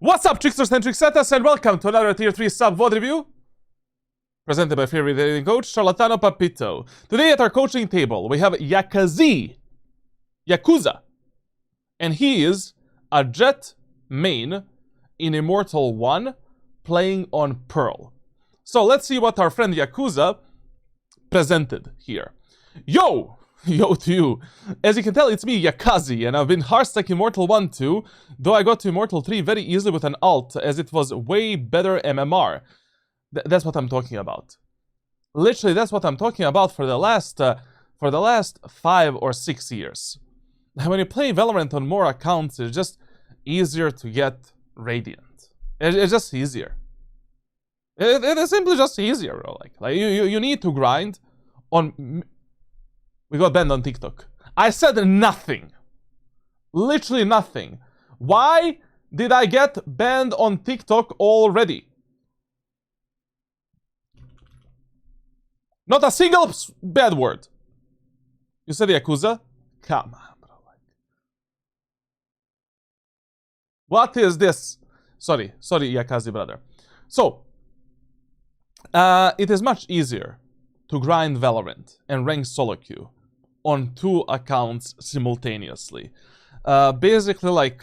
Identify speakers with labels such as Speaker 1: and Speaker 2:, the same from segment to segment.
Speaker 1: What's up, tricksters and tricksetas, and welcome to another Tier 3 sub VOD review presented by favorite dating coach, CHARLATAN Papito. Today at our coaching table, we have Yakuza, and he is a Jett main in Immortal 1 playing on Pearl. So let's see what our friend Yakuza presented here. Yo to you. As you can tell, it's me, Yakazi, and I've been hard-stuck Immortal 1 too, though I got to Immortal 3 very easily with an alt, as it was way better MMR. That's what I'm talking about. Literally, that's what I'm talking about for the last 5 or 6 years. When you play Valorant on more accounts, it's just easier to get Radiant. It's just easier. It is simply just easier, bro. Like you need to grind on... We got banned on TikTok. I said nothing. Literally nothing. Why did I get banned on TikTok already? Not a single bad word. You said Yakuza? Come on, bro. What is this? Sorry, Yakazi brother. So, it is much easier to grind Valorant and rank solo queue on 2 accounts simultaneously. Basically, like,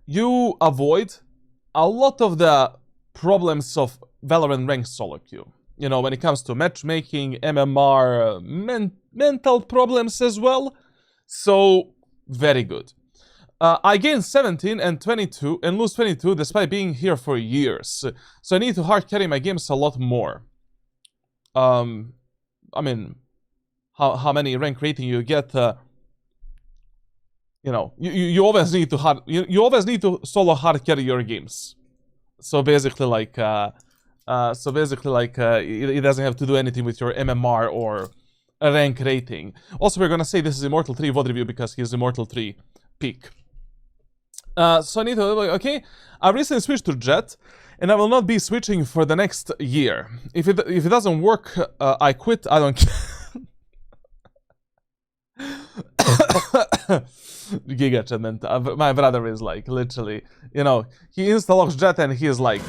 Speaker 1: you avoid a lot of the problems of Valorant rank solo queue. You know, when it comes to matchmaking, MMR, mental problems as well. So, very good. I gain 17 and 22 and lose 22 despite being here for years. So I need to hard carry my games a lot more. I mean, how many rank rating you get? You know, you always need to you always need to solo hard carry your games. So basically, like, it doesn't have to do anything with your MMR or rank rating. Also, we're gonna say this is Immortal 3 VOD review because he's Immortal 3 peak. So I need to, okay, I recently switched to Jett, and I will not be switching for the next year. If it doesn't work, I quit. I don't care. Giga chat, man. My brother is like, literally, you know, he installs Jett and he is like,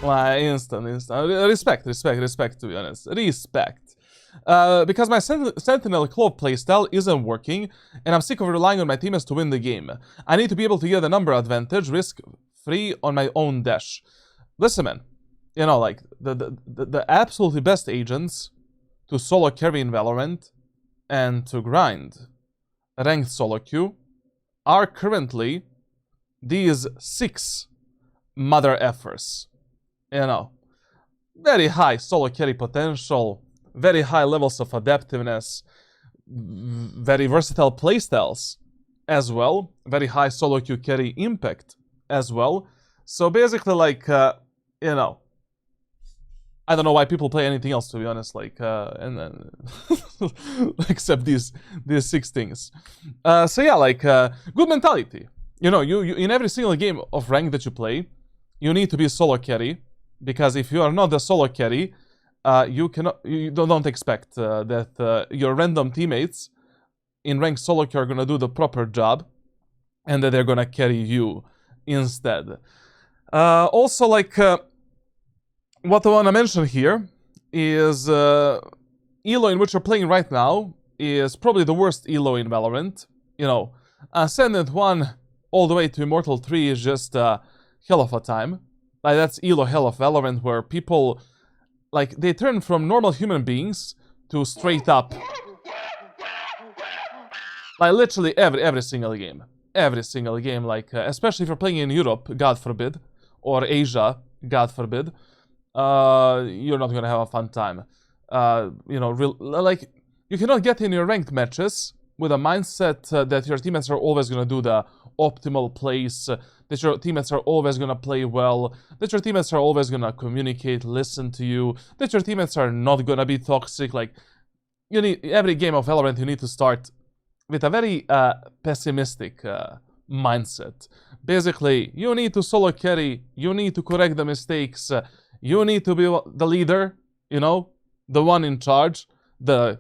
Speaker 1: instant. Respect, to be honest. Respect. Because my Sentinel Claw playstyle isn't working, and I'm sick of relying on my teammates to win the game. I need to be able to get a number advantage, risk-free on my own dash. Listen, man, you know, like, the absolutely best agents to solo carry in Valorant and to grind ranked solo queue are currently these 6 mother effers. You know, very high solo carry potential, very high levels of adaptiveness, very versatile playstyles as well, very high solo queue carry impact as well. So basically, like, you know, I don't know why people play anything else, to be honest, like, and then except these 6 things. So yeah, like, good mentality. You know, you in every single game of rank that you play, you need to be solo carry, because if you are not the solo carry, you don't expect that your random teammates in ranked solo queue are gonna do the proper job, and that they're gonna carry you instead. Also, like, what I wanna mention here is elo in which you're playing right now is probably the worst elo in Valorant. You know, Ascendant 1 all the way to Immortal 3 is just hell of a time. Like, that's elo hell of Valorant, where people, like, they turn from normal human beings to straight up, like, literally every single game. Every single game, like, especially if you're playing in Europe, God forbid, or Asia, God forbid, you're not gonna have a fun time. You know, like, you cannot get in your ranked matches with a mindset that your teammates are always gonna do the optimal plays, that your teammates are always gonna play well, that your teammates are always gonna communicate, listen to you, that your teammates are not gonna be toxic. Like, you need, every game of Valorant, you need to start with a very pessimistic mindset. Basically, you need to solo carry, you need to correct the mistakes, you need to be the leader, you know, the one in charge, the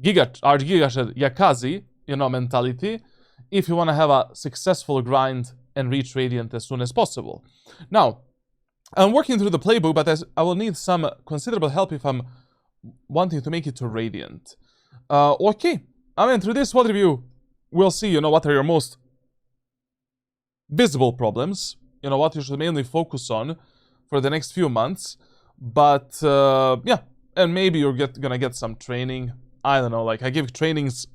Speaker 1: Yakazi, you know, mentality. if you want to have a successful grind and reach Radiant as soon as possible. Now, I'm working through the playbook, but I will need some considerable help if I'm wanting to make it to Radiant. Okay, I mean, through this VOD review, we'll see, what are your most visible problems, what you should mainly focus on for the next few months. But, yeah, and maybe you're gonna get some training. I don't know, like, I give trainings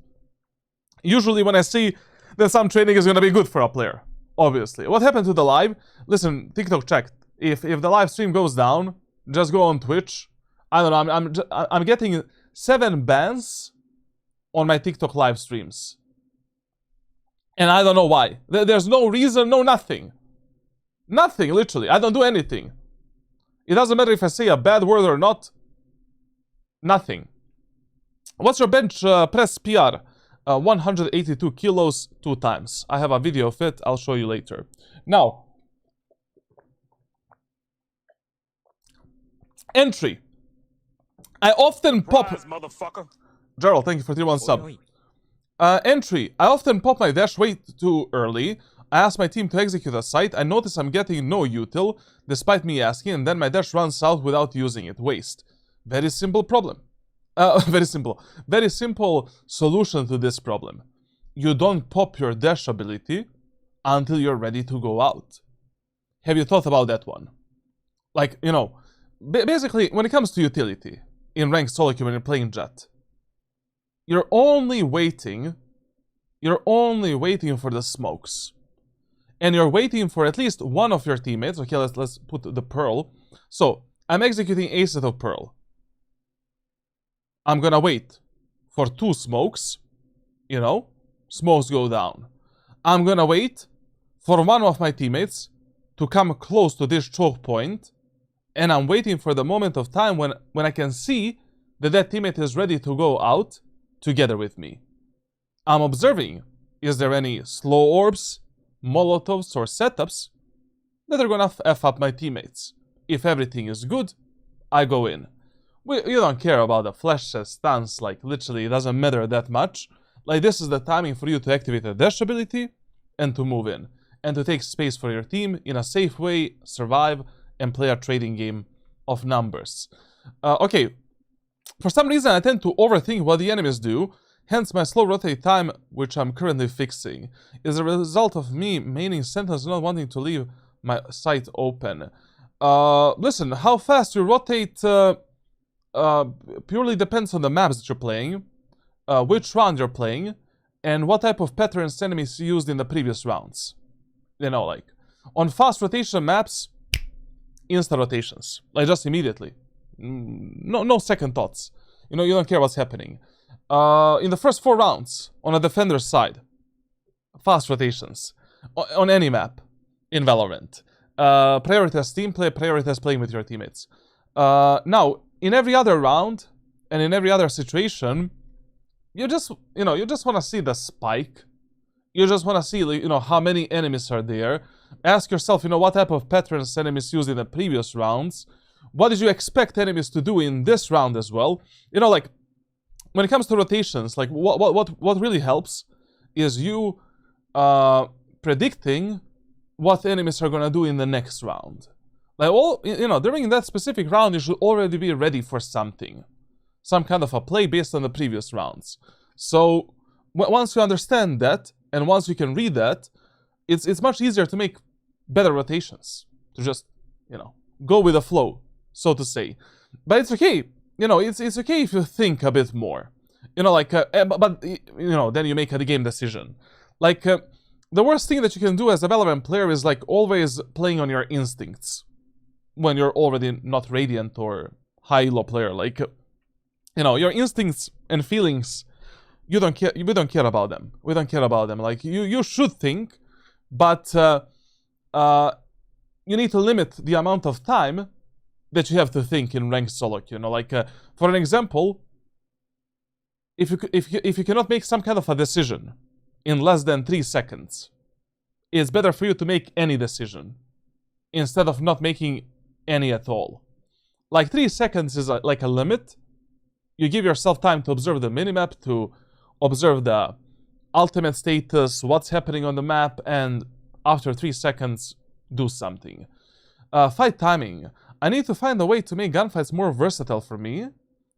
Speaker 1: usually when I see that some training is gonna be good for a player, obviously. What happened to the live? Listen, TikTok checked. If the live stream goes down, just go on Twitch. I don't know, I'm getting 7 bans on my TikTok live streams. And I don't know why. There's no reason, no nothing. Nothing, literally. I don't do anything. It doesn't matter if I say a bad word or not. Nothing. What's your bench press PR? 182 kilos 2 times. I have a video of it. I'll show you later. Now, entry. I often pop...
Speaker 2: motherfucker.
Speaker 1: Gerald, thank you for 31 sub. Entry. I often pop my dash way too early. I ask my team to execute a site. I notice I'm getting no util, despite me asking, and then my dash runs out without using it. Waste. Very simple problem. Very simple. Very simple solution to this problem. You don't pop your dash ability until you're ready to go out. Have you thought about that one? Like, basically, when it comes to utility in ranked solo queue when you're playing Jett, you're only waiting for the smokes. And you're waiting for at least one of your teammates. Okay, let's put the Pearl. So, I'm executing a set of Pearl. I'm gonna wait for 2 smokes. Smokes go down. I'm gonna wait for one of my teammates to come close to this choke point. And I'm waiting for the moment of time when I can see that teammate is ready to go out together with me. I'm observing, is there any slow orbs, molotovs, or setups that are gonna F up my teammates? If everything is good, I go in. You don't care about the flash stance, like literally it doesn't matter that much. Like this is the timing for you to activate the dash ability and to move in. And to take space for your team in a safe way, survive, and play a trading game of numbers. Okay, for some reason I tend to overthink what the enemies do, hence my slow rotate time, which I'm currently fixing, is a result of me maining Sentinels not wanting to leave my site open. Listen, how fast you rotate purely depends on the maps that you're playing, which round you're playing, and what type of patterns enemies used in the previous rounds. Like, on fast rotation maps, insta rotations, like just immediately. No second thoughts. You don't care what's happening. In the first 4 rounds, on a defender's side, fast rotations. On any map in Valorant. Prioritize team play, prioritize playing with your teammates. Now, in every other round, and in every other situation, you just want to see the spike. You just want to see, how many enemies are there. Ask yourself, what type of patterns enemies used in the previous rounds. What did you expect enemies to do in this round as well? Like, when it comes to rotations, like, what really helps is you predicting what enemies are gonna do in the next round. Like, during that specific round, you should already be ready for something. Some kind of a play based on the previous rounds. So, once you understand that, and once you can read that, it's much easier to make better rotations. To just, go with the flow, so to say. But it's okay. It's okay if you think a bit more. But then you make a game decision. Like, the worst thing that you can do as a Valorant player is, like, always playing on your instincts. When you're already not Radiant or high elo player. Like, your instincts and feelings, we don't care about them. We don't care about them. Like, you should think, but you need to limit the amount of time that you have to think in ranked solo queue. Like, for an example, if you cannot make some kind of a decision in less than 3 seconds, it's better for you to make any decision instead of not making any at all. Like, 3 seconds is like a limit. You give yourself time to observe the minimap, to observe the ultimate status, what's happening on the map, and after 3 seconds, do something. Fight timing. I need to find a way to make gunfights more versatile for me.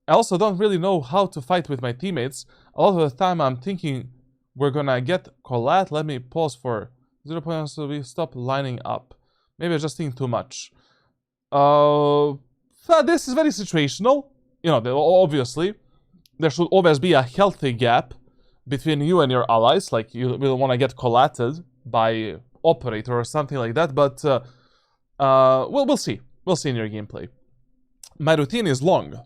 Speaker 1: I also don't really know how to fight with my teammates. A lot of the time I'm thinking we're gonna get collat. Let me pause for 0 points so we stop lining up. Maybe I just think too much. This is very situational. You know, obviously, there should always be a healthy gap between you and your allies. Like, you will want to get collatted by operator or something like that. But, we'll see. We'll see in your gameplay. My routine is long.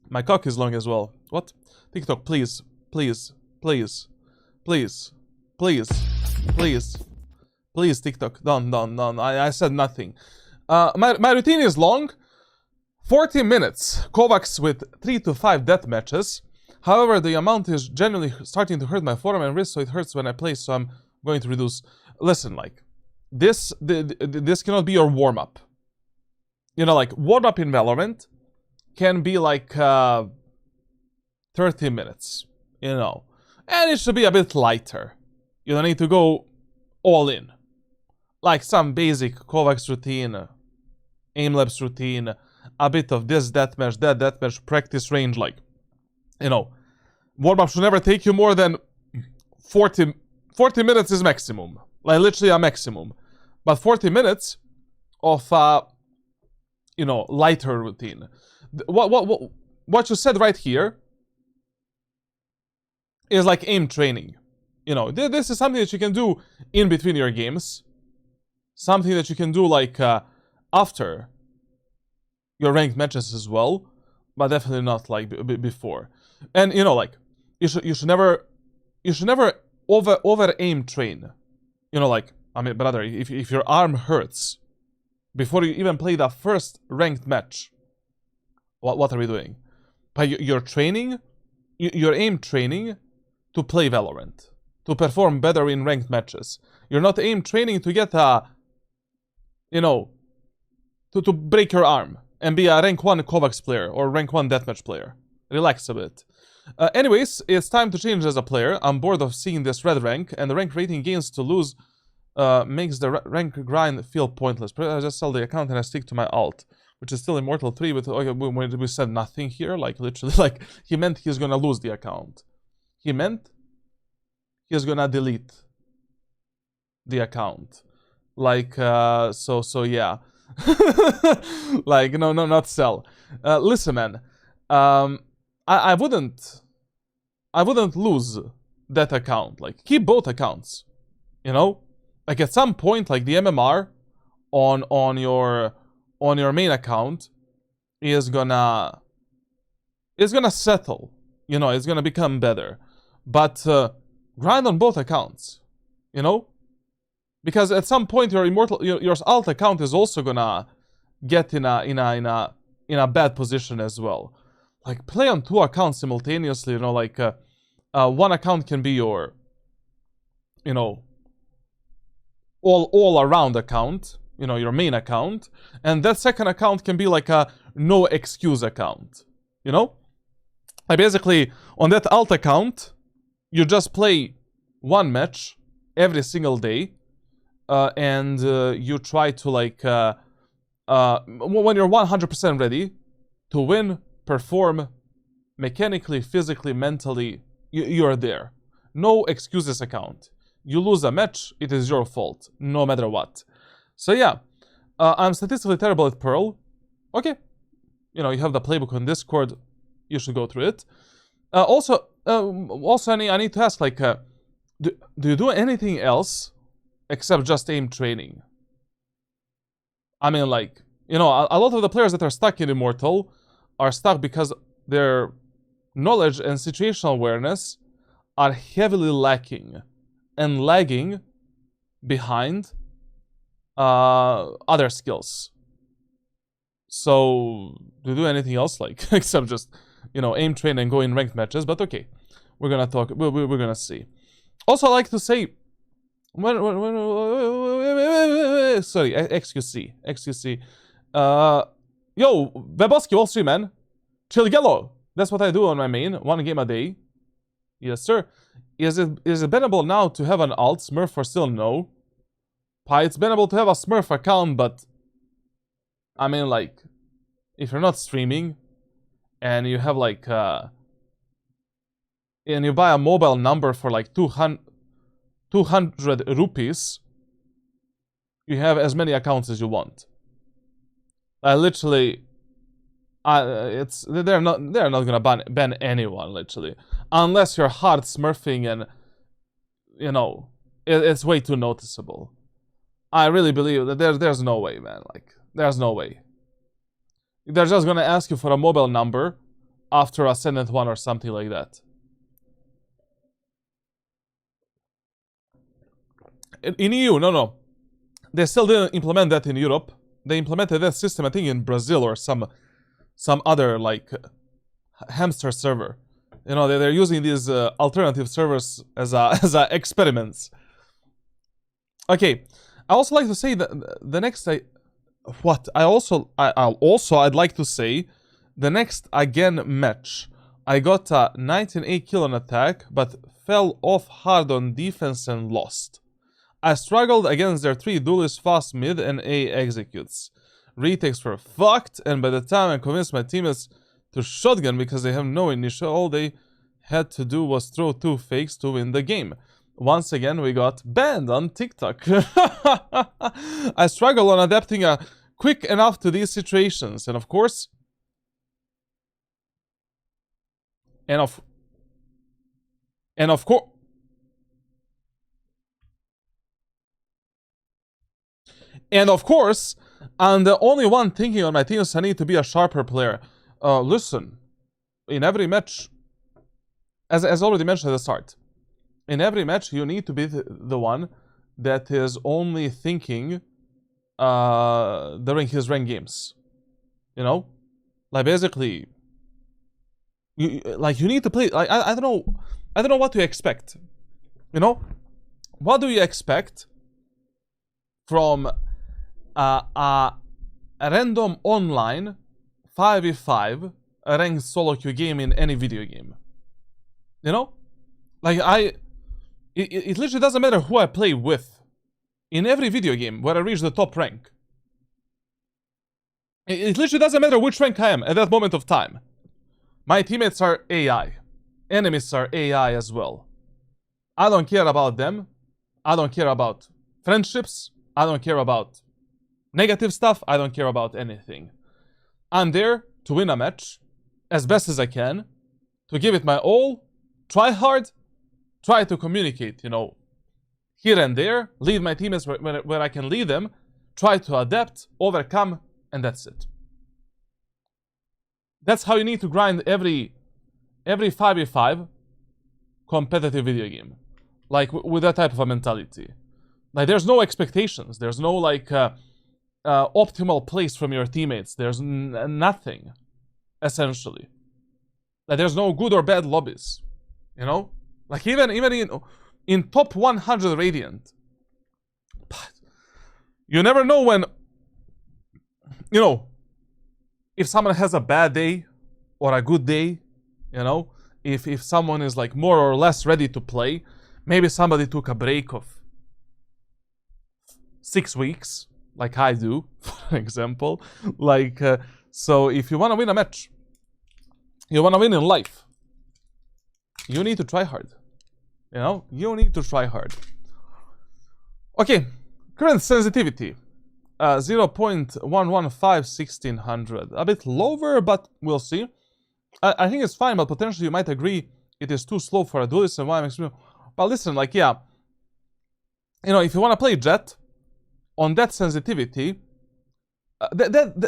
Speaker 1: My cock is long as well. What? TikTok, please. Please. Please. Please. Please. Please. Please, TikTok. Don't. I said nothing. My routine is long. 40 minutes. Kovacs with 3 to 5 death matches. However, the amount is generally starting to hurt my forearm and wrist, so it hurts when I play, so I'm going to reduce. Listen, like, this cannot be your warm-up. You know, like, warm-up in Valorant can be like 30 minutes, you know. And it should be a bit lighter. You don't need to go all in. Like some basic Kovacs routine, aim-lapse routine, a bit of this deathmatch, that deathmatch, practice range, like, you know. Warm-up should never take you more than 40 minutes is maximum. Like, literally a maximum. But 40 minutes of, you know, lighter routine. What you said right here is like aim training. You know, this is something that you can do in between your games. Something that you can do like after your ranked matches as well, but definitely not like before. And you know, like you should never over aim train. You know, like, I mean, brother, if your arm hurts before you even play the first ranked match, what are we doing? You're training, you're aim training to play Valorant, to perform better in ranked matches. You're not aim training to get a, you know, to break your arm and be a rank 1 Kovacs player or rank 1 deathmatch player. Relax a bit. Anyways, it's time to change as a player. I'm bored of seeing this red rank, and the rank rating gains to lose makes the rank grind feel pointless. I just sell the account and I stick to my alt, which is still Immortal 3, but okay, we said nothing here, like literally, like he meant he's gonna lose the account. He meant he's gonna delete the account. Like, so yeah. Like, no, not sell. Listen, man, I wouldn't lose that account. Like, keep both accounts, you know? Like, at some point, like, the MMR on your main account is gonna settle. You know, it's gonna become better. But grind on both accounts, you know? Because at some point your Immortal, your alt account is also gonna get in a bad position as well. Like, play on 2 accounts simultaneously, you know, like one account can be your, you know, all around account, you know, your main account, and that second account can be like a no excuse account, you know? Like, basically, on that alt account, you just play 1 match every single day, and you try to, like, when you're 100% ready to win, perform, mechanically, physically, mentally, you're there. No excuses account. You lose a match, it is your fault, no matter what. So yeah, I'm statistically terrible at Pearl. Okay, you know, you have the playbook on Discord, you should go through it. Also, I need to ask, like, do you do anything else except just aim training? I mean, like, you know, a lot of the players that are stuck in Immortal are stuck because their knowledge and situational awareness are heavily lacking and lagging behind other skills. So, do you do anything else, like, except just, you know, aim train and go in ranked matches? But okay, we're gonna talk, we're gonna see. Also, I like to say, sorry, XQC. Yo, Weboski, all stream, man. Chilgello. That's what I do on my main. 1 game a day. Yes, sir. Is it bannable now to have an alt Smurf or still no? Pi, it's bannable to have a Smurf account, but I mean, like, if you're not streaming and you have like and you buy a mobile number for like 200 rupees, you have as many accounts as you want. Literally, they're not gonna ban anyone, literally, unless you're hard smurfing and you know it's way too noticeable. I really believe that there's no way, man. Like, there's no way. They're just gonna ask you for a mobile number after Ascendant 1 or something like that. In EU, no. They still didn't implement that in Europe. They implemented that system, I think, in Brazil or some other, like, hamster server. You know, they're using these alternative servers as experiments. Okay, I also like to say that the next I'd like to say the next again match, I got a 19A kill on attack, but fell off hard on defense and lost. I struggled against their 3 duelists fast mid and A executes. Retakes were fucked, and by the time I convinced my teammates to shotgun because they have no initial, all they had to do was throw 2 fakes to win the game. Once again, we got banned on TikTok. I struggle on adapting quick enough to these situations, and of course... And of course... And of course, I'm the only one thinking on my team, so I need to be a sharper player. Listen, in every match, as already mentioned at the start, in every match you need to be the one that is only thinking during his ranked games. You know, like basically, you need to play. Like I don't know what to expect. You know, what do you expect from a random online 5v5 ranked solo queue game in any video game? You know, like it literally doesn't matter who I play with in every video game where I reach the top rank. It literally doesn't matter which rank I am at that moment of time. My teammates are AI, enemies are AI as well. I don't care about them. I don't care about friendships. I don't care about negative stuff. I don't care about anything. I'm there to win a match as best as I can, to give it my all, try hard, try to communicate, you know, here and there, lead my teammates where I can lead them, try to adapt, overcome, and that's it. That's how you need to grind every 5v5 competitive video game. Like, with that type of a mentality. Like, there's no expectations. There's no, like, optimal place from your teammates. There's nothing, essentially. Like, there's no good or bad lobbies. You know? Like, even in top 100 Radiant, you never know when, you know, if someone has a bad day or a good day, you know, if someone is like more or less ready to play, maybe somebody took a break of 6 weeks, like I do, for example. Like, so if you want to win a match, you want to win in life, you need to try hard. You know, you need to try hard. Okay, current sensitivity. 0.115 1600. A bit lower, but we'll see. I think it's fine, but potentially you might agree it is too slow for a duelist and why I'm extremely... But listen, like, yeah. You know, if you want to play Jett on that sensitivity,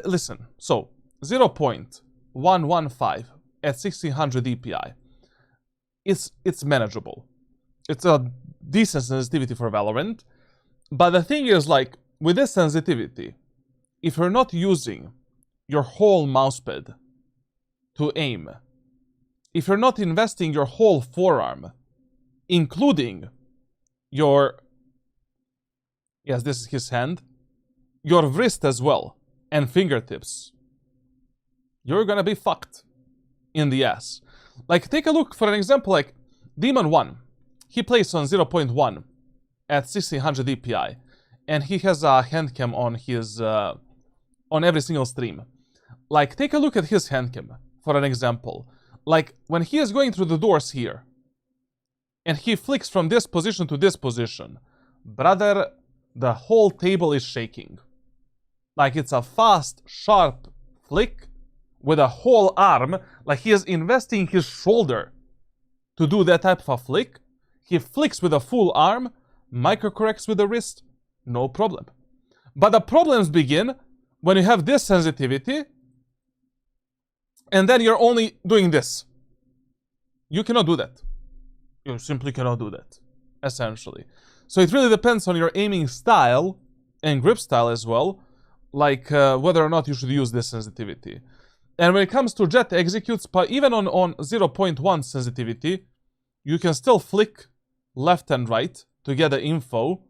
Speaker 1: listen. So, 0.115 at 1600 DPI. It's manageable. It's a decent sensitivity for Valorant. But the thing is, like, with this sensitivity, if you're not using your whole mousepad to aim, if you're not investing your whole forearm, including your... Yes, this is his hand. Your wrist as well, and fingertips, you're gonna be fucked. in the ass. Like, take a look, for an example, like Demon 1. He plays on 0.1 at 1600 DPI, and he has a hand cam on his on every single stream. Like, take a look at his hand cam, for an example. Like, when he is going through the doors here, and he flicks from this position to this position, brother, the whole table is shaking. Like, it's a fast, sharp flick with a whole arm. Like, he is investing his shoulder to do that type of a flick. He flicks with a full arm, microcorrects with the wrist, no problem. But the problems begin when you have this sensitivity, and then you're only doing this. You cannot do that. You simply cannot do that, essentially. So it really depends on your aiming style and grip style as well, like whether or not you should use this sensitivity. And when it comes to Jett executes, even on 0.1 sensitivity, you can still flick left and right to get the info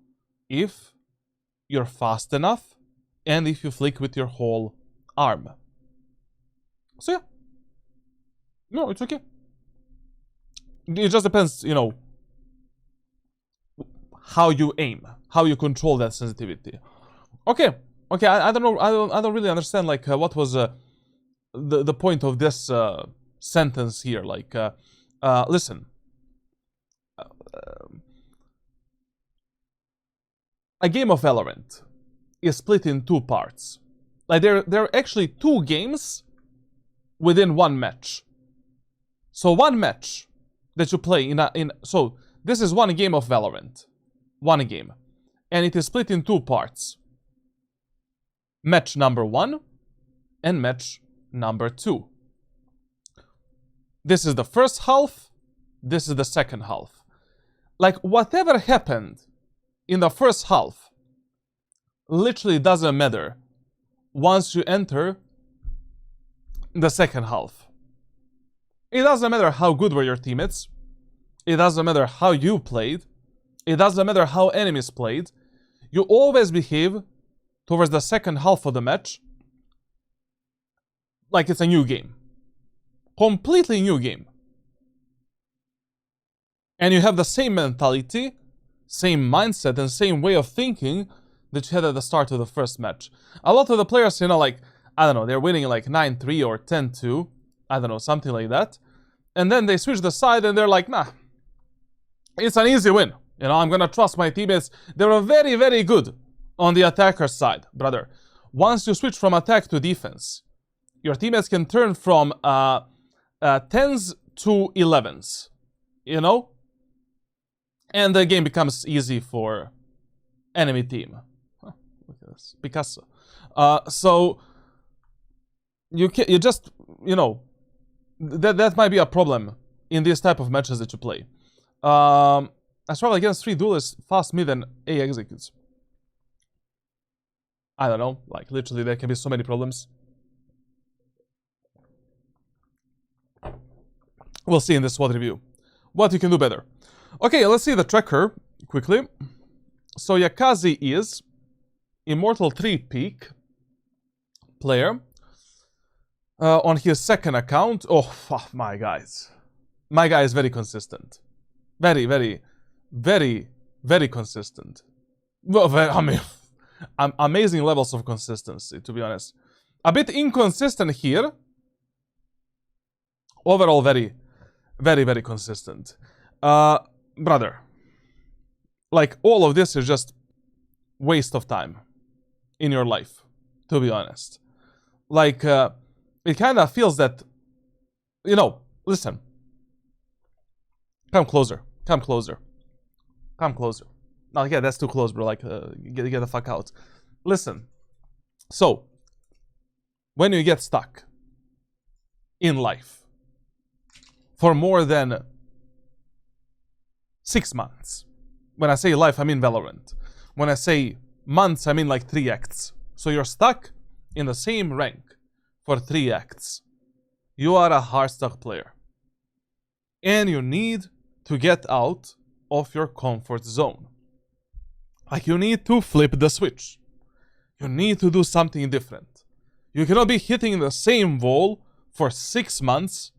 Speaker 1: if you're fast enough and if you flick with your whole arm. So yeah. No, it's okay. It just depends, you know, how you aim, how you control that sensitivity. Okay, I don't know, I don't really understand, like, what was the point of this sentence here. Like, listen. A game of Valorant is split in two parts. Like, there are actually two games within one match. So one match that you play so this is one game of Valorant. One game. And it is split in two parts. Match number 1 and match number 2. This is the first half. This is the second half. Like, whatever happened in the first half literally doesn't matter once you enter the second half. It doesn't matter how good were your teammates. It doesn't matter how you played. It doesn't matter how enemies played. You always behave towards the second half of the match like it's a new game. Completely new game. And you have the same mentality, same mindset, and same way of thinking that you had at the start of the first match. A lot of the players, you know, like, I don't know, they're winning like 9-3 or 10-2. I don't know, something like that. And then they switch the side and they're like, nah, it's an easy win. You know, I'm gonna trust my teammates. They were very, very good on the attacker side, brother. Once you switch from attack to defense, your teammates can turn from 10s to 11s, you know? And the game becomes easy for enemy team. Huh, look at this, Picasso. So you just, you know, that might be a problem in these type of matches that you play. I struggle against 3 duelists, fast mid and A executes. I don't know, like, literally there can be so many problems. We'll see in this SWOT review what you can do better. Okay, let's see the tracker quickly. So Yakazi is Immortal 3 peak player. On his second account, my guys. My guy is very consistent. Very, very, very, very consistent. Well, I mean, amazing levels of consistency, to be honest. A bit inconsistent here. Overall, very, very, very consistent. Brother, like, all of this is just waste of time in your life, to be honest. Like, it kind of feels that, you know, listen. Come closer. Come closer. Come closer. No, yeah, that's too close, bro. Like, get the fuck out. Listen. So, when you get stuck in life for more than 6 months. When I say life, I mean Valorant. When I say months, I mean like 3 acts. So you're stuck in the same rank for 3 acts. You are a hard stuck player. And you need to get out of your comfort zone. Like, you need to flip the switch. You need to do something different. You cannot be hitting the same wall for 6 months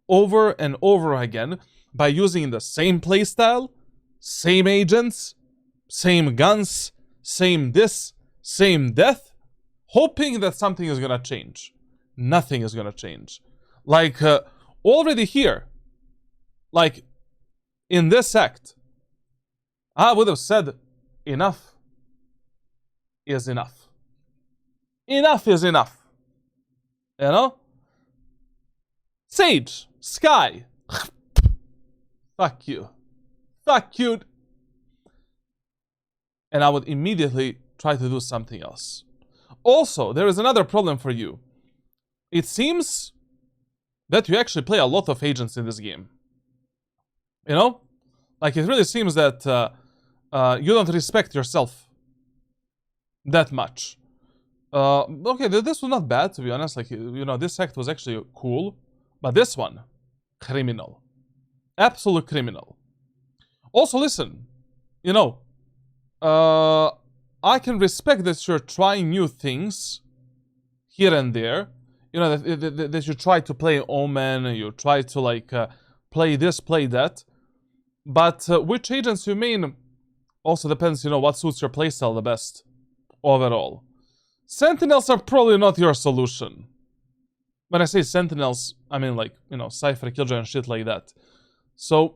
Speaker 1: over and over again by using the same playstyle, same agents, same guns, same this, same death, hoping that something is gonna change. Nothing is gonna change. Like, already here, like, in this act, I would have said, enough is enough. Enough is enough. You know? Sage, Sky. Fuck you. Fuck you. And I would immediately try to do something else. Also, there is another problem for you. It seems that you actually play a lot of agents in this game. You know? Like, it really seems that you don't respect yourself that much. Okay, this was not bad, to be honest. Like, you know, this act was actually cool. But this one, criminal. Absolute criminal. Also, listen. You know, I can respect that you're trying new things here and there. You know, that you try to play Omen, you try to, like, play this, play that. But which agents you main also depends, you know, what suits your playstyle the best overall. Sentinels are probably not your solution. When I say Sentinels, I mean, like, you know, Cypher, Killjoy, and shit like that. So,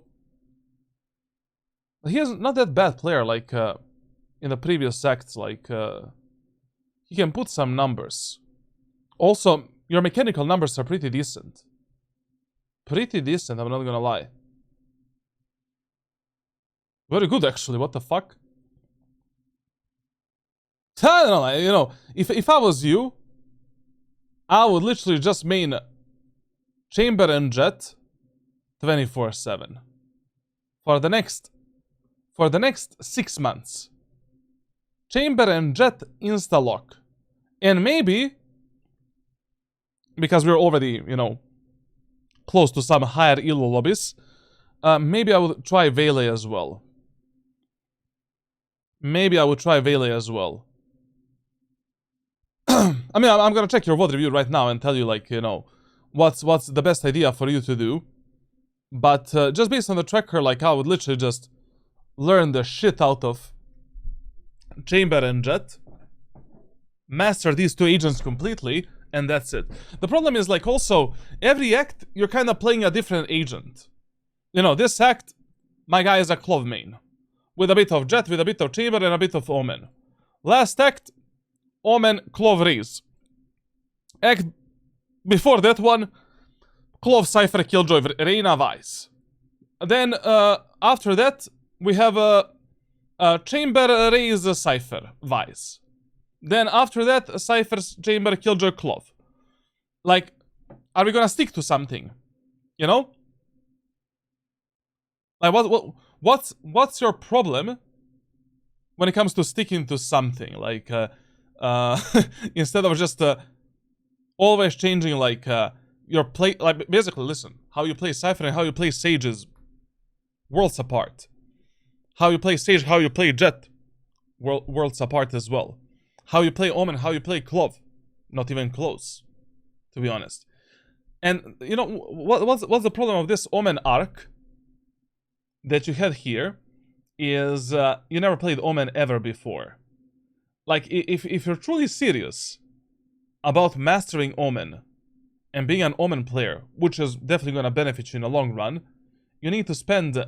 Speaker 1: he is not that bad player, like, in the previous acts, like, he can put some numbers. Also, your mechanical numbers are pretty decent. Pretty decent, I'm not gonna lie. Very good, actually, what the fuck? I don't know, you know, if I was you, I would literally just main Chamber and Jett 24/7. For the next 6 months. Chamber and Jett insta-lock. And maybe, because we're already, you know, close to some higher elo lobbies, maybe I would try Vele as well. Maybe I would try Vele as well. I mean, I'm gonna check your VOD review right now and tell you, like, you know, what's the best idea for you to do. But just based on the tracker, like, I would literally just learn the shit out of Chamber and Jett, master these two agents completely, and that's it. The problem is, like, also, every act, you're kind of playing a different agent. You know, this act, my guy is a Clove main. With a bit of Jett, with a bit of Chamber, and a bit of Omen. Last act, Omen, Clove, Raze. Act before that one, Clove, Cypher, Killjoy, Reyna, Vice. Then, after that, we have Chamber, Raze, Cypher, Vice. Then after that, Cypher, Chamber, Killjoy, Clove. Like, are we gonna stick to something? You know? Like, what's your problem when it comes to sticking to something? Like, instead of just always changing, like, your play, like, basically, listen, how you play Cypher and how you play Sage is worlds apart. How you play Sage, how you play Jett, worlds apart as well. How you play Omen, how you play Clove, not even close, to be honest. And, you know, what's the problem of this Omen arc that you had here is you never played Omen ever before. Like, if you're truly serious about mastering Omen and being an Omen player, which is definitely going to benefit you in the long run, you need to spend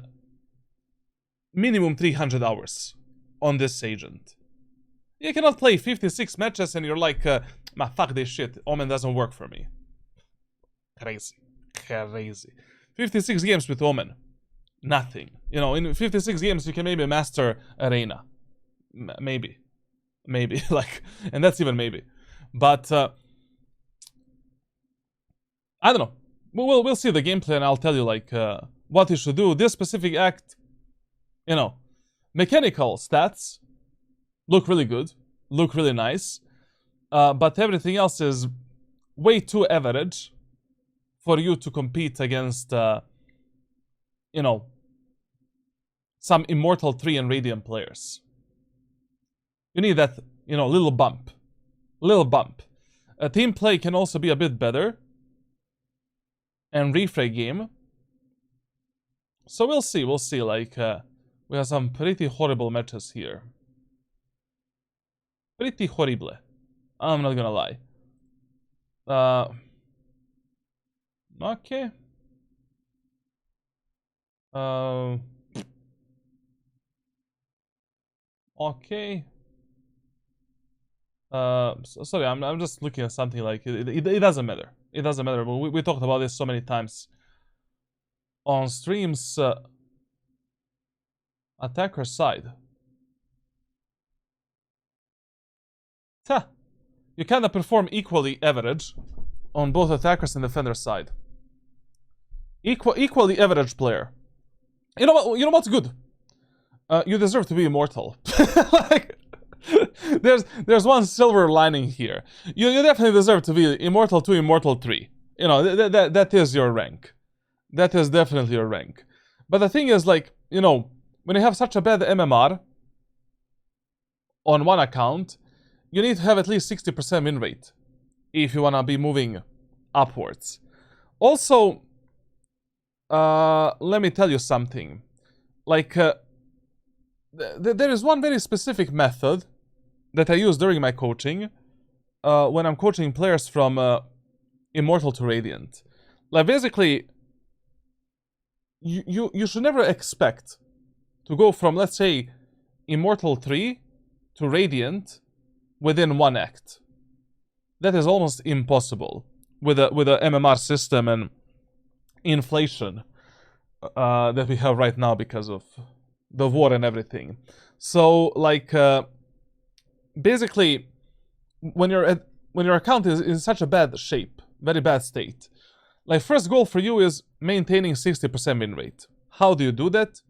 Speaker 1: minimum 300 hours on this agent. You cannot play 56 matches and you're like, fuck this shit, Omen doesn't work for me. Crazy. Crazy. 56 games with Omen. Nothing. You know, in 56 games you can maybe master Arena. Maybe. Maybe. Like, and that's even maybe. But, I don't know. We'll see the gameplay and I'll tell you, like, what you should do. This specific act, you know, mechanical stats look really good, look really nice, but everything else is way too average for you to compete against, you know, some Immortal 3 and Radiant players. You need that, you know, little bump. Little bump. Team play can also be a bit better. and refrag game. So we'll see, like, we have some pretty horrible matches here. Pretty horrible. I'm not gonna lie. Okay. Okay. Sorry, I'm just looking at something like it doesn't matter. It doesn't matter. But we talked about this so many times on streams. Attacker side. You kinda perform equally average on both attackers and defender side. Equally average player. You know what? You know what's good? You deserve to be immortal. Like, there's one silver lining here. You definitely deserve to be immortal 2, immortal 3. You know, that is your rank. That is definitely your rank. But the thing is, like, you know, when you have such a bad MMR on one account, you need to have at least 60% win rate if you wanna be moving upwards. Also, let me tell you something. Like, there is one very specific method that I use during my coaching when I'm coaching players from Immortal to Radiant. Like, basically, you should never expect to go from, let's say, Immortal 3 to Radiant within one act. That is almost impossible with a MMR system and inflation that we have right now because of the war and everything. So, like, basically, when your account is in such a bad shape, very bad state, like, first goal for you is maintaining 60% win rate. How do you do that?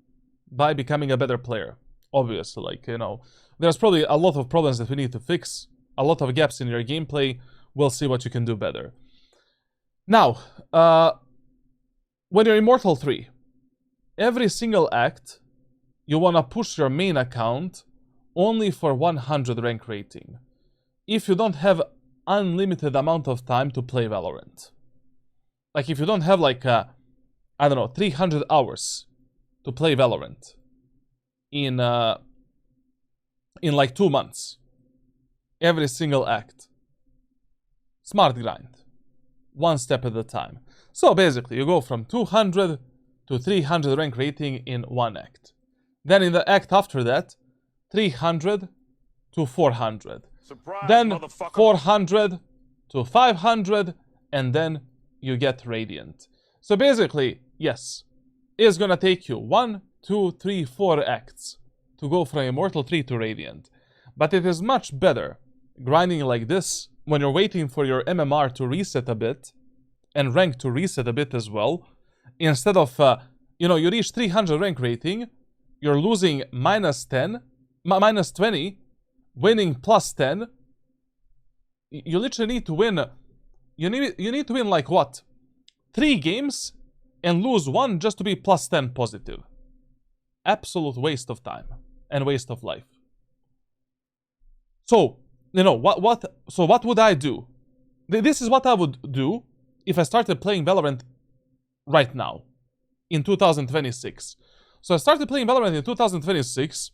Speaker 1: By becoming a better player. Obviously, like, you know, there's probably a lot of problems that we need to fix, a lot of gaps in your gameplay. We'll see what you can do better. Now, when you're Immortal 3, every single act, you want to push your main account only for 100 rank rating. If you don't have unlimited amount of time to play Valorant. Like, if you don't have, like, I don't know, 300 hours to play Valorant in like 2 months, every single act, smart grind, one step at a time. So basically, you go from 200 to 300 rank rating in one act. Then in the act after that, 300 to 400. Surprise, then 400 to 500, and then you get Radiant. So basically, yes, it's gonna take you 1, 2, 3, 4 acts to go from Immortal 3 to Radiant. But it is much better grinding like this when you're waiting for your MMR to reset a bit and rank to reset a bit as well. Instead of, you know, you reach 300 rank rating, you're losing -10, -20, winning +10. You literally need to win. You need to win, like, what? 3 games and lose 1 just to be +10 positive. Absolute waste of time and waste of life. So, you know, what would I do? This is what I would do if I started playing Valorant right now, in 2026. So I started playing Valorant in 2026.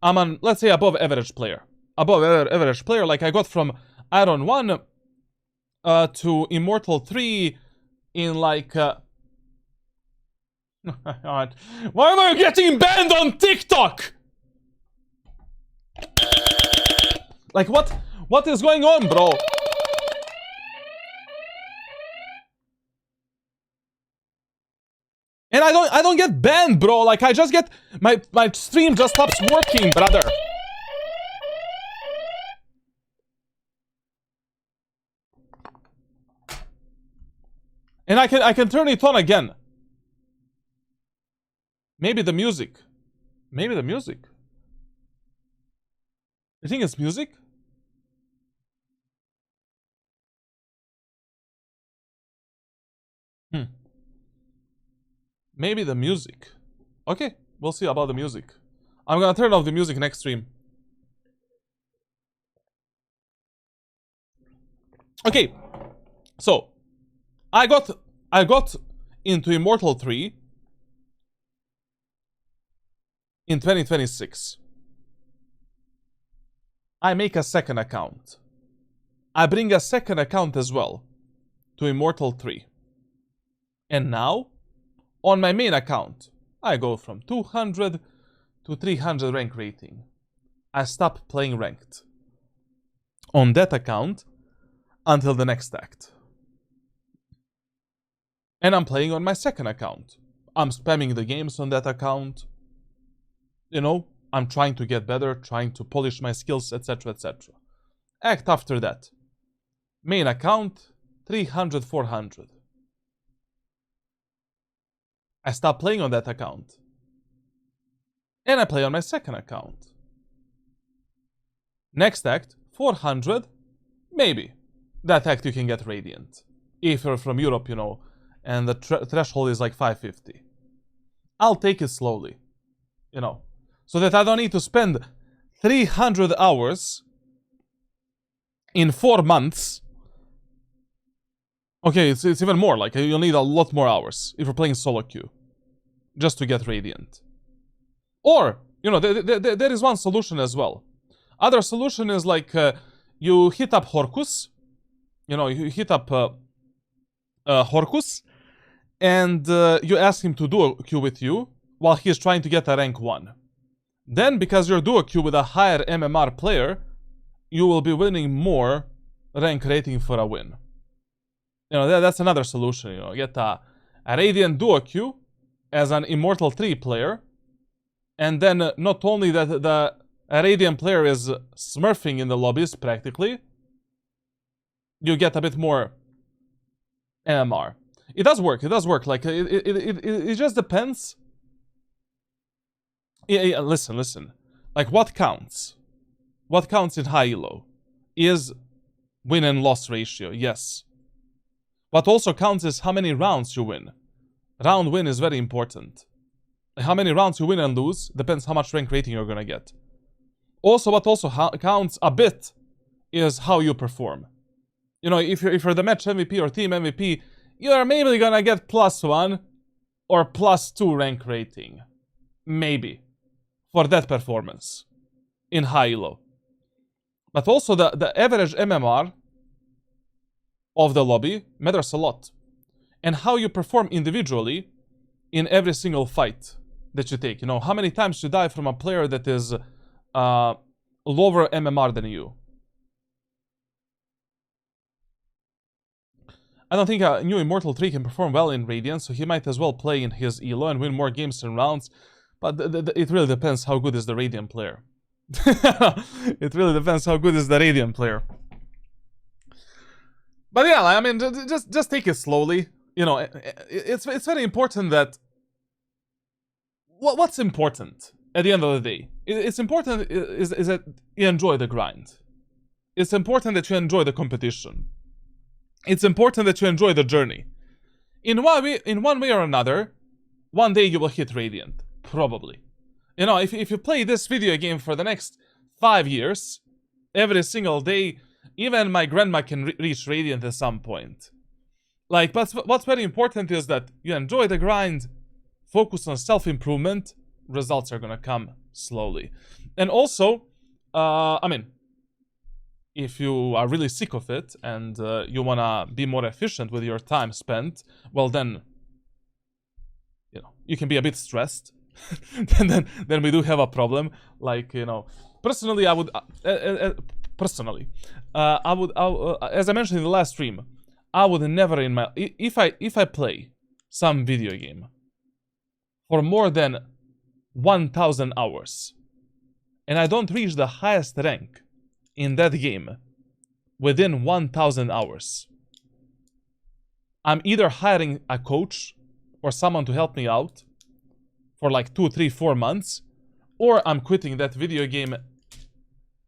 Speaker 1: I'm an, let's say, above average player. Above average player, like, I got from Iron 1 to Immortal 3 in, like... God. Why am I getting banned on TikTok? Like, what is going on, bro? And I don't get banned, bro. Like, I just get my stream just stops working, brother. And I can turn it on again. Maybe the music. Maybe the music. You think it's music? Maybe the music. Okay, we'll see about the music. I'm gonna turn off the music next stream. Okay, so I got into Immortal 3 in 2026. I make a second account. I bring a second account as well to Immortal 3. And now, on my main account, I go from 200 to 300 rank rating. I stop playing ranked on that account until the next act. And I'm playing on my second account. I'm spamming the games on that account. You know, I'm trying to get better, trying to polish my skills, etc, etc. Act after that. Main account, 300, 400. I stop playing on that account. And I play on my second account. Next act, 400, maybe. That act you can get Radiant. If you're from Europe, you know, and the threshold is like 550. I'll take it slowly, you know, so that I don't need to spend 300 hours in 4 months. Okay, it's even more, like you'll need a lot more hours if you're playing solo queue just to get Radiant. Or, you know, there is one solution as well. Other solution is like you hit up Horcus, you know, you hit up Horcus, and you ask him to duo queue with you while he's trying to get a rank 1. Then, because you're duo queue with a higher MMR player, you will be winning more rank rating for a win. You know, that's another solution, you know, get a Radiant duo queue as an Immortal 3 player, and then not only that the Radiant player is smurfing in the lobbies practically, you get a bit more MMR. It does work, like, it just depends. Yeah, listen. Like, what counts? What counts in high elo is win and loss ratio, yes. What also counts is how many rounds you win. Round win is very important. How many rounds you win and lose depends how much rank rating you're gonna get. Also, what also counts a bit is how you perform. You know, if you're the match MVP or team MVP, you're maybe gonna get +1 or +2 rank rating. Maybe. For that performance. In high elo. But also the average MMR of the lobby matters a lot. And how you perform individually in every single fight that you take. You know, how many times you die from a player that is lower MMR than you. I don't think a new Immortal 3 can perform well in Radiant, so he might as well play in his elo and win more games and rounds. But it really depends how good is the Radiant player. It really depends how good is the Radiant player. But yeah, I mean, just take it slowly. You know, it's very important that... What's important at the end of the day? It's important is that you enjoy the grind. It's important that you enjoy the competition. It's important that you enjoy the journey. In one way or another, one day you will hit Radiant. Probably. You know, if you play this video game for the next 5 years, every single day, even my grandma can reach Radiant at some point. Like, but what's very important is that you enjoy the grind, focus on self-improvement, results are gonna come slowly. And also, I mean, if you are really sick of it and you wanna be more efficient with your time spent, well then, you know, you can be a bit stressed. then we do have a problem. Like, you know, personally, I would, as I mentioned in the last stream, I would never in my, if I play some video game for more than 1,000 hours and I don't reach the highest rank in that game within 1,000 hours, I'm either hiring a coach or someone to help me out for like 2, 3, 4 months, or I'm quitting that video game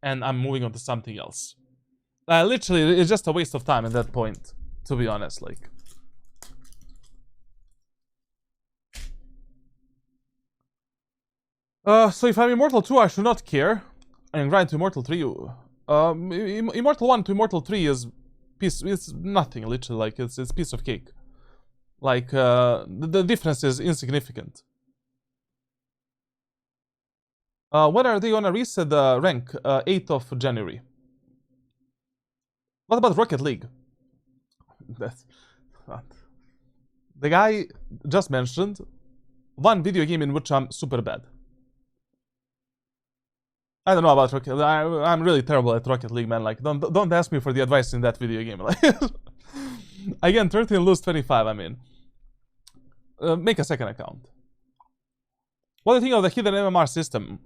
Speaker 1: and I'm moving on to something else. Literally, it's just a waste of time at that point, to be honest, like. So if I'm Immortal 2, I should not care. And grind to Immortal 3. Immortal 1 to Immortal 3 is it's nothing, literally, like, it's piece of cake. Like, the difference is insignificant. When are they gonna reset the rank? 8th of January. What about Rocket League? That's... The guy just mentioned one video game in which I'm super bad. I don't know about Rocket League. I'm really terrible at Rocket League, man. Like, don't ask me for the advice in that video game. Like, again, 13 lose 25, I mean. Make a second account. What do you think of the hidden MMR system?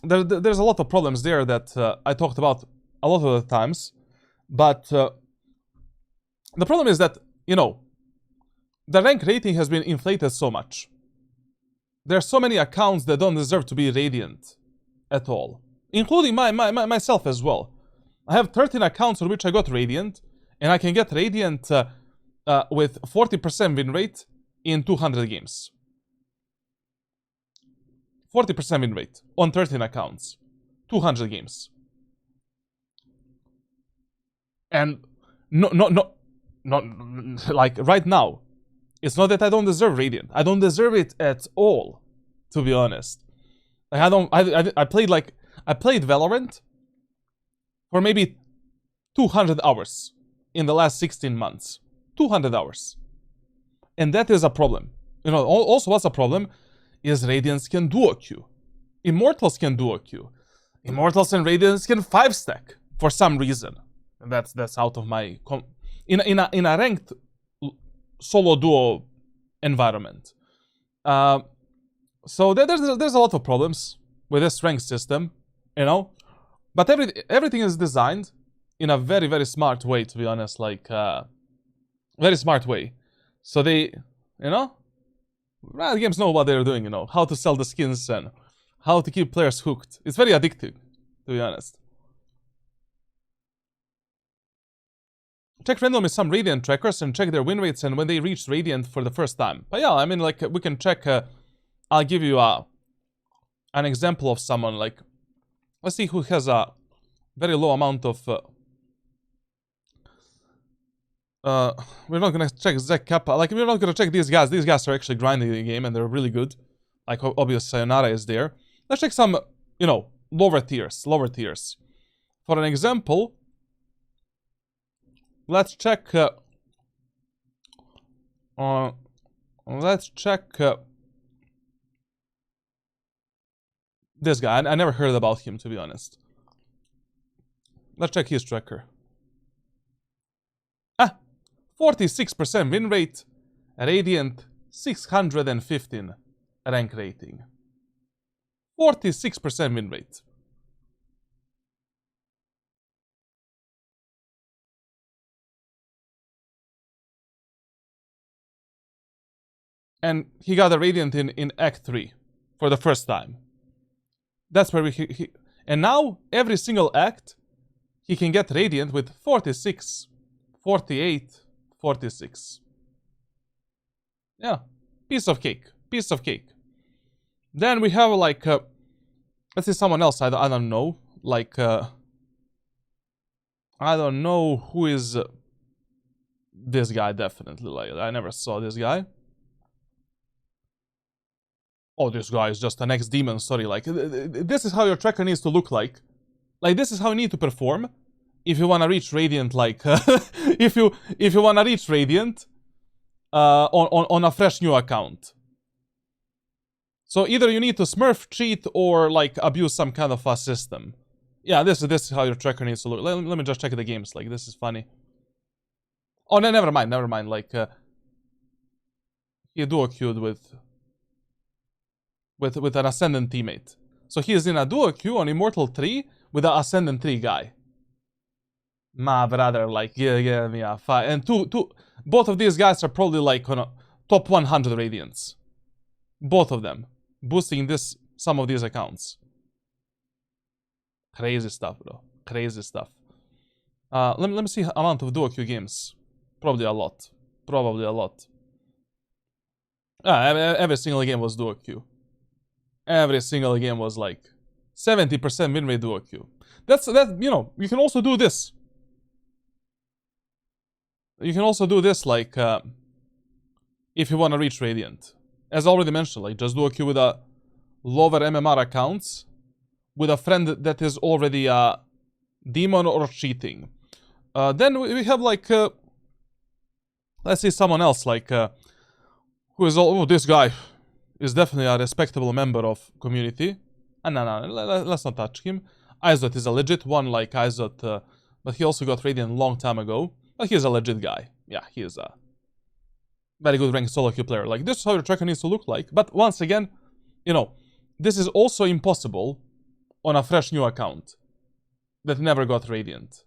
Speaker 1: There's a lot of problems there that I talked about a lot of the times. But the problem is that, you know, the rank rating has been inflated so much. There are so many accounts that don't deserve to be Radiant at all. Including myself as well. I have 13 accounts on which I got Radiant. And I can get Radiant with 40% win rate in 200 games. 40% win rate on 13 accounts. 200 games. And not like right now. It's not that I don't deserve Radiant. I don't deserve it at all, to be honest. Like I played Valorant for maybe 200 hours in the last 16 months. 200 hours. And that is a problem. You know, also what's a problem is Radiants can duo queue. Immortals can duo queue. Immortals and Radiants can 5-stack for some reason. And that's out of my... In a ranked solo duo environment. So there's a lot of problems with this rank system, you know. But everything is designed in a very, very smart way, to be honest. Like, very smart way. So they, you know, Riot Games know what they're doing, you know. How to sell the skins and how to keep players hooked. It's very addictive, to be honest. Check randomly some Radiant trackers and check their win rates and when they reach Radiant for the first time. But yeah, I mean, like, we can check... I'll give you an example of someone, like... Let's see who has a very low amount of... we're not gonna check Zach Kappa. Like, we're not gonna check these guys. These guys are actually grinding the game and they're really good. Like, obviously, Sayonara is there. Let's check some, you know, lower tiers. Lower tiers. For an example... Let's check... this guy. I never heard about him, to be honest. Let's check his tracker. 46% win rate. Radiant 615 rank rating. 46% win rate. And he got a Radiant in Act 3 for the first time. That's where and now, every single act, he can get Radiant with 46, 48, 46. Yeah, piece of cake. Piece of cake. Then we have, like, let's see someone else, I don't know. Like, I don't know who is this guy, definitely. Like, I never saw this guy. Oh, this guy is just an ex-demon, sorry, like, this is how your tracker needs to look like. Like, this is how you need to perform if you want to reach Radiant, like, if you want to reach Radiant on a fresh new account. So either you need to smurf, cheat, or, like, abuse some kind of a system. Yeah, this is how your tracker needs to look. Let me just check the games, like, this is funny. Oh, no, never mind, like, he duo queued with an Ascendant teammate. So he is in a duo queue on Immortal 3 with an Ascendant 3 guy. My brother, like, yeah, me 5. And both of these guys are probably, like, on a top 100 Radiants. Both of them. Boosting some of these accounts. Crazy stuff, bro. Crazy stuff. Let me see amount of duo queue games. Probably a lot. Probably a lot. Every single game was duo queue. Every single game was like 70% win rate duo queue. That, you know, you can also do this. You can also do this, like, if you want to reach Radiant. As already mentioned, like, just do a queue with a lower MMR accounts with a friend that is already a demon or cheating. Then we have, like, let's say someone else, like, who is all, oh, this guy is definitely a respectable member of community. No, let's not touch him. Izot is a legit one, like Izot, but he also got Radiant a long time ago. But he's a legit guy. Yeah, he is a very good ranked solo queue player. Like, this is how your tracker needs to look like. But once again, you know, this is also impossible on a fresh new account that never got Radiant.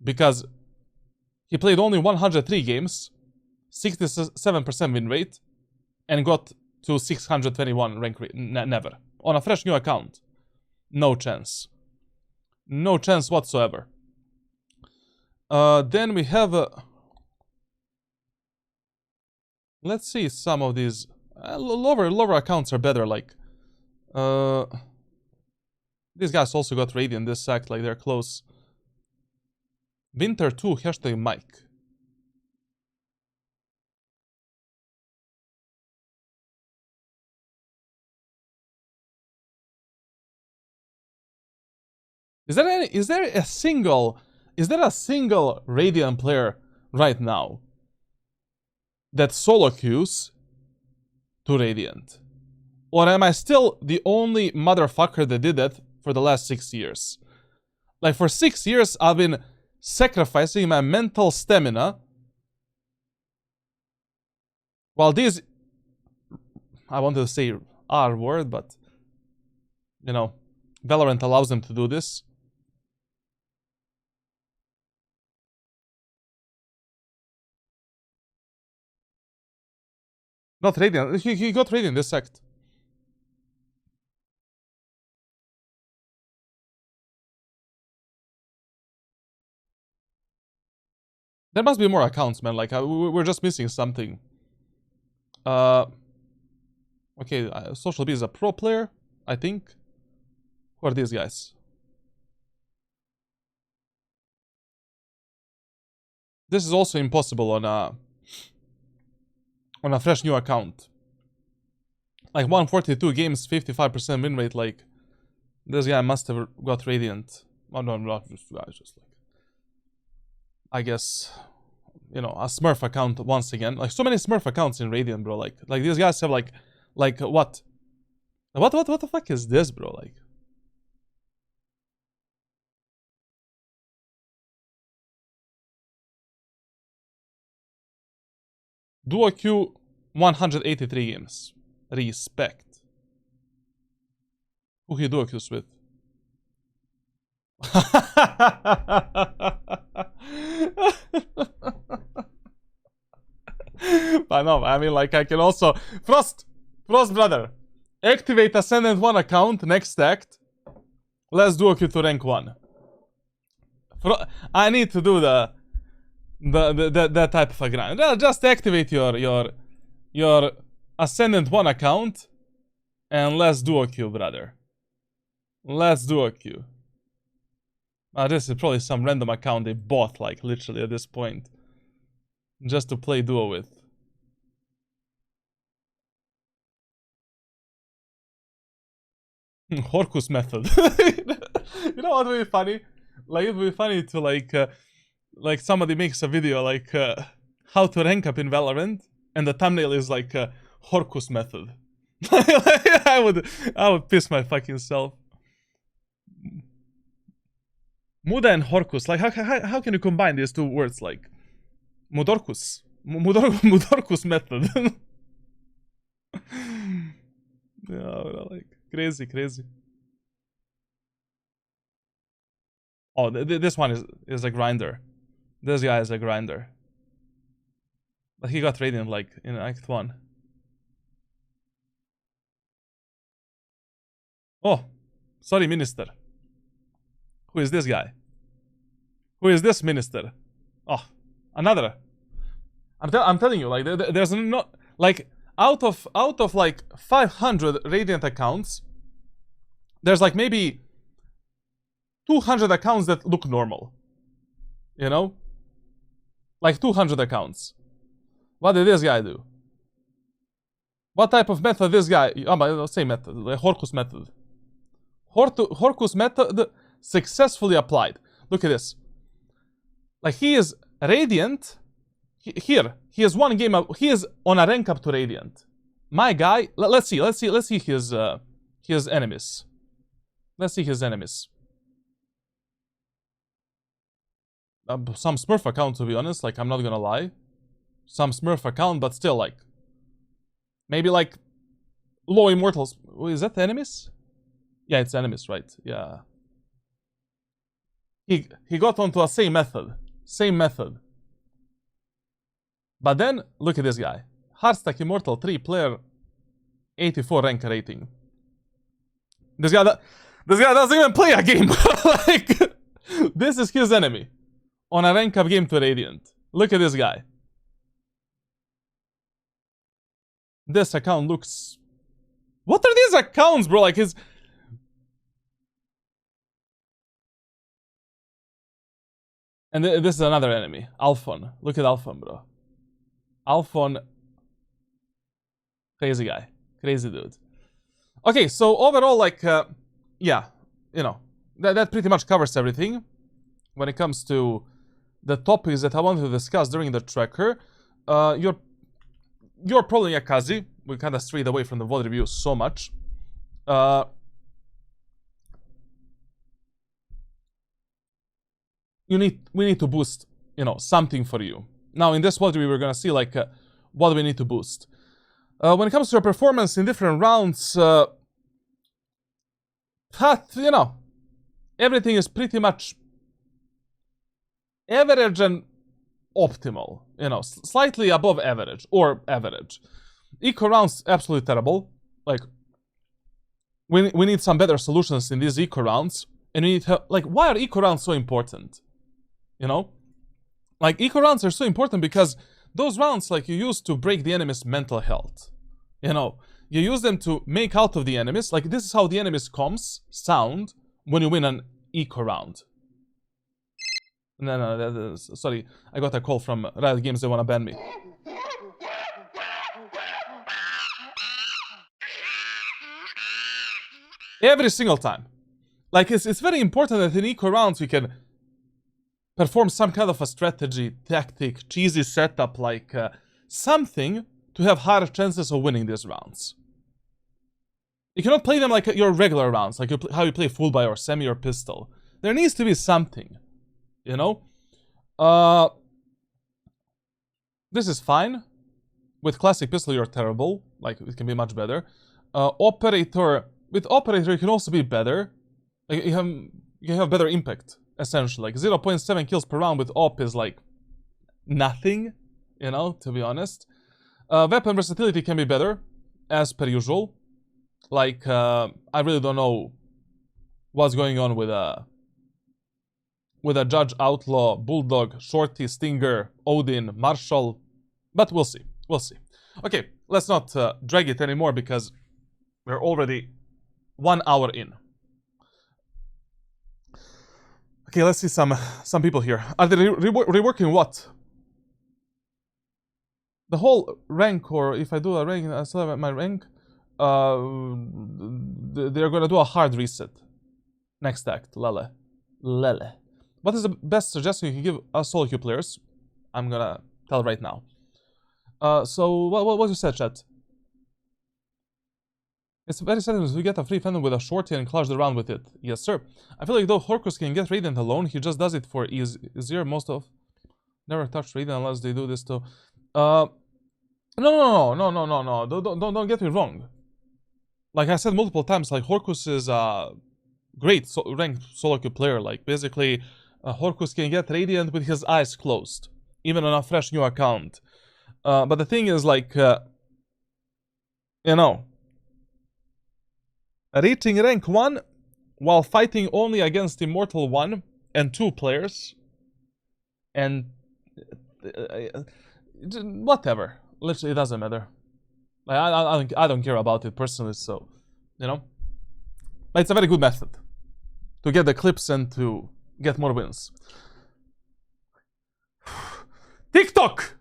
Speaker 1: Because he played only 103 games, 67% win rate, and got to 621 rank rate. Never. On a fresh new account. No chance. No chance whatsoever. Then we have... let's see some of these... lower accounts are better, like... these guys also got Radiant this act, like they're close. Winter 2, hashtag Mike. Is there a single Radiant player right now that solo queues to Radiant? Or am I still the only motherfucker that did that for the last 6 years? Like, for 6 years, I've been sacrificing my mental stamina while these... I wanted to say R word, but... you know, Valorant allows them to do this. Not Radiant. He got Radiant this act. There must be more accounts, man. Like, we're just missing something. Okay, Social B is a pro player, I think. Who are these guys? This is also impossible on a fresh new account. Like, 142 games, 55% win rate. Like, this guy must have got Radiant. Oh no, not just guys, just like, I guess, you know, a Smurf account once again. Like, so many Smurf accounts in Radiant, bro. Like these guys have like what? What the fuck is this, bro? Like, duo queue 183 games. Respect. Who he duo queues with? But no, I mean, like, I can also... Frost, brother. Activate Ascendant 1 account, next act. Let's do a queue to rank 1. I need to do that type of a grind. Just activate your Ascendant 1 account. And let's do a queue, brother. Let's do a queue. This is probably some random account they bought, like, literally at this point. Just to play duo with. Horcus method. You know what would be funny? Like, it would be funny to, like somebody makes a video, like, how to rank up in Valorant, and the thumbnail is, like, Horcus method. I would piss my fucking self. Muda and Horcus, like, how can you combine these two words, like, Mudorcus. Mudorcus method. Yeah, like, crazy. Oh, this one is a grinder. This guy is a grinder. But he got Radiant, like, in Act 1. Oh, sorry, Minister. Who is this guy? Who is this Minister? Oh, another. I'm telling you, like, there's no, like, out of like 500 Radiant accounts, there's like maybe 200 accounts that look normal. You know? Like 200 accounts. What did this guy do? What type of method this guy? Same method, the Horcus method. Horcus method successfully applied. Look at this. Like, he is Radiant. Here, he has one game up. He is on a rank up to Radiant. My guy, let's see his enemies. Let's see his enemies. Some Smurf account, to be honest. Like, I'm not gonna lie. Some Smurf account, but still, like, maybe like low Immortals. Is that enemies? Yeah, it's enemies, right? Yeah. He got onto a same method. Same method. But then, look at this guy. Hardstack Immortal 3 player, 84 rank rating. This guy doesn't even play a game. Like, this is his enemy. On a rank up game to Radiant. Look at this guy. This account looks... What are these accounts, bro? Like, his... And this is another enemy. Alphon. Look at Alphon, bro. Alphon. Crazy guy. Crazy dude. Okay, so overall, like, yeah, you know, that pretty much covers everything when it comes to the topics that I wanted to discuss during the tracker. You're probably Akazi. We kind of strayed away from the VOD review so much. We need to boost, you know, something for you. Now, in this VOD review, we're gonna see, like, what do we need to boost. When it comes to your performance in different rounds, you know, everything is pretty much average and optimal. You know, slightly above average or average. Eco rounds absolutely terrible. Like, we need some better solutions in these eco rounds, and we need to, like, why are eco rounds so important? You know, like, eco rounds are so important because those rounds, like, you use to break the enemy's mental health. You know, you use them to make out of the enemies. Like, this is how the enemy's comms sound when you win an eco round. No, sorry, I got a call from Riot Games. They wanna ban me. Every single time. Like, it's very important that in eco rounds we can perform some kind of a strategy, tactic, cheesy setup, like something to have higher chances of winning these rounds. You cannot play them like your regular rounds, like how you play full buy or semi or pistol. There needs to be something, you know? This is fine. With classic pistol, you're terrible. Like, it can be much better. Operator, with operator, you can also be better. Like, you have better impact, essentially. Like, 0.7 kills per round with op is like nothing, you know, to be honest. Weapon versatility can be better, as per usual. Like, I really don't know what's going on with a Judge, Outlaw, Bulldog, Shorty, Stinger, Odin, Marshall, but we'll see. We'll see. Okay, let's not drag it anymore because we're already 1 hour in. Okay, let's see some people here. Are they reworking what? The whole rank, or if I do a rank, I still have my rank. They're gonna do a hard reset. Next act, Lele. What is the best suggestion you can give us solo queue players? I'm gonna tell right now. So what you said, chat? It's very sad to get a free Phantom with a shorty and clutch the round with it. Yes, sir. I feel like though Horcus can get Radiant alone, he just does it for easier. Most of never touch Radiant unless they do this too. No. Don't get me wrong. Like I said multiple times, like Horcus is a great ranked solo queue player. Like basically, Horcus can get Radiant with his eyes closed, even on a fresh new account. But the thing is, like, you know, reaching rank 1 while fighting only against Immortal 1 and 2 players, and whatever. Literally, it doesn't matter. Like, I don't care about it personally, so, you know. But it's a very good method to get the clips and to get more wins. TikTok!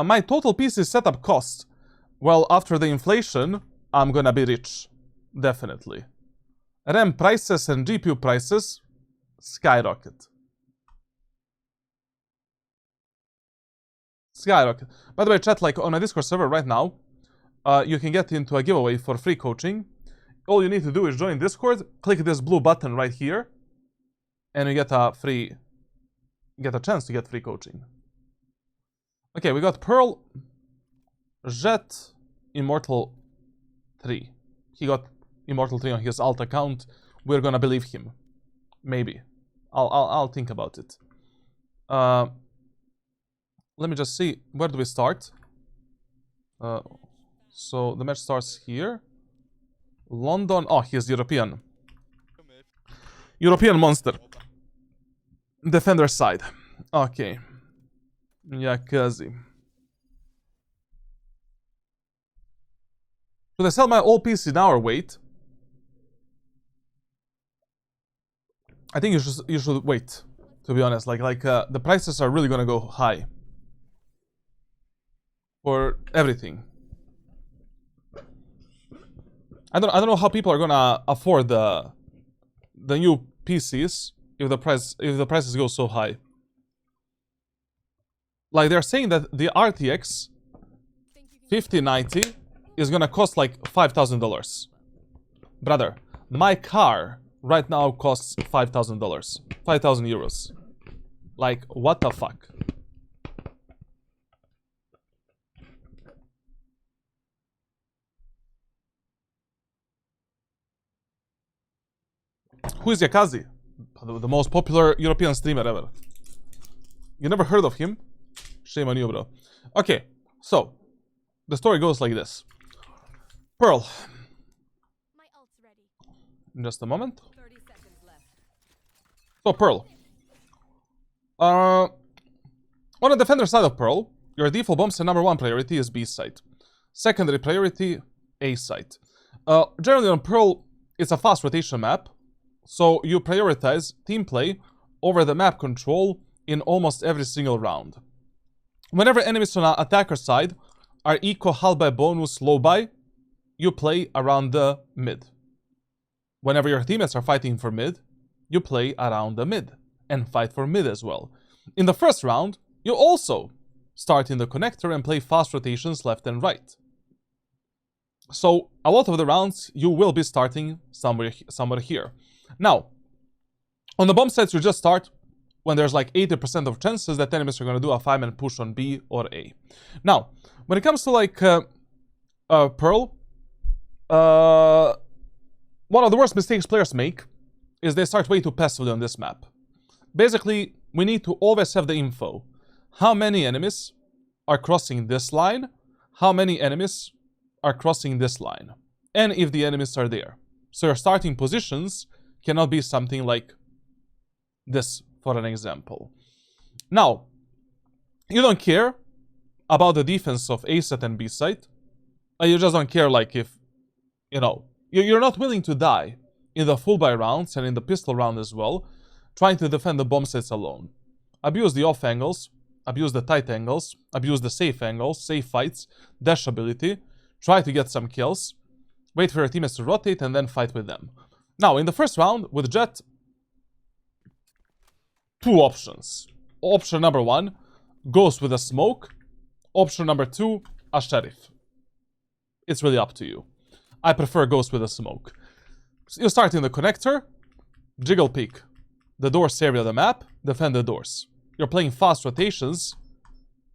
Speaker 1: My total PC setup cost. Well, after the inflation, I'm gonna be rich. Definitely. RAM prices and GPU prices skyrocket. Skyrocket. By the way, chat, like on a Discord server right now, you can get into a giveaway for free coaching. All you need to do is join Discord, click this blue button right here, and you get a chance to get free coaching. Okay, we got Pearl, Jett, Immortal 3. He got Immortal 3 on his alt account. We're gonna believe him. Maybe. I'll think about it. Let me just see. Where do we start? So the match starts here. London. Oh, he's European. European monster. Defender side. Okay. Yakazi. Should I sell my old PC now or wait? I think you should wait. To be honest, the prices are really gonna go high for everything. I don't know how people are gonna afford the new PCs if the prices go so high. Like they're saying that the RTX 5090 is gonna cost like $5,000. Brother, my car right now costs $5,000. 5,000 euros. Like, what the fuck? Who is Yakazi? The most popular European streamer ever. You never heard of him? Shame on you, bro. Okay, so the story goes like this. Pearl.
Speaker 2: My ult's ready.
Speaker 1: Just a moment.
Speaker 2: 30 seconds left.
Speaker 1: So Pearl. On the defender side of Pearl, your default bomb's number one priority is B site. Secondary priority, A site. Generally on Pearl, it's a fast rotation map, so you prioritize team play over the map control in almost every single round. Whenever enemies on the attacker side are eco half by bonus low by, you play around the mid. Whenever your teammates are fighting for mid, you play around the mid and fight for mid as well. In the first round, you also start in the connector and play fast rotations left and right. So a lot of the rounds you will be starting somewhere here. Now, on the bomb sites you just start when there's like 80% of chances that enemies are going to do a 5-man push on B or A. Now, when it comes to like Pearl, one of the worst mistakes players make is they start way too passively on this map. Basically, we need to always have the info. How many enemies are crossing this line? How many enemies are crossing this line? And if the enemies are there. So your starting positions cannot be something like this, for an example. Now, you don't care about the defense of A site and B site. You just don't care, like, if, you know, you're not willing to die in the full buy rounds and in the pistol round as well, trying to defend the bomb sites alone. Abuse the off angles, abuse the tight angles, abuse the safe angles, safe fights, dash ability, try to get some kills, wait for your teammates to rotate and then fight with them. Now, in the first round, with Jett, two options. Option number one, Ghost with a smoke. Option number two, a sheriff. It's really up to you. I prefer Ghost with a smoke. So you start in the connector, jiggle peek the doors area of the map, defend the doors. You're playing fast rotations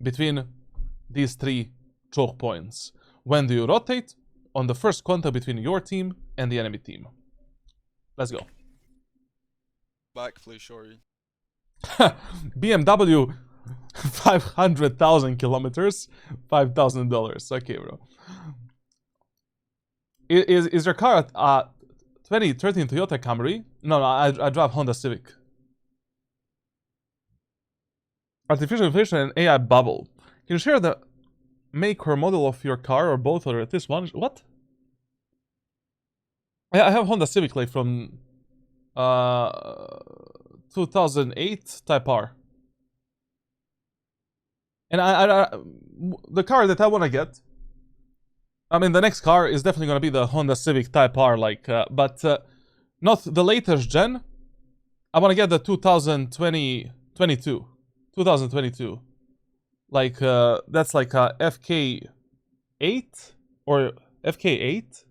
Speaker 1: between these three choke points. When do you rotate? On the first contact between your team and the enemy team. Let's go.
Speaker 3: Back, please, sorry.
Speaker 1: BMW 500,000 kilometers, $5,000. Okay, bro. Is your car a 2013 Toyota Camry? No, I drive Honda Civic. Artificial inflation and AI bubble. Can you share the make or model of your car or both or at least one? What? I have Honda Civic like from 2008 Type R. And the car that I want to get, I mean, the next car is definitely going to be the Honda Civic Type R, like, but not the latest gen. I want to get the 2022. Like, that's like a FK8 or FK8,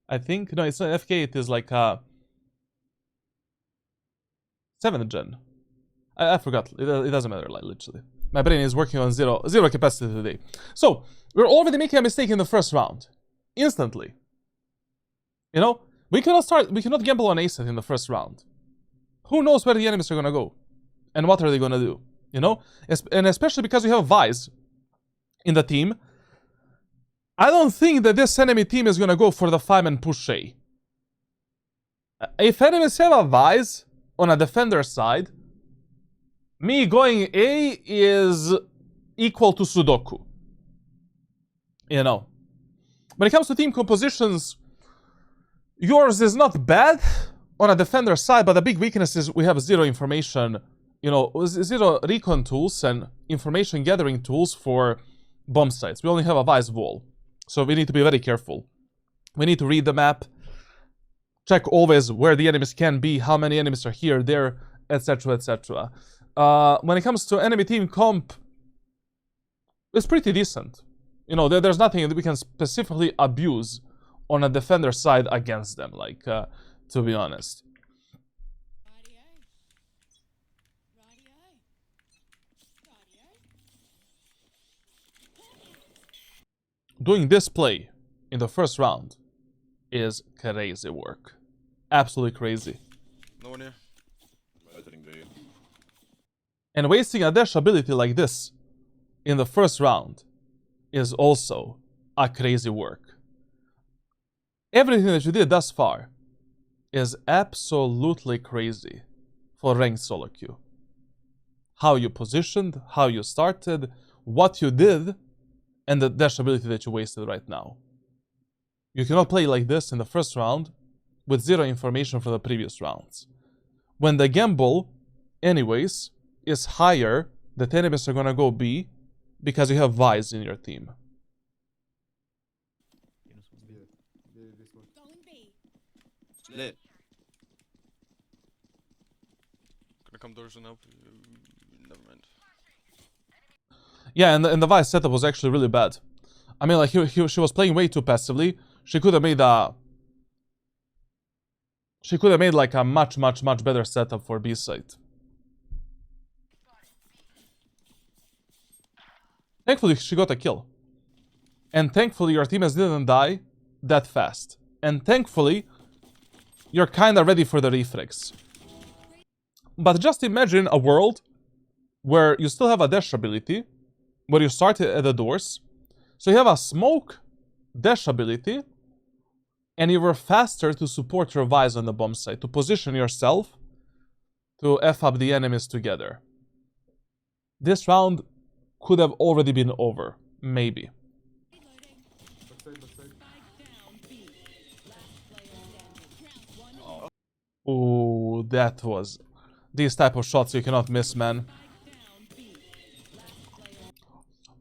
Speaker 1: I think. No, it's not FK8, is like a 7th gen. I forgot. It doesn't matter, like, literally. My brain is working on zero capacity today. So, we're already making a mistake in the first round. Instantly. You know? We cannot gamble on ace in the first round. Who knows where the enemies are gonna go? And what are they gonna do? You know? And especially because we have Vice in the team. I don't think that this enemy team is gonna go for the 5-man push A. If enemies have a Vice on a defender side, me going A is equal to Sudoku. You know. When it comes to team compositions, yours is not bad on a defender side, but the big weakness is we have zero information, you know, zero recon tools and information gathering tools for bomb sites. We only have a Vice wall. So we need to be very careful. We need to read the map, check always where the enemies can be, how many enemies are here, there, etc, etc. When it comes to enemy team comp, it's pretty decent. You know, there's nothing that we can specifically abuse on a defender side against them, like, to be honest. Doing this play in the first round is crazy work. Absolutely crazy.
Speaker 3: No one here.
Speaker 1: And wasting a dash ability like this in the first round is also a crazy work. Everything that you did thus far is absolutely crazy for ranked solo queue. How you positioned, how you started, what you did, and the dash ability that you wasted right now. You cannot play like this in the first round with zero information from the previous rounds. When the gamble, anyways, is higher, that enemies are gonna go B because you have Vice in your team.
Speaker 3: Lit. Gonna come doors and help. Never mind.
Speaker 1: Yeah, and the Vice setup was actually really bad. I mean, like, she was playing way too passively. She could have made like a much better setup for B site. Thankfully, she got a kill. And thankfully, your teammates didn't die that fast. And thankfully, you're kinda ready for the reflex. But just imagine a world where you still have a dash ability, where you start at the doors. So you have a smoke dash ability, and you were faster to support your Vice on the bomb site, to position yourself to F up the enemies together. This round could have already been over, maybe. Ooh, that was... These type of shots you cannot miss, man.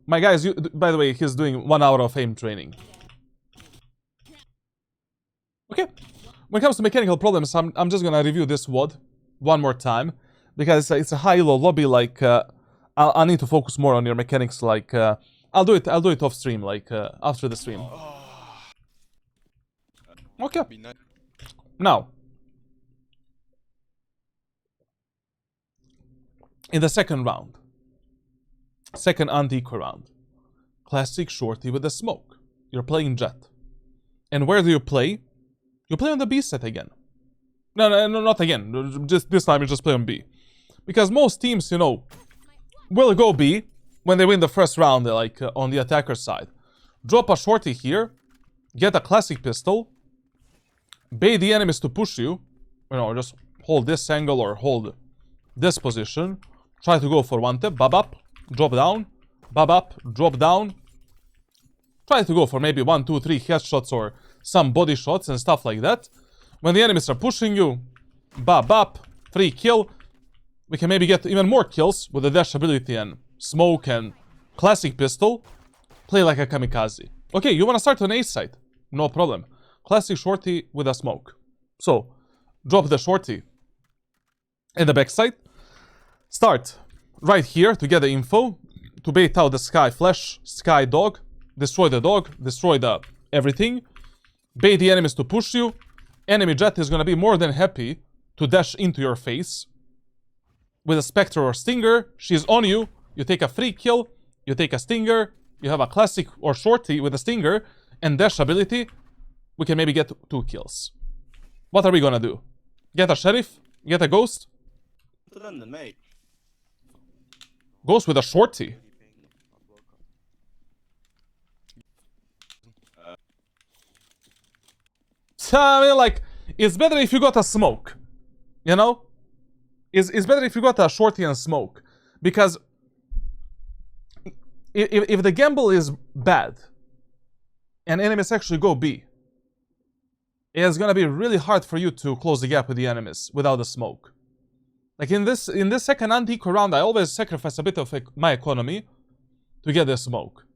Speaker 1: My guys, by the way, he's doing 1 hour of aim training. Okay. When it comes to mechanical problems, I'm just gonna review this VOD one more time. Because it's a high-low lobby, like... I need to focus more on your mechanics, like... I'll do it off stream, like, after the stream. Okay. Now. In the second round. Second anti-eco round. Classic shorty with the smoke. You're playing Jett. And where do you play? You play on the B set again. No, not again. Just this time you just play on B. Because most teams, you know, will go B when they win the first round, like on the attacker side. Drop a shorty here. Get a classic pistol. Bait the enemies to push you. You know, just hold this angle or hold this position. Try to go for one tap. Bob up. Drop down. Bob up. Drop down. Try to go for maybe 1, 2, 3 headshots or some body shots and stuff like that. When the enemies are pushing you, bob up. Free kill. We can maybe get even more kills with the dash ability and smoke and Classic pistol. Play like a kamikaze. Okay, you want to start on A side. No problem. Classic shorty with a smoke. So, drop the shorty in the backside. Start right here to get the info. To bait out the sky flash, sky dog. Destroy the dog. Destroy the everything. Bait the enemies to push you. Enemy Jett is gonna be more than happy to dash into your face. With a Spectre or Stinger, she's on you. You take a free kill. You take a Stinger. You have a classic or shorty with a Stinger. And dash ability. We can maybe get 2 kills. What are we gonna do? Get a Sheriff? Get a Ghost? Ghost with a shorty. I mean, like, it's better if you got a smoke. You know? It's better if you got a shorty and smoke. Because if the gamble is bad and enemies actually go B, it's gonna be really hard for you to close the gap with the enemies without the smoke. Like in this second anti-eco round, I always sacrifice a bit of my economy to get the smoke.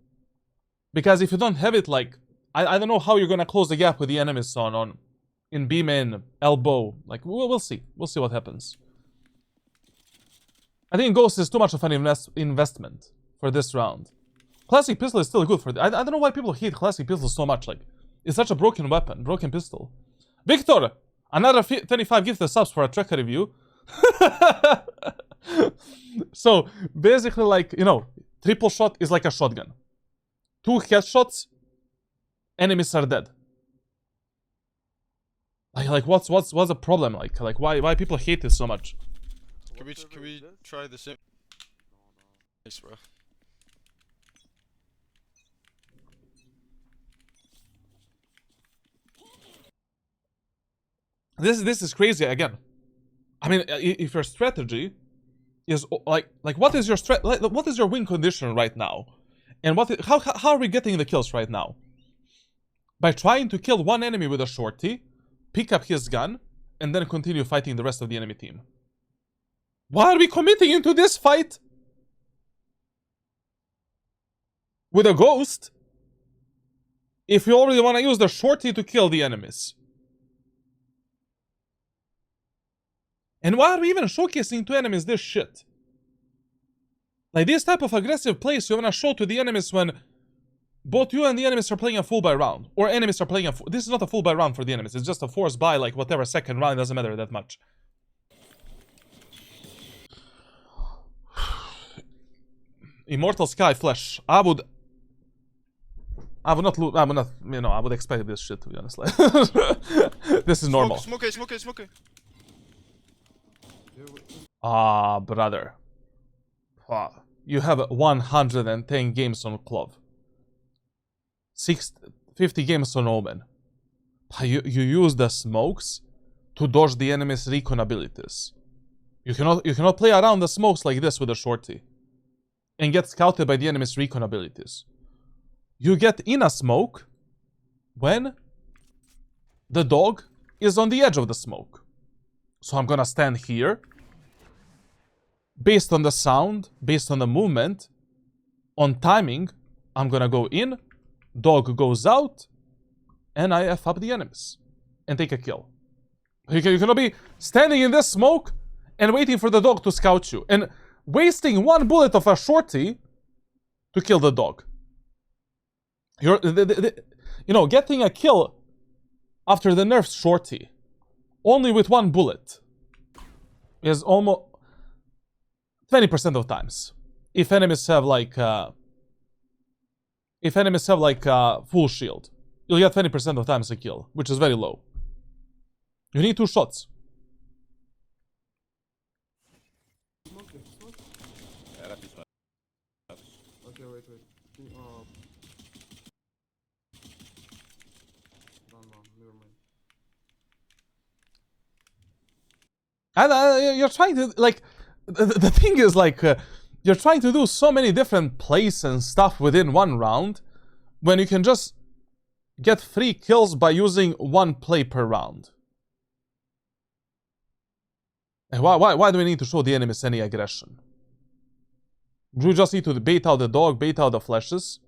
Speaker 1: Because if you don't have it, like, I don't know how you're gonna close the gap with the enemies in B main, elbow. Like, we'll see. We'll see what happens. I think Ghost is too much of an investment for this round. Classic pistol is still good for I don't know why people hate classic pistol so much. Like, it's such a broken weapon, broken pistol. Victor! Another 25 gifted subs for a tracker review. So, basically, like, you know, triple shot is like a shotgun. 2 headshots, enemies are dead. Like what's the problem? Like why people hate this so much?
Speaker 3: Can we try the same? Nice, bro.
Speaker 1: This is crazy again. I mean, if your strategy is like what is your what is your win condition right now, and how are we getting the kills right now? By trying to kill one enemy with a shorty, pick up his gun, and then continue fighting the rest of the enemy team. Why are we committing into this fight with a ghost if we already want to use the shorty to kill the enemies? And why are we even showcasing to enemies this shit? Like, this type of aggressive plays you want to show to the enemies when both you and the enemies are playing a full buy round. Or enemies are playing this is not a full buy round for the enemies. It's just a forced buy, like, whatever second round. It doesn't matter that much. Immortal Sky Flash. I would not, you know, I would expect this shit, to be honest. Like, this is normal.
Speaker 3: Smoke.
Speaker 1: Ah, brother. You have 110 games on Clove. 50 games on Omen. You use the smokes to dodge the enemy's recon abilities. You cannot play around the smokes like this with a shorty and get scouted by the enemy's recon abilities. You get in a smoke when the dog is on the edge of the smoke. So I'm gonna stand here. Based on the sound, based on the movement, on timing, I'm gonna go in, dog goes out, and I F up the enemies. And take a kill. You cannot be standing in this smoke and waiting for the dog to scout you. And wasting one bullet of a shorty to kill the dog. You know, getting a kill after the nerf's shorty, only with one bullet, is almost 20% of times. If enemies have like full shield, you'll get 20% of times a kill, which is very low. You need 2 shots.
Speaker 4: Okay, wait. No, never mind.
Speaker 1: And you're trying to, like, the thing is, like, you're trying to do so many different plays and stuff within one round, when you can just get 3 kills by using 1 play per round. And why do we need to show the enemies any aggression? You just need to bait out the dog, bait out the flashes.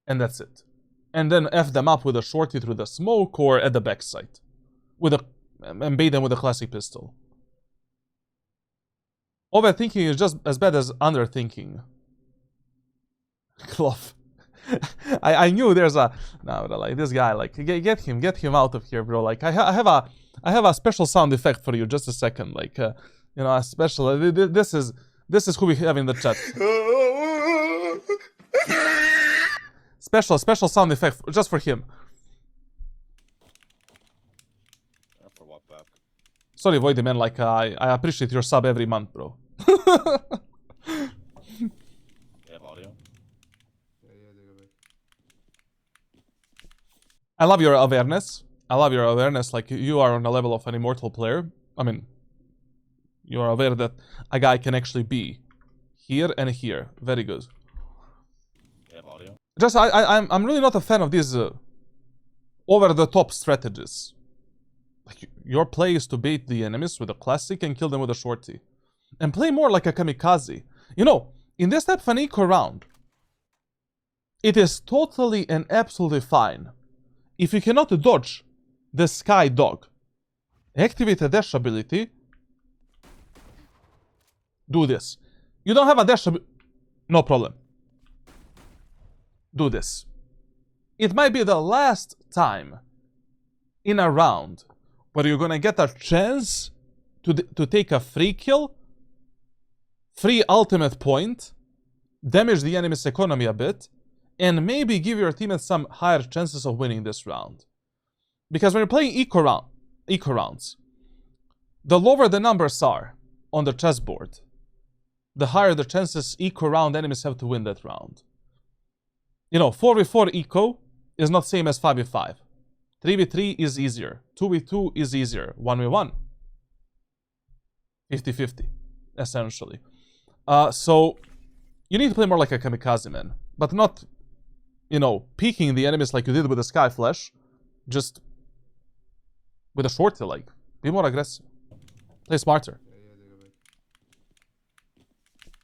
Speaker 1: And that's it. And then F them up with a shorty through the smoke or at the backside. And bait them with a classic pistol. Overthinking is just as bad as underthinking. Cloth. I knew there's a... No, but like, this guy, like, get him out of here, bro. Like, I have a special sound effect for you, just a second. Like, you know, a special... This is who we have in the chat. Special sound effect, just for him.
Speaker 3: For what back?
Speaker 1: Sorry, Voidy, man, like, I appreciate your sub every month, bro.
Speaker 3: You have audio?
Speaker 4: Yeah, they go back.
Speaker 1: I love your awareness. I love your awareness, like, you are on the level of an Immortal player. I mean, you are aware that a guy can actually be here and here. Very good.
Speaker 3: You have audio?
Speaker 1: Just, I'm really not a fan of these over-the-top strategies. Like, your play is to bait the enemies with a classic and kill them with a shorty. And play more like a kamikaze. You know, in this type of an eco round, it is totally and absolutely fine if you cannot dodge the sky dog. Activate a dash ability. Do this. You don't have a dash ability. No problem. Do this. It might be the last time in a round where you're gonna get a chance to take a free kill, free ultimate point, damage the enemy's economy a bit, and maybe give your teammates some higher chances of winning this round. Because when you're playing eco rounds, the lower the numbers are on the chessboard, the higher the chances eco round enemies have to win that round. You know, 4v4 eco is not same as 5v5. 3v3 is easier. 2v2 is easier. 1v1. 50-50, essentially. So, you need to play more like a kamikaze, man. But not, you know, peeking the enemies like you did with the Sky Flash. Just with a shorty, like. Be more aggressive. Play smarter.
Speaker 4: Yeah, they go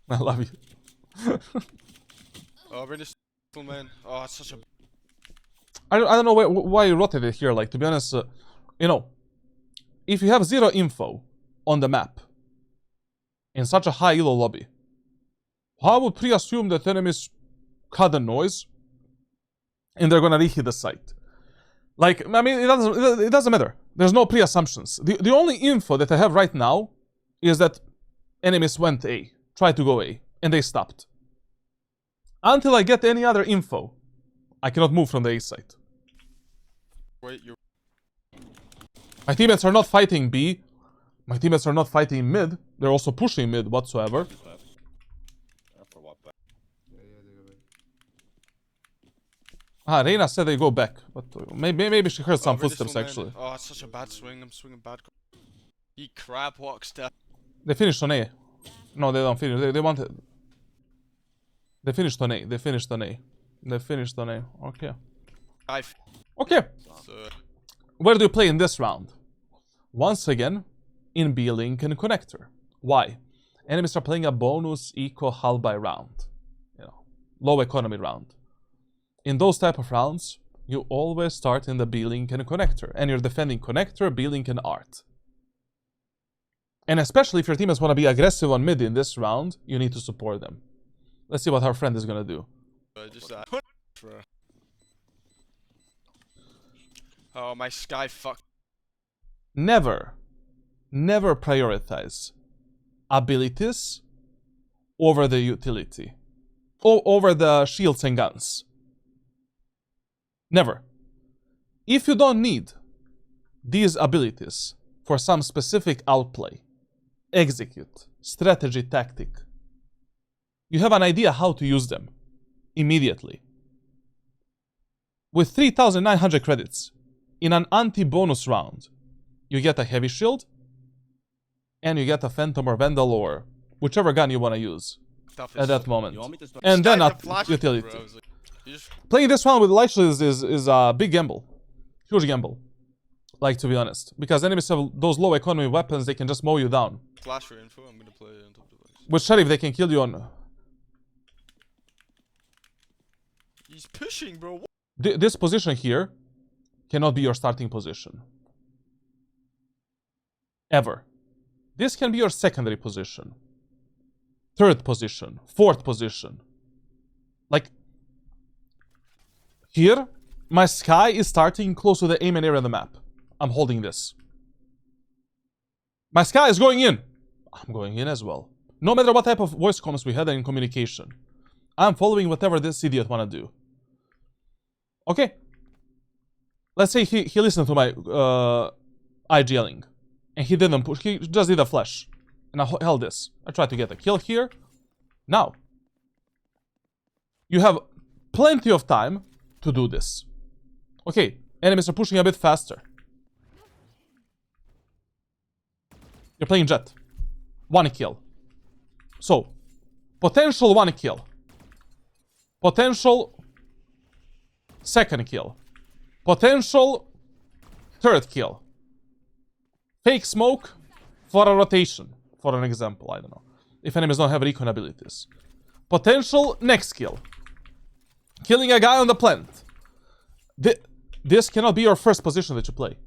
Speaker 4: back.
Speaker 1: I love you.
Speaker 3: Oh, bring this man. Oh, it's such a...
Speaker 1: I don't know why you rotated here. Like, to be honest, you know, if you have zero info on the map in such a high elo lobby, I would pre-assume that enemies cut the noise and they're gonna reheat the site. Like, I mean, it doesn't matter. There's no pre-assumptions. The only info that I have right now is that enemies went A, tried to go A, and they stopped. Until I get any other info, I cannot move from the A site.
Speaker 3: Wait, you're...
Speaker 1: My teammates are not fighting B. My teammates are not fighting mid. They're also pushing mid whatsoever.
Speaker 3: For what back?
Speaker 4: Yeah, they go back.
Speaker 1: Ah, Reina said they go back. But maybe she heard some
Speaker 3: bring this
Speaker 1: footsteps,
Speaker 3: man.
Speaker 1: actually.
Speaker 3: Oh, it's such a bad swing. I'm swinging bad. He crap walks down.
Speaker 1: They finished on A. No, they don't finish. They wanted... They finished on A. They finished on A. They finished on A. Okay. Okay.
Speaker 3: So,
Speaker 1: Where do you play in this round? Once again, in B-Link and Connector. Why? Enemies are playing a bonus eco hull by round. You know, low economy round. In those type of rounds, you always start in the B-Link and Connector. And you're defending Connector, B-Link, and Art. And especially if your teammates want to be aggressive on mid in this round, you need to support them. Let's see what our friend is gonna do.
Speaker 3: just oh, my sky fuck.
Speaker 1: Never prioritize abilities over the utility. Or over the shields and guns. Never. If you don't need these abilities for some specific outplay, execute, strategy, tactic, you have an idea how to use them immediately. With 3,900 credits in an anti-bonus round, you get a heavy shield and you get a Phantom or Vandal or whichever gun you want to use at that moment. And then a utility.
Speaker 3: Bro, like,
Speaker 1: Playing this round with light shield is a big gamble. Huge gamble. Like, to be honest. Because enemies have those low economy weapons, they can just mow you down.
Speaker 3: flash for info, I'm gonna play on top device.
Speaker 1: With Sheriff, they can kill you on...
Speaker 3: He's pushing, bro. What?
Speaker 1: This position here cannot be your starting position. Ever. This can be your secondary position. Third position. Fourth position. Like... Here, my sky is starting close to the aim area of the map. I'm holding this. My sky is going in. I'm going in as well. No matter what type of voice comms we had in communication. I'm following whatever this idiot wanna do. Okay. Let's say he listened to my IG yelling. And he didn't push. He just did a flash. And I held this. I tried to get a kill here. Now. You have plenty of time to do this. Okay. Enemies are pushing a bit faster. You're playing Jett. 1 kill. So. Potential 1 kill. Potential... second kill. Potential... third kill. Fake smoke for a rotation. For an example, I don't know. If enemies don't have recon abilities. Potential next kill. Killing a guy on the plant. This cannot be your first position that you play.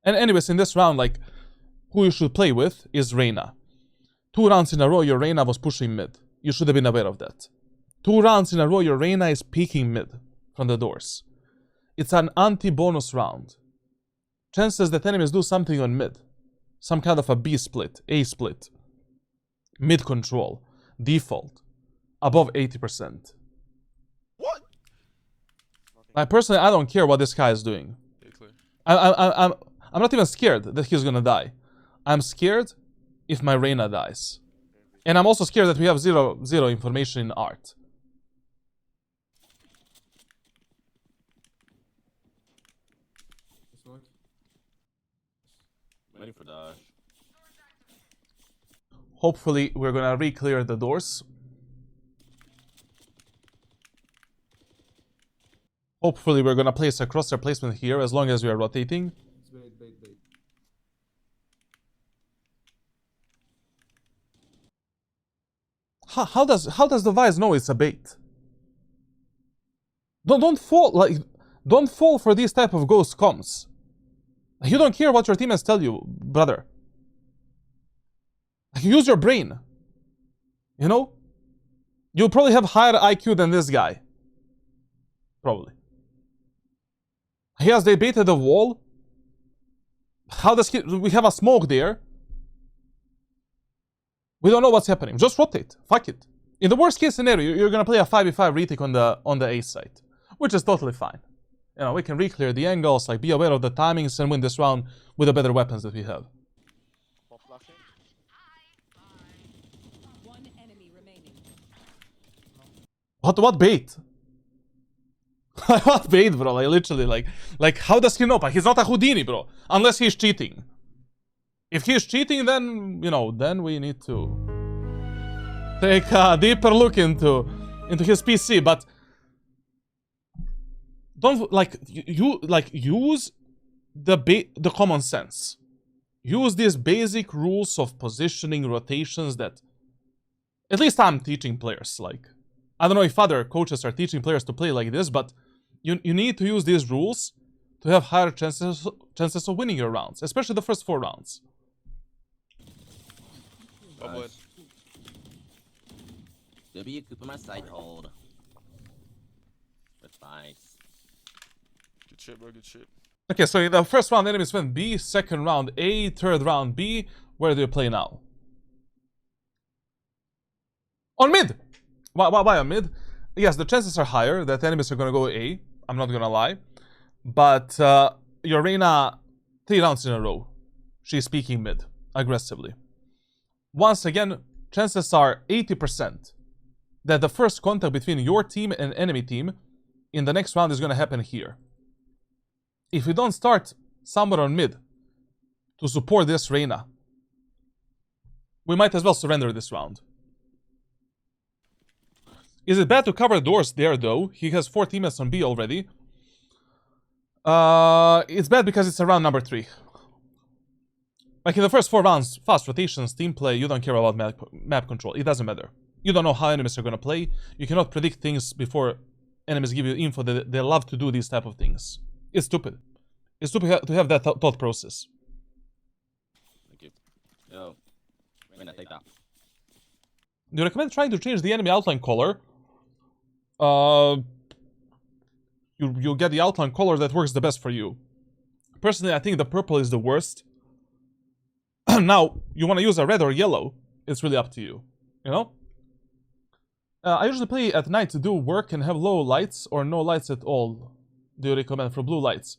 Speaker 1: And anyways, in this round, like, who you should play with is Reyna. 2 rounds in a row, your Reyna was pushing mid. You should have been aware of that. 2 rounds in a row, your Reyna is peeking mid from the doors. It's an anti-bonus round. Chances that enemies do something on mid. Some kind of a B split, A split. Mid control. Default. Above 80%.
Speaker 3: What?
Speaker 1: Personally, I don't care what this guy is doing.
Speaker 3: Okay, clear.
Speaker 1: I'm not even scared that he's gonna die. I'm scared if my Reyna dies. And I'm also scared that we have zero information in art.
Speaker 4: Smoke.
Speaker 5: Ready for dash.
Speaker 1: Hopefully, we're gonna re-clear the doors. Hopefully, we're gonna place a crosshair placement here as long as we are rotating.
Speaker 4: It's bait, bait, bait.
Speaker 1: How does the Vice know it's a bait? Don't fall for these type of ghost comms. You don't care what your teammates tell you, brother. Use your brain. You know? You'll probably have higher IQ than this guy. Probably. He has debated the wall. How does we have a smoke there? We don't know what's happening. Just rotate. Fuck it. In the worst case scenario, you're gonna play a 5v5 retake on the A site, which is totally fine. You know, we can re-clear the angles, like be aware of the timings, and win this round with the better weapons that we have.
Speaker 2: One enemy remaining.
Speaker 1: What bait? What bait, bro? Like literally, like how does he know? But he's not a Houdini, bro. Unless he's cheating. If he's cheating, then you know, then we need to take a deeper look into his PC. But don't use the common sense. Use these basic rules of positioning, rotations that at least I'm teaching players. Like, I don't know if other coaches are teaching players to play like this, but you need to use these rules to have higher chances of winning your rounds, especially the first 4 rounds.
Speaker 3: Nice.
Speaker 5: W Cooper my side hold. That's nice.
Speaker 3: Good shit, bro. Good shit.
Speaker 1: Okay, so in the first round, enemies went B, second round A, third round B. Where do you play now? On mid! Why on mid? Yes, the chances are higher that enemies are gonna go A. I'm not gonna lie. But your Reyna, 3 rounds in a row. She's peeking mid, aggressively. Once again, chances are 80% that the first contact between your team and enemy team in the next round is gonna happen here. If we don't start somewhere on mid to support this Reyna, we might as well surrender this round. Is it bad to cover doors there, though? He has 4 teammates on B already. It's bad because it's around number 3. Like in the first 4 rounds, fast rotations, team play, you don't care about map control. It doesn't matter. You don't know how enemies are gonna play. You cannot predict things before enemies give you info. They love to do these type of things. It's stupid. It's stupid to have that thought process.
Speaker 5: Thank you. Yo. We're gonna take that.
Speaker 1: Do you recommend trying to change the enemy outline color? You'll get the outline color that works the best for you. Personally, I think the purple is the worst. Now, you want to use a red or yellow, it's really up to you. You know? I usually play at night to do work and have low lights or no lights at all. Do you recommend for blue lights?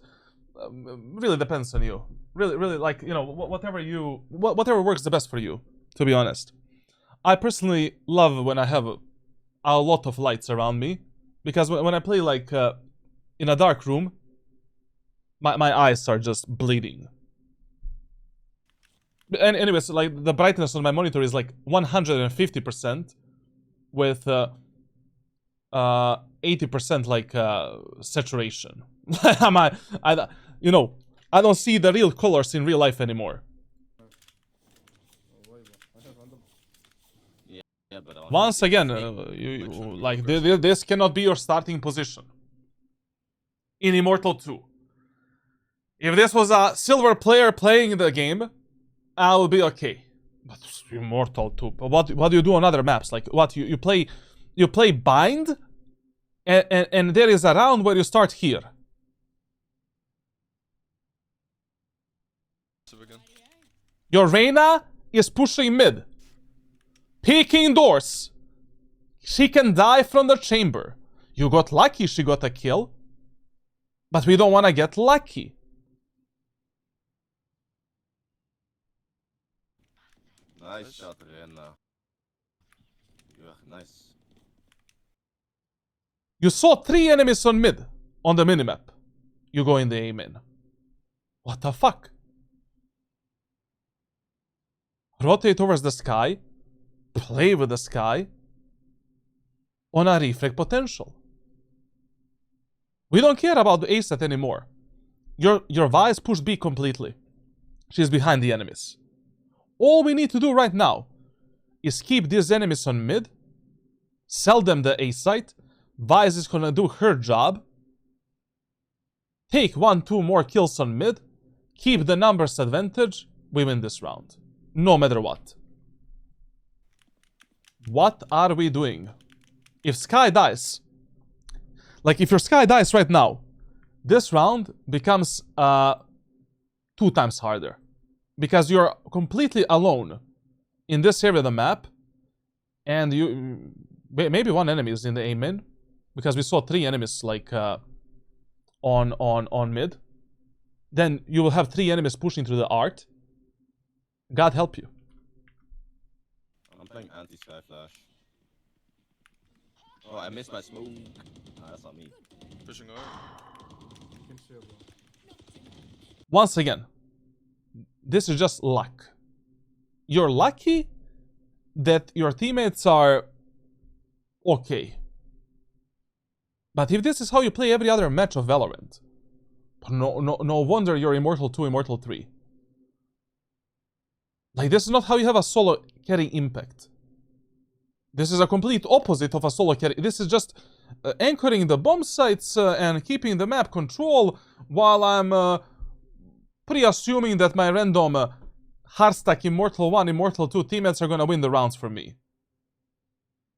Speaker 1: Really depends on you. Really, like, you know, whatever works the best for you, to be honest. I personally love when I have a lot of lights around me, because when I play, like, in a dark room, my eyes are just bleeding. And anyways, like, the brightness on my monitor is like 150% with 80% like saturation. You know, I don't see the real colors in real life anymore.
Speaker 5: Yeah, but
Speaker 1: Once again, this cannot be your starting position in Immortal 2. If this was a silver player playing the game, I would be okay. But Immortal 2. What do you do on other maps? Like, what, you play bind, and there is a round where you start here. Your Reyna is pushing mid, peeking doors. She can die from the chamber. You got lucky she got a kill, but we don't want to get lucky.
Speaker 5: Nice shot again now. Yeah, nice.
Speaker 1: You saw 3 enemies on mid, on the minimap. You go in the A main. What the fuck? Rotate towards the sky. Play with the sky. On a refrag potential. We don't care about the A set anymore. Your Vice pushed B completely. She's behind the enemies. All we need to do right now is keep these enemies on mid, sell them the A site, Vice is gonna do her job, take 1-2 more kills on mid, keep the numbers advantage, we win this round. No matter what. What are we doing? If Sky dies, like if your Sky dies right now, this round becomes 2 times harder. Because you're completely alone in this area of the map, and you maybe 1 enemy is in the A mid, because we saw 3 enemies like on mid. Then you will have 3 enemies pushing through the art. God help you.
Speaker 5: I'm playing anti-sky flash. Oh, I missed my smoke. Nah, that's not me.
Speaker 3: Pushing over.
Speaker 4: You can shield one.
Speaker 1: Once again, this is just luck. You're lucky that your teammates are okay. But if this is how you play every other match of Valorant, no wonder you're Immortal 2, Immortal 3. Like, this is not how you have a solo carry impact. This is a complete opposite of a solo carry. This is just anchoring the bomb sites and keeping the map control while I'm pre-assuming that my random Heartstack Immortal 1, Immortal 2 teammates are gonna win the rounds for me.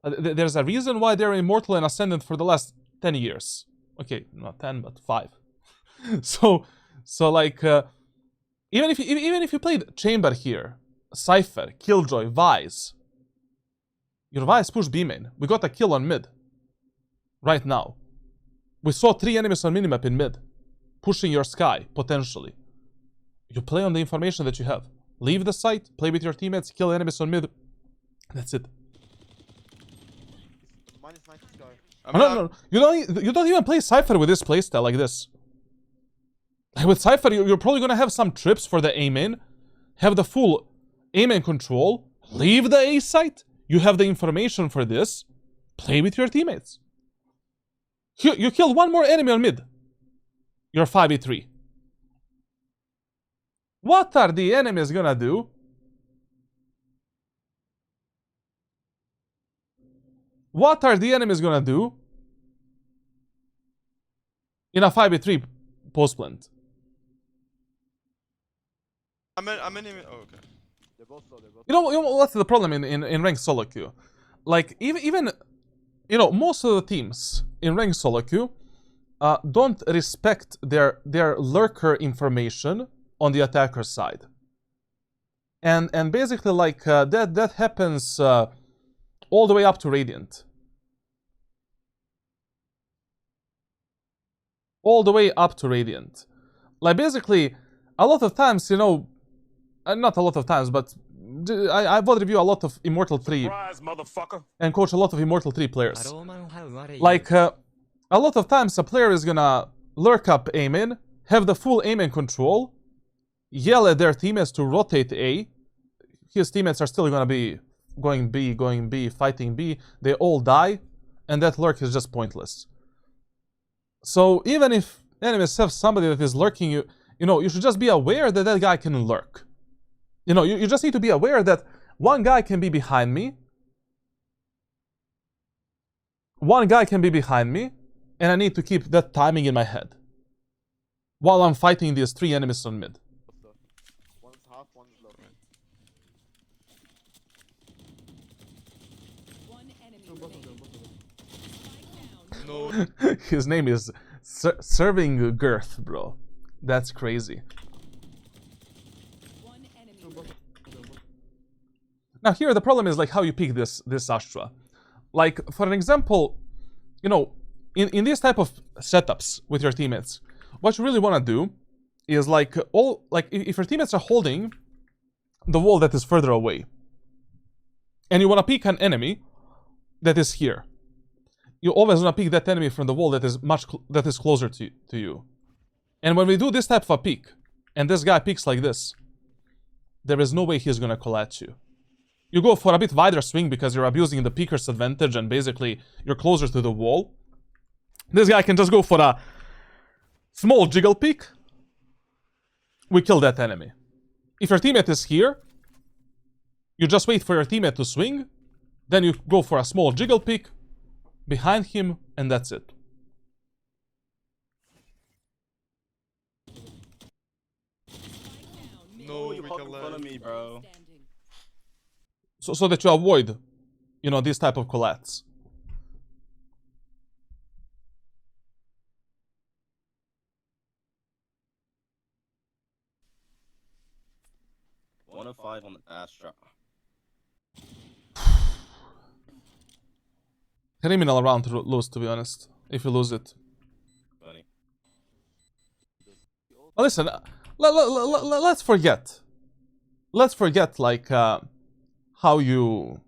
Speaker 1: There's a reason why they're Immortal and Ascendant for the last 10 years. Okay, not 10, but 5. so like, even if you played Chamber here, Cypher, Killjoy, Vice, your Vice push B main. We got a kill on mid. Right now. We saw 3 enemies on minimap in mid. Pushing your Sky, potentially. You play on the information that you have. Leave the site, play with your teammates, kill enemies on mid. That's it.
Speaker 6: Minus 90 Sky.
Speaker 3: I
Speaker 1: No. You don't even play Cypher with this playstyle like this. Like with Cypher, you're probably gonna have some trips for the A main. Have the full A main control. Leave the A site. You have the information for this. Play with your teammates. You kill 1 more enemy on mid. You're 5v3. What are the enemies gonna do? What are the enemies gonna do in a 5v3 post plant?
Speaker 3: I'm in. Oh, okay.
Speaker 1: You know what's the problem in ranked solo queue? Like, even you know, most of the teams in ranked solo queue don't respect their lurker information on the attacker side. And basically, like, that happens all the way up to Radiant. All the way up to Radiant. Like, basically, a lot of times, you know, not a lot of times, but I VOD review a lot of Immortal 3
Speaker 6: Surprise, motherfucker.
Speaker 1: and coach a lot of Immortal 3 players. Like, a lot of times a player is gonna lurk up aim in, have the full aim in control, yell at their teammates to rotate A. His teammates are still gonna be going B, fighting B. They all die, and that lurk is just pointless. So even if enemies have somebody that is lurking, you know, you should just be aware that that guy can lurk. You know, you just need to be aware that one guy can be behind me. One guy can be behind me, and I need to keep that timing in my head while I'm fighting these 3 enemies on mid.
Speaker 7: One's half, one's low.
Speaker 2: One enemy
Speaker 4: Both of
Speaker 2: remaining.
Speaker 4: them.
Speaker 2: Spike down.
Speaker 3: No.
Speaker 1: His name is Serving Girth, bro. That's crazy.
Speaker 2: One enemy remaining.
Speaker 1: Now here the problem is like how you pick this Astra. Like, for an example, you know, in these type of setups with your teammates, what you really want to do is like if your teammates are holding the wall that is further away, and you want to pick an enemy that is here, you always want to pick that enemy from the wall that is closer to you. And when we do this type of a pick, and this guy picks like this, there is no way he's gonna call at you. You go for a bit wider swing because you're abusing the picker's advantage and basically you're closer to the wall. This guy can just go for a small jiggle pick. We kill that enemy. If your teammate is here, you just wait for your teammate to swing, then you go for a small jiggle pick behind him, and that's it.
Speaker 3: No,
Speaker 5: you
Speaker 3: we
Speaker 5: poke
Speaker 3: can
Speaker 5: in front of
Speaker 3: let.
Speaker 5: me, bro.
Speaker 2: Standing.
Speaker 1: So that you avoid, you know, these type of collates.
Speaker 5: One of 5 on the Astra.
Speaker 1: Criminal round to lose, to be honest. If you lose it.
Speaker 5: Funny.
Speaker 1: Well, listen, let's forget. Let's forget, like, how you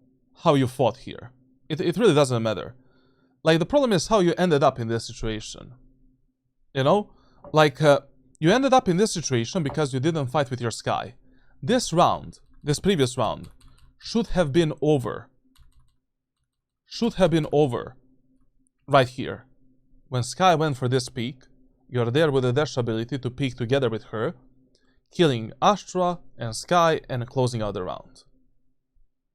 Speaker 1: fought here. It really doesn't matter. Like, the problem is how you ended up in this situation. You know? Like, you ended up in this situation because you didn't fight with your Sky. This round, this previous round, should have been over. Should have been over right here. When Sky went for this peek, you're there with the dash ability to peek together with her, killing Astra and Sky and closing out the round.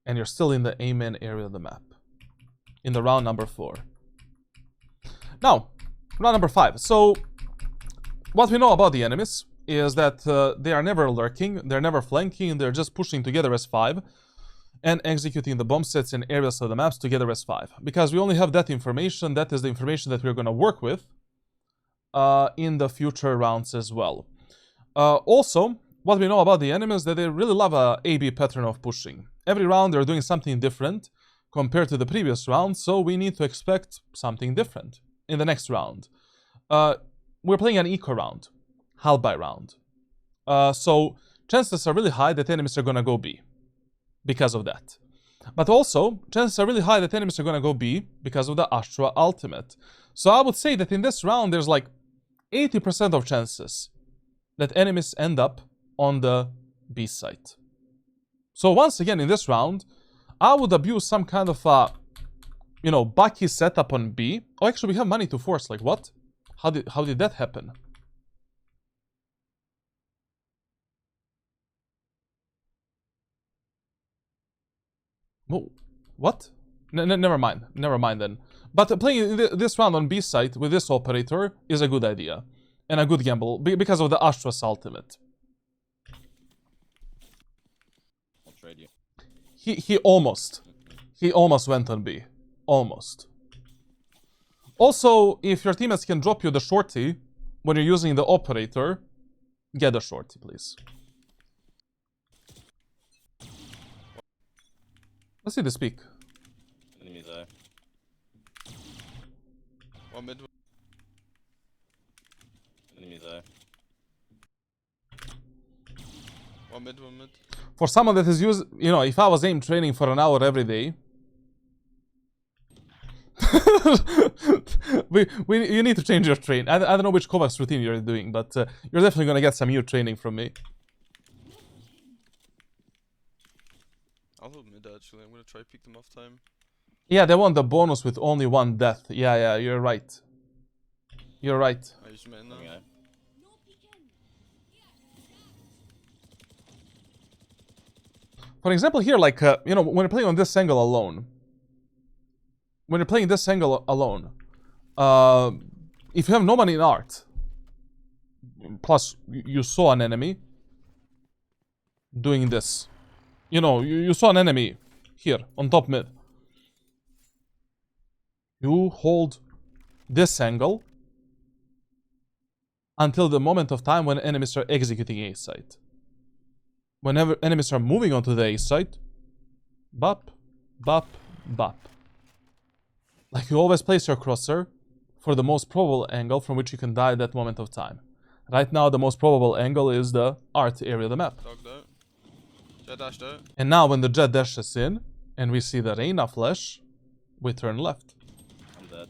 Speaker 1: And you're still in the A-man area of the map. In the round number 4. Now, round number 5. So, what we know about the enemies is that they are never lurking, they're never flanking, they're just pushing together as 5 and executing the bomb sets in areas of the maps together as 5. Because we only have that information, that is the information that we're going to work with in the future rounds as well. Also, what we know about the enemies is that they really love a A-B pattern of pushing. Every round they're doing something different compared to the previous round, so we need to expect something different in the next round. We're playing an eco round, half by round. So chances are really high that enemies are gonna go B because of that. But also, chances are really high that enemies are gonna go B because of the Astra ultimate. So I would say that in this round there's like 80% of chances that enemies end up on the B site. So once again in this round, I would abuse some kind of you know, Bucky setup on B. Oh, actually we have money to force, like what? How did that happen? Whoa. What? Never mind. Never mind then. But playing this round on B side with this operator is a good idea. And a good gamble. Because of the Astra's ultimate.
Speaker 5: I'll trade you.
Speaker 1: He almost. He almost went on B. Almost. Also, if your teammates can drop you the shorty when you're using the operator, get the shorty, please. Let's see this peak.
Speaker 5: Enemies there.
Speaker 3: One mid.
Speaker 5: Enemies there.
Speaker 3: One mid, one mid.
Speaker 1: For someone that is used, you know, if I was aim training for an hour every day, you need to change your train. I don't know which Kovacs routine you're doing, but you're definitely gonna get some new training from me.
Speaker 3: I'll hold mid actually. I'm gonna try peek them off time.
Speaker 1: Yeah, they want the bonus with only one death. Yeah, you're right. You're right.
Speaker 3: I use mid now.
Speaker 5: Okay.
Speaker 1: For example, here, like, you know, when you're playing on this angle alone, if you have no money in art, plus you saw an enemy doing this, you know, you saw an enemy here on top mid, you hold this angle until the moment of time when enemies are executing A site. Whenever enemies are moving onto the A site, bop, bop, bop. Like, you always place your crosshair for the most probable angle from which you can die at that moment of time. Right now, the most probable angle is the art area of the map.
Speaker 3: Dogged out. Jett dashed out.
Speaker 1: And now when the Jett dashes in, and we see the Reyna flash, we turn left.
Speaker 5: I'm dead.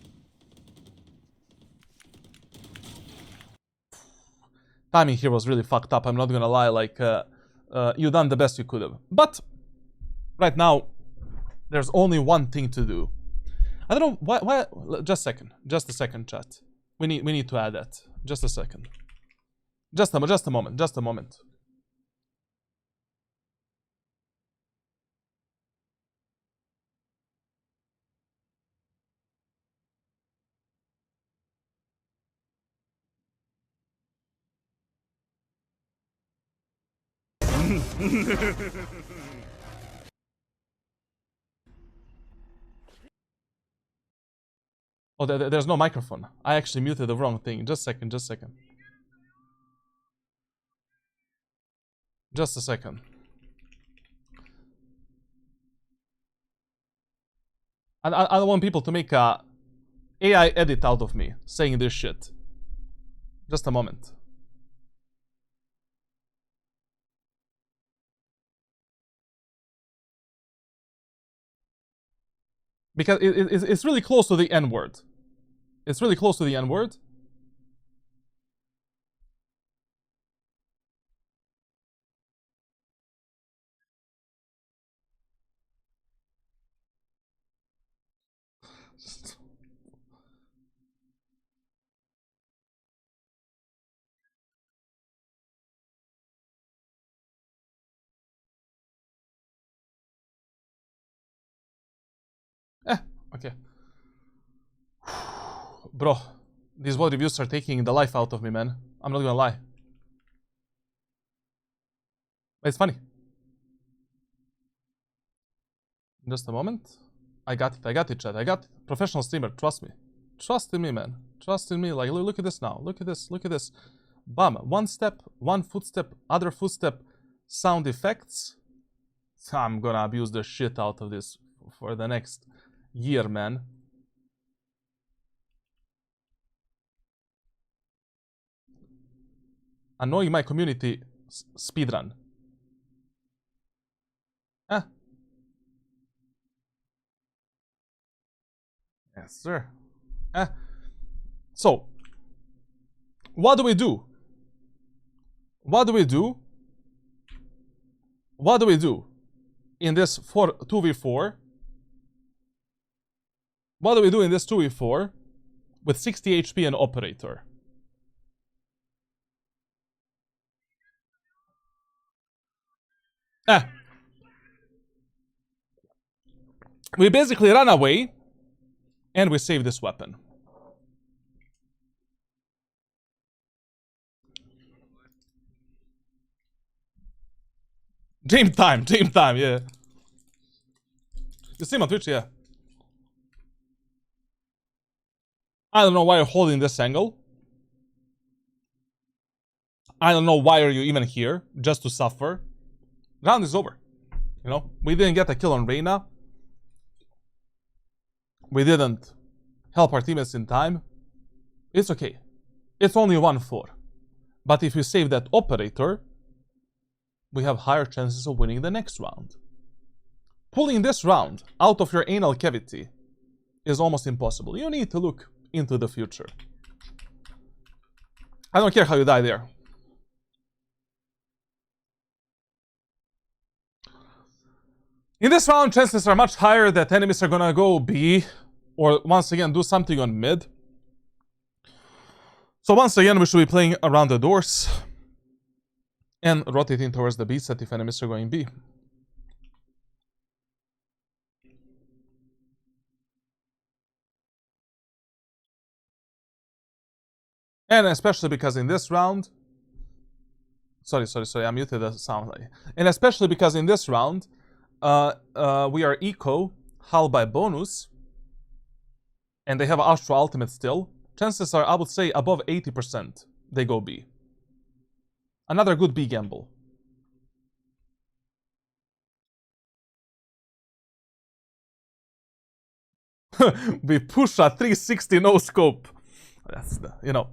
Speaker 1: Timing here was really fucked up, I'm not gonna lie, like, you done the best you could have. But, right now, there's only one thing to do. I don't know, why, just a second, chat. We need to add that. Just a second. Just a moment. Oh, there's no microphone. I actually muted the wrong thing. Just a second. Just a second. I don't want people to make a AI edit out of me saying this shit. Just a moment. Because it's really close to the N word. It's really close to the N word. Okay. Bro, these VOD reviews are taking the life out of me, man. I'm not gonna lie. But it's funny. Just a moment. I got it, chat. I got it. Professional streamer, trust me. Trust in me, man. Trust in me. Like, look at this now. Look at this. Bam. One step, one footstep, other footstep, sound effects. I'm gonna abuse the shit out of this for the next year, man. Annoying my community speedrun. Yes, sir. So, what do we do? What do we do in this 2v4? What do we do in this 2v4 with 60 HP and operator? We basically run away, and we save this weapon. Dream time, yeah. You see him on Twitch, yeah. I don't know why you're holding this angle. I don't know why are you even here, just to suffer. Round is over. You know, we didn't get a kill on Reyna. We didn't help our teammates in time. It's okay. It's only 1-4. But if we save that operator, we have higher chances of winning the next round. Pulling this round out of your anal cavity is almost impossible. You need to look into the future. I don't care how you die there. In this round, chances are much higher that enemies are gonna go B, or once again do something on mid. So once again, we should be playing around the doors and rotating towards the B set if enemies are going B. And especially because in this round... Sorry, I muted the sound. And especially because in this round, we are eco, hull by bonus, and they have Astro Ultimate still. Chances are, I would say, above 80% they go B. Another good B gamble. We push a 360 no scope. That's the, you know.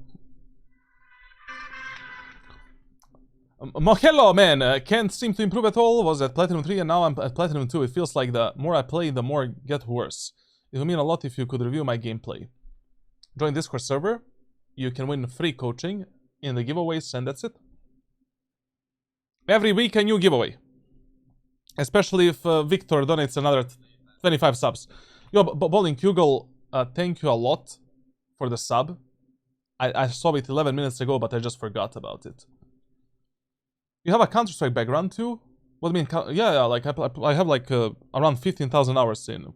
Speaker 1: Hello, man. Can't seem to improve at all. Was at Platinum 3 and now I'm at Platinum 2. It feels like the more I play, the more it gets worse. It would mean a lot if you could review my gameplay. Join Discord server. You can win free coaching in the giveaways, and that's it. Every week a new giveaway. Especially if Victor donates another 25 subs. Yo, Bowling Kugel, thank you a lot for the sub. I saw it 11 minutes ago, but I just forgot about it. You have a Counter-Strike background too? What do you mean? Yeah, like I have like around 15,000 hours in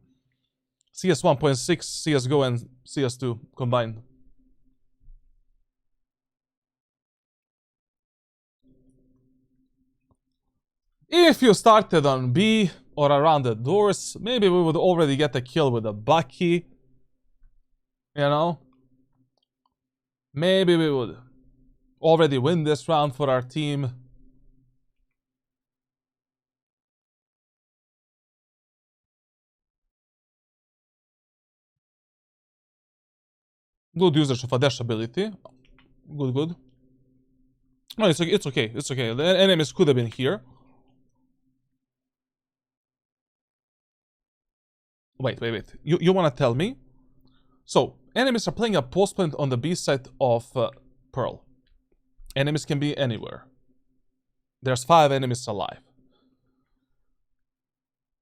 Speaker 1: CS 1.6, CSGO, and CS2 combined. If you started on B or around the doors, maybe we would already get a kill with a Bucky. You know? Maybe we would already win this round for our team. Good usage of a dash ability. Good. No, it's okay. The enemies could have been here. Wait. You wanna tell me? So, enemies are playing a post plant on the B side of Pearl. Enemies can be anywhere. There's 5 enemies alive.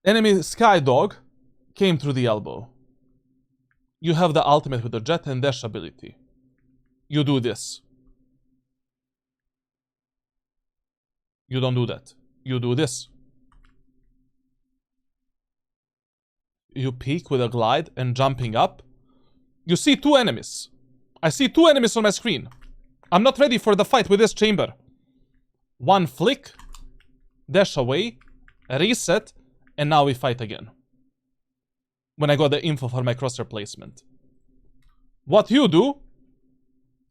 Speaker 1: Enemy Skydog came through the elbow. You have the ultimate with the Jett and dash ability. You do this. You don't do that. You do this. You peek with a glide and jumping up. You see 2 enemies. I see 2 enemies on my screen. I'm not ready for the fight with this chamber. 1 flick. Dash away. Reset. And now we fight again. When I got the info for my crosshair placement. What you do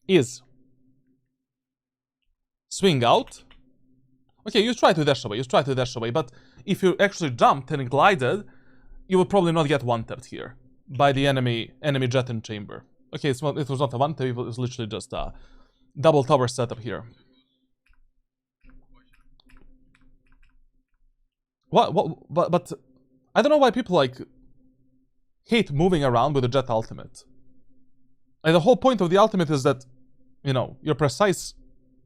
Speaker 1: is swing out. Okay, you try to dash away, but if you actually jumped and glided, you would probably not get one-tapped here by the enemy Jett in chamber. Okay, it was not a one-tap, it was literally just a double tower setup here. But I don't know why people like hate moving around with the Jett ultimate. And the whole point of the ultimate is that, you know, you're precise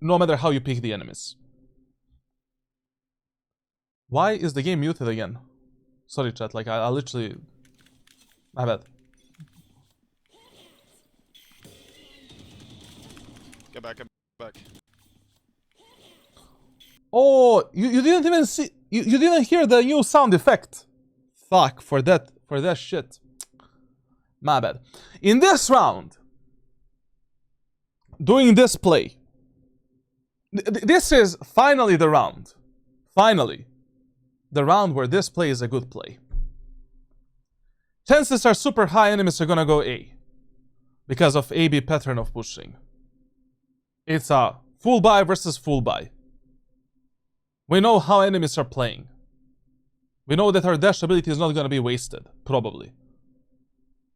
Speaker 1: no matter how you pick the enemies. Why is the game muted again? Sorry, chat, like I literally... My bad.
Speaker 3: Get back.
Speaker 1: Oh, you didn't even see... You didn't hear the new sound effect. Fuck, for that for that shit. My bad. In this round, doing this play, this is finally the round. Finally, the round where this play is a good play. Chances are super high enemies are gonna go A because of AB pattern of pushing. It's a full buy versus full buy. We know how enemies are playing. We know that our dash ability is not gonna be wasted, probably.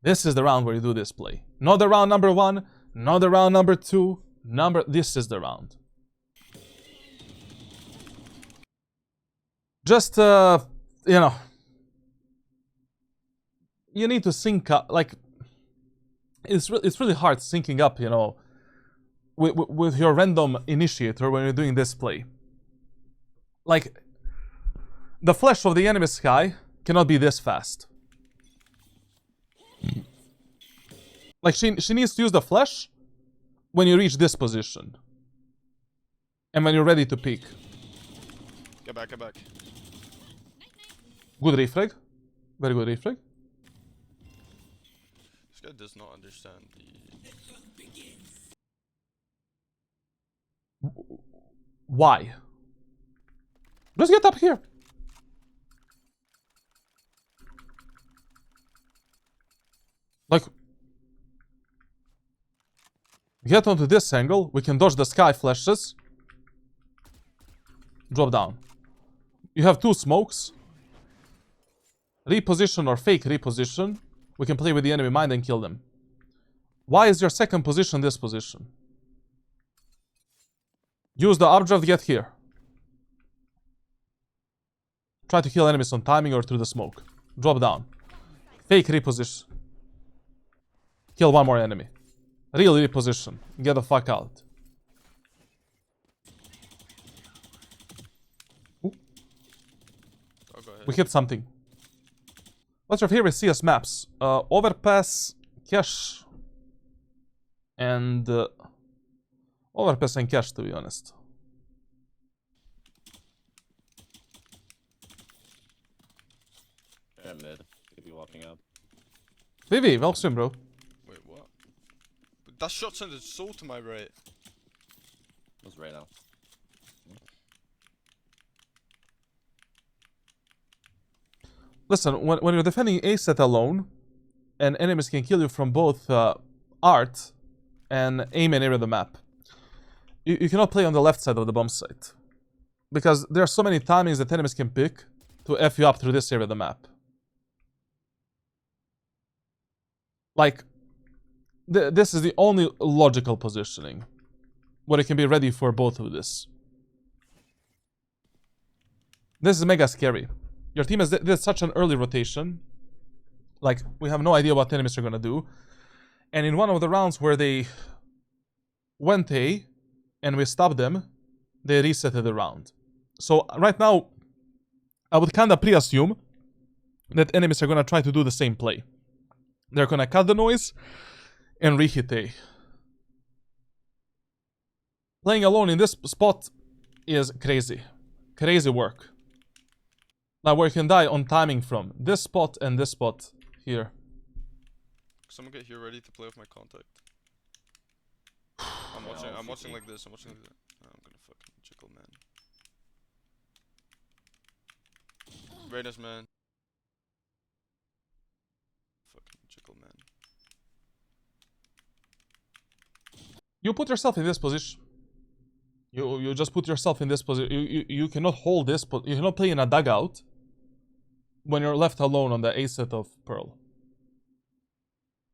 Speaker 1: This is the round where you do this play. Not the round number 1, not the round number 2, this is the round. Just, you know, you need to sync up, like, it's really hard syncing up, you know, with your random initiator when you're doing this play. Like, the flash of the enemy sky cannot be this fast. Like, she needs to use the flash when you reach this position. And when you're ready to peek.
Speaker 3: Get back, get back.
Speaker 1: Good refrag. Very good refrag.
Speaker 3: This guy does not understand the...
Speaker 1: Why? Just get up here. Like, get onto this angle. We can dodge the sky flashes. Drop down. You have 2 smokes. Reposition or fake reposition. We can play with the enemy mind and kill them. Why is your second position this position? Use the updraft, get here. Try to kill enemies on timing or through the smoke. Drop down. Fake reposition. Kill one more enemy. Real reposition. Get the fuck out. Ooh.
Speaker 3: Oh, go ahead.
Speaker 1: We hit something. What's your favorite CS maps? Overpass, Cache, and... Overpass and Cache, to be honest.
Speaker 5: Yeah, mid. Could be walking up.
Speaker 1: Vivi, well swim, bro.
Speaker 3: Wait, what? But that shot sounded so to my right.
Speaker 5: What's right now?
Speaker 1: Listen, when you're defending A set alone, and enemies can kill you from both art and aim and area of the map, you cannot play on the left side of the bomb site. Because there are so many timings that enemies can pick to F you up through this area of the map. Like, this is the only logical positioning where it can be ready for both of this. This is mega scary. Your team has did such an early rotation. Like, we have no idea what enemies are gonna do. And in one of the rounds where they went A and we stopped them, they resetted the round. So right now, I would kinda pre-assume that enemies are gonna try to do the same play. They're gonna cut the noise and re-hit A. Playing alone in this spot is crazy. Crazy work. Now where you can die on timing from this spot and this spot here.
Speaker 3: Someone get here ready to play with my contact. I'm watching like this, I'm watching like that. Oh, I'm gonna fucking chickle, man. Raiders, man. Fucking chickle, man.
Speaker 1: You put yourself in this position. You just put yourself in this position. You cannot hold this, but you cannot play in a dugout when you're left alone on the A set of Pearl.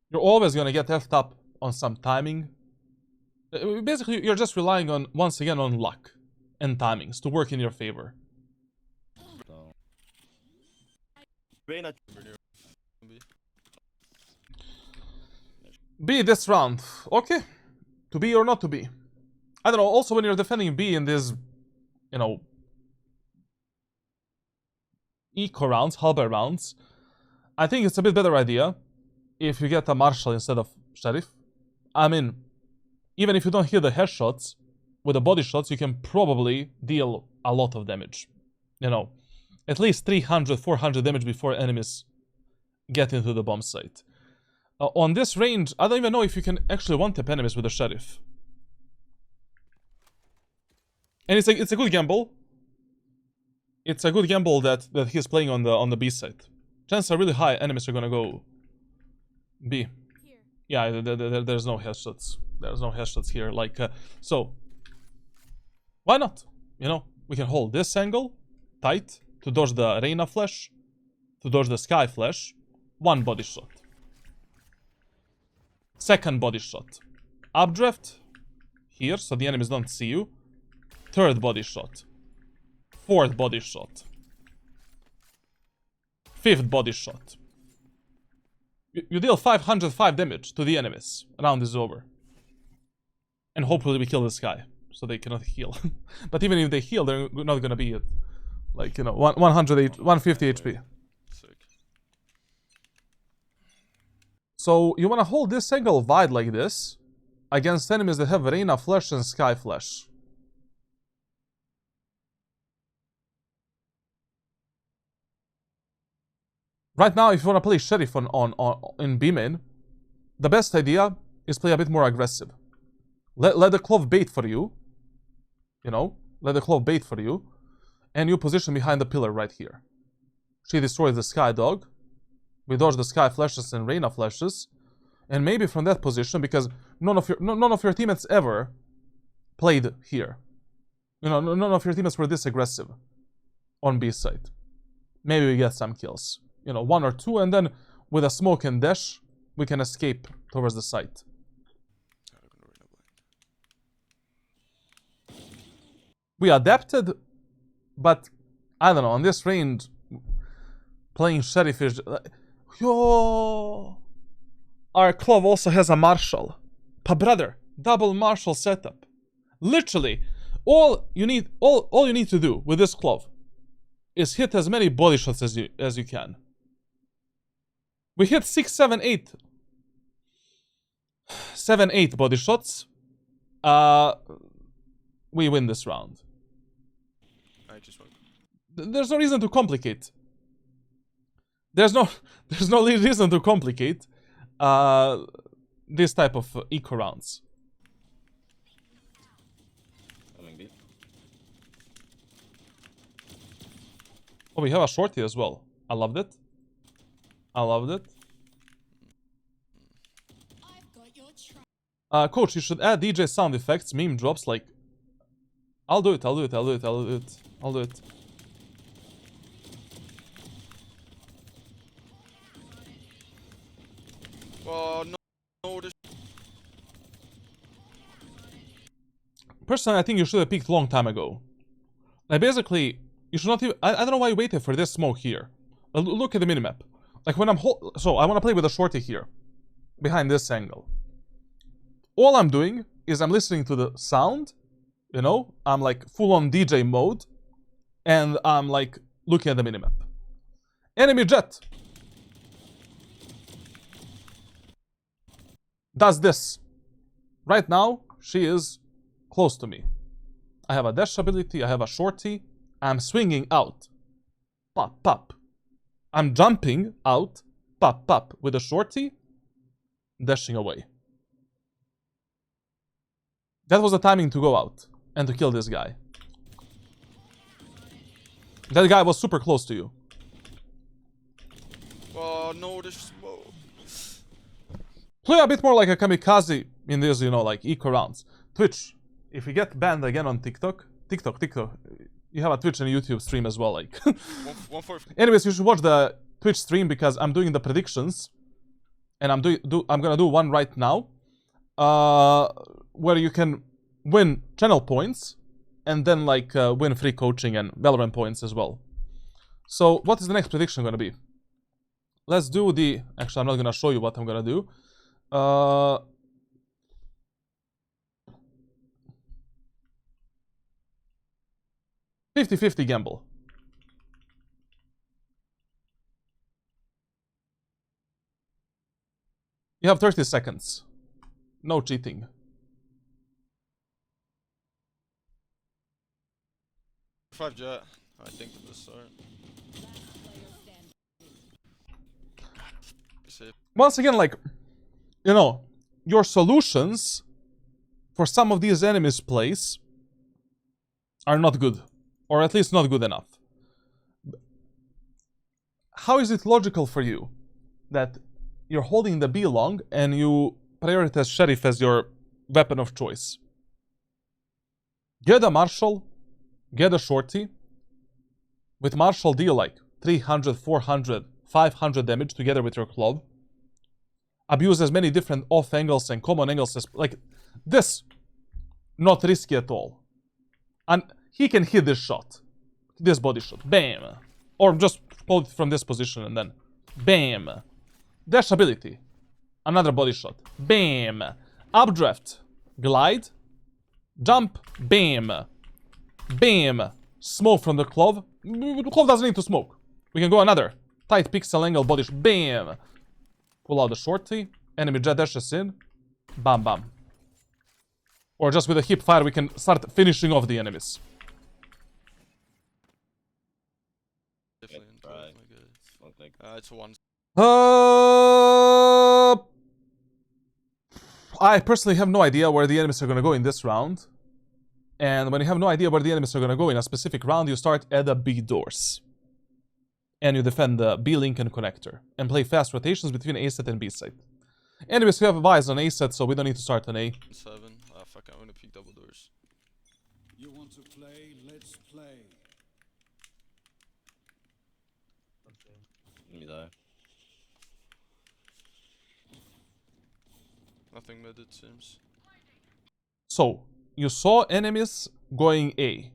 Speaker 1: You're always gonna get left up on some timing. Basically, you're just relying on, once again, on luck and timings to work in your favor.
Speaker 5: So.
Speaker 1: B this round. Okay. To be or not to be. I don't know, also when you're defending B in these, you know, eco rounds, halberd rounds, I think it's a bit better idea if you get a Marshal instead of Sheriff. I mean, even if you don't hit the headshots, with the body shots, you can probably deal a lot of damage. You know, at least 300, 400 damage before enemies get into the bomb site. On this range, I don't even know if you can actually one-tap enemies with a sheriff. And it's a good gamble. It's a good gamble that he's playing on the B side. Chances are really high enemies are gonna go B.
Speaker 2: Here.
Speaker 1: Yeah, there's no headshots. There's no headshots here. Like, so why not? You know, we can hold this angle tight to dodge the Reyna flash, to dodge the Sky flash. One body shot. Second body shot. Updraft here, so the enemies don't see you. Third body shot. Fourth body shot. Fifth body shot. You deal 505 damage to the enemies. Round is over. And hopefully we kill this guy, so they cannot heal. But even if they heal, they're not gonna be at, like, you know, 150 HP.
Speaker 3: Sick.
Speaker 1: So you wanna hold this angle wide like this against enemies that have Reyna Flash and Sky Flash. Right now, if you wanna play Sheriff in B main, the best idea is play a bit more aggressive. Let the Clove bait for you. You know? Let the Clove bait for you. And you position behind the pillar right here. She destroys the Sky Dog. We dodge the Sky Flashes and Reyna Flashes. And maybe from that position, because none of your teammates ever played here. You know, none of your teammates were this aggressive on B side. Maybe we get some kills. You know, 1 or 2, and then with a smoke and dash, we can escape towards the site. We adapted, but I don't know, on this range, playing Sheriff is... Yo! Our Clove also has a Marshal. Pa brother, double Marshal setup. Literally, all you need to do with this Clove is hit as many body shots as you can. We hit 6, 7, 8. 7, 8 body shots. We win this round.
Speaker 3: I just went.
Speaker 1: There's no reason to complicate. There's no reason to complicate this type of eco rounds. Oh, we have a shorty as well. I loved it. I loved it. Coach, you should add DJ sound effects, meme drops, like... I'll do it.
Speaker 3: Oh, no, this...
Speaker 1: Personally, I think you should have peeked long time ago. Like, basically, you should not even... I don't know why you waited for this smoke here. Look at the minimap. Like, when I'm... So, I want to play with a shorty here. Behind this angle. All I'm doing is I'm listening to the sound. You know? I'm, like, full-on DJ mode. And I'm, like, looking at the minimap. Enemy Jett does this. Right now, she is close to me. I have a dash ability, I have a shorty. I'm swinging out. Pop, pop. I'm jumping out. Pop, pop. With a shorty. Dashing away. That was the timing to go out. And to kill this guy. That guy was super close to you.
Speaker 3: Oh, no, this smoke.
Speaker 1: Play a bit more like a kamikaze in this, you know, like eco rounds. Twitch, if you get banned again on TikTok, you have a Twitch and YouTube stream as well, like. Anyways, you should watch the Twitch stream because I'm doing the predictions, and I'm gonna do one right now, where you can win channel points, and then like win free coaching and Valorant points as well. So, what is the next prediction gonna be? Let's do the. Actually, I'm not gonna show you what I'm gonna do. 50-50 gamble. You have 30 seconds. No cheating.
Speaker 3: Five Jett, I think, at the start. safe.
Speaker 1: Once again, like, you know, your solutions for some of these enemies' plays are not good. Or at least not good enough. How is it logical for you that you're holding the B long and you prioritize Sheriff as your weapon of choice? Get a Marshall, get a Shorty. With Marshall deal like 300, 400, 500 damage together with your club. Abuse as many different off angles and common angles as, like, this, not risky at all. And he can hit this shot, this body shot, bam. Or just hold it from this position and then, bam. Dash ability, another body shot, bam. Updraft, glide, jump, bam. Bam. Smoke from the Clove. The Clove doesn't need to smoke. We can go another. Tight pixel angle body shot. Bam. Pull out the Shorty. Enemy Jett dashes in. Bam, bam. Or just with a hip fire, we can start finishing off the enemies.
Speaker 3: Definitely in
Speaker 5: Right.
Speaker 3: my god.
Speaker 5: Don't think.
Speaker 3: It's one.
Speaker 1: I personally have no idea where the enemies are going to go in this round. And when you have no idea where the enemies are going to go in a specific round, you start at the B doors. And you defend the B link and connector. And play fast rotations between A set and B site. Anyways, we have eyes on A set, so we don't need to start on A.
Speaker 3: 7. Ah, fuck, I'm gonna peek double doors.
Speaker 4: You want to play? Let's play.
Speaker 5: Let me die.
Speaker 3: Nothing mid, it seems.
Speaker 1: So, you saw enemies going A.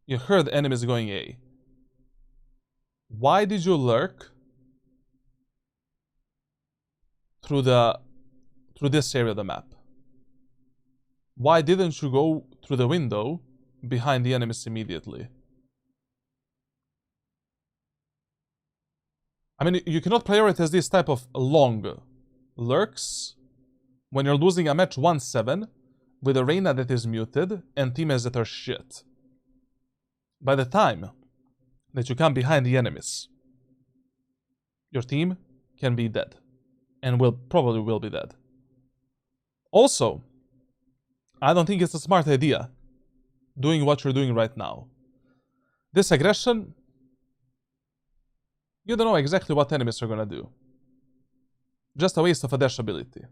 Speaker 1: You heard enemies going A. Why did you lurk through this area of the map? Why didn't you go through the window behind the enemies immediately? I mean, you cannot prioritize this type of long lurks when you're losing a match 1-7 with a Reyna that is muted and teammates that are shit. By the time that you come behind the enemies, your team can be dead. And probably will be dead. Also, I don't think it's a smart idea doing what you're doing right now. This aggression, you don't know exactly what enemies are gonna do. Just a waste of a dash ability.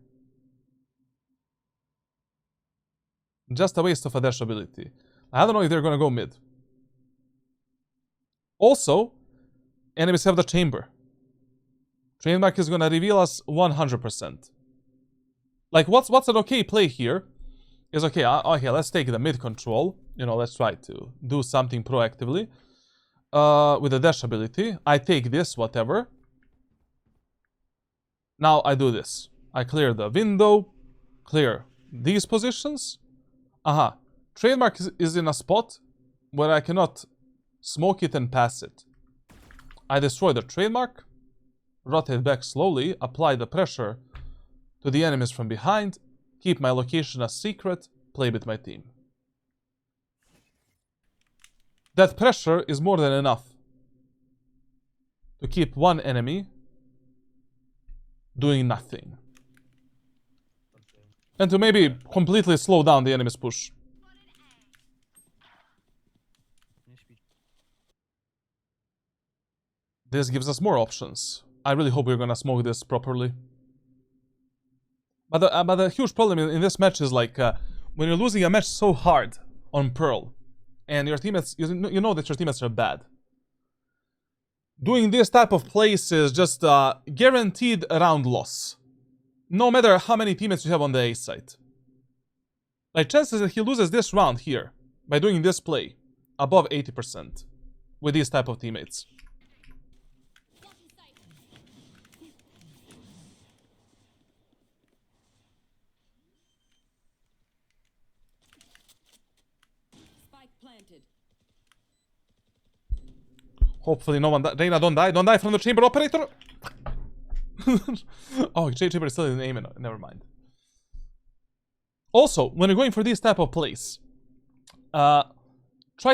Speaker 1: Just a waste of a dash ability. I don't know if they're gonna go mid. Also, enemies have the chamber. Trademark is gonna reveal us 100%. Like, what's an okay play here is, okay, okay, let's take the mid control. You know, let's try to do something proactively. With the dash ability. I take this, whatever. Now I do this. I clear the window. Clear these positions. Trademark is in a spot where I cannot smoke it and pass it. I destroy the trademark. Rotate back slowly, apply the pressure to the enemies from behind, keep my location a secret, play with my team. That pressure is more than enough to keep one enemy doing nothing. And to maybe completely slow down the enemy's push. This gives us more options. I really hope we're gonna smoke this properly. But the huge problem in this match is, like, when you're losing a match so hard on Pearl, and your teammates, you know that your teammates are bad. Doing this type of plays is just guaranteed round loss. No matter how many teammates you have on the A side. Like, chances that he loses this round here by doing this play above 80% with these type of teammates.
Speaker 2: Planted.
Speaker 1: Hopefully no one Reyna, don't die. Don't die from the chamber operator. Oh, chamber is still in aim. Never mind. Also, when you're going for these type of plays, try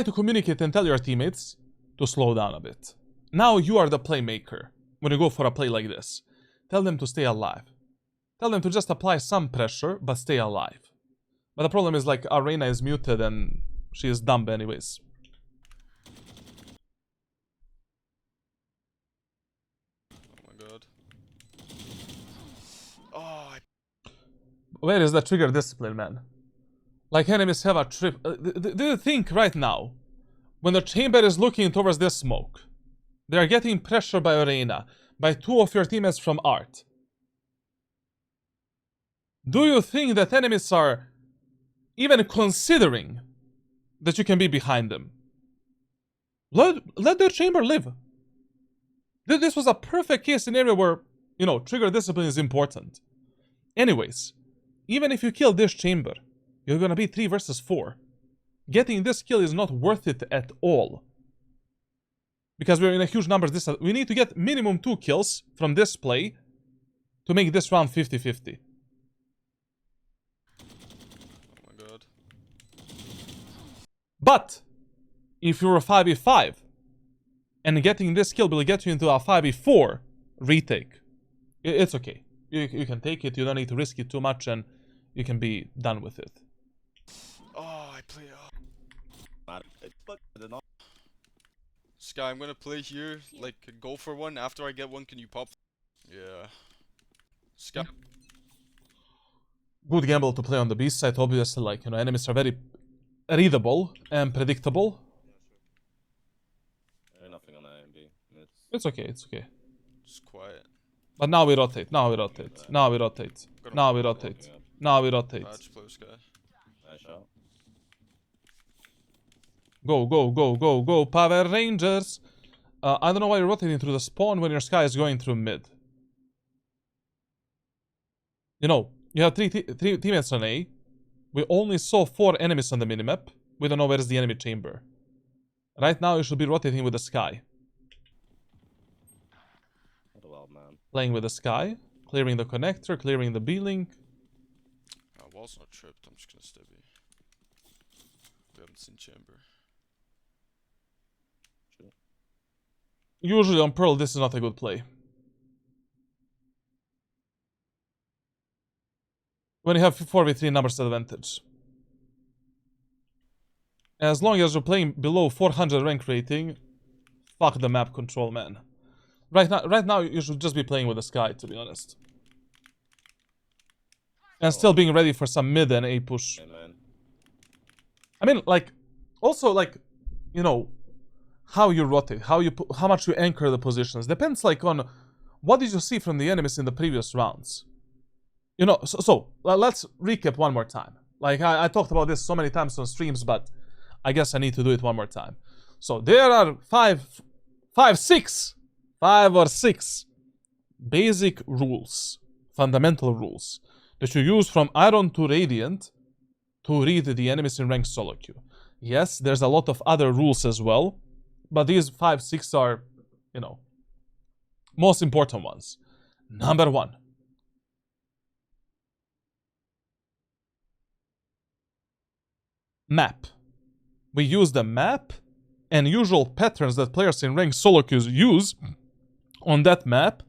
Speaker 1: to communicate and tell your teammates to slow down a bit. Now you are the playmaker when you go for a play like this. tell them to stay alive. Tell them to just apply some pressure, but stay alive. But the problem is, like, Arena is muted and she is dumb anyways.
Speaker 3: Oh my god. Oh,
Speaker 1: Where is the trigger discipline, man? Like, enemies have a trip. Do you think right now, when the chamber is looking towards this smoke, they are getting pressure by Arena, by 2 of your teammates from Art? Do you think that enemies are even considering that you can be behind them? Let their chamber live. This was a perfect case scenario where, you know, trigger discipline is important. Anyways, even if you kill this chamber, you're gonna be 3 versus 4. Getting this kill is not worth it at all. Because we're in a huge numbers. We need to get minimum 2 kills from this play to make this round 50-50.
Speaker 3: oh my god.
Speaker 1: But if you're a 5v5 and getting this kill will get you into a 5v4 retake, it's okay. You can take it, you don't need to risk it too much, and you can be done with it.
Speaker 3: Oh, I play up.
Speaker 5: But I don't know.
Speaker 3: Sky, I'm gonna play here. Like, go for one. After I get one, can you pop? Yeah. Sky.
Speaker 1: Good gamble to play on the B side, obviously, like, you know, enemies are very readable and predictable.
Speaker 5: Nothing on A and B.
Speaker 1: It's okay, it's okay.
Speaker 3: Just quiet.
Speaker 1: But now we rotate, now we rotate, now we rotate, now we rotate, now we rotate.
Speaker 3: Patch play, Sky.
Speaker 5: Nice shot.
Speaker 1: Go, go, go, go, go, Power Rangers! I don't know why you're rotating through the spawn when your Sky is going through mid. You know, you have three teammates on A. We only saw 4 enemies on the minimap. We don't know where is the enemy chamber. Right now, you should be rotating with the Sky.
Speaker 5: What a wild man.
Speaker 1: Playing with the Sky, clearing the connector, clearing the B-link.
Speaker 3: Wall's not tripped. I'm just gonna stay B. We haven't seen chamber.
Speaker 1: Usually on Pearl, this is not a good play. When you have 4v3 numbers advantage. As long as you're playing below 400 rank rating, fuck the map control, man. Right now, you should just be playing with the Sky, to be honest. And still being ready for some mid and A push.
Speaker 5: Amen.
Speaker 1: I mean, like, also, like, you know, how you rotate, how much you anchor the positions depends, like, on what did you see from the enemies in the previous rounds. You know, so let's recap one more time. Like, I talked about this so many times on streams, but I guess I need to do it one more time. So there are 5 or 6 basic rules, fundamental rules, that you use from Iron to Radiant to read the enemies in ranked solo queue. Yes, there's a lot of other rules as well, but these 5, 6 are, you know, most important ones. Number 1. Map. We use the map and usual patterns that players in ranked solo queues use on that map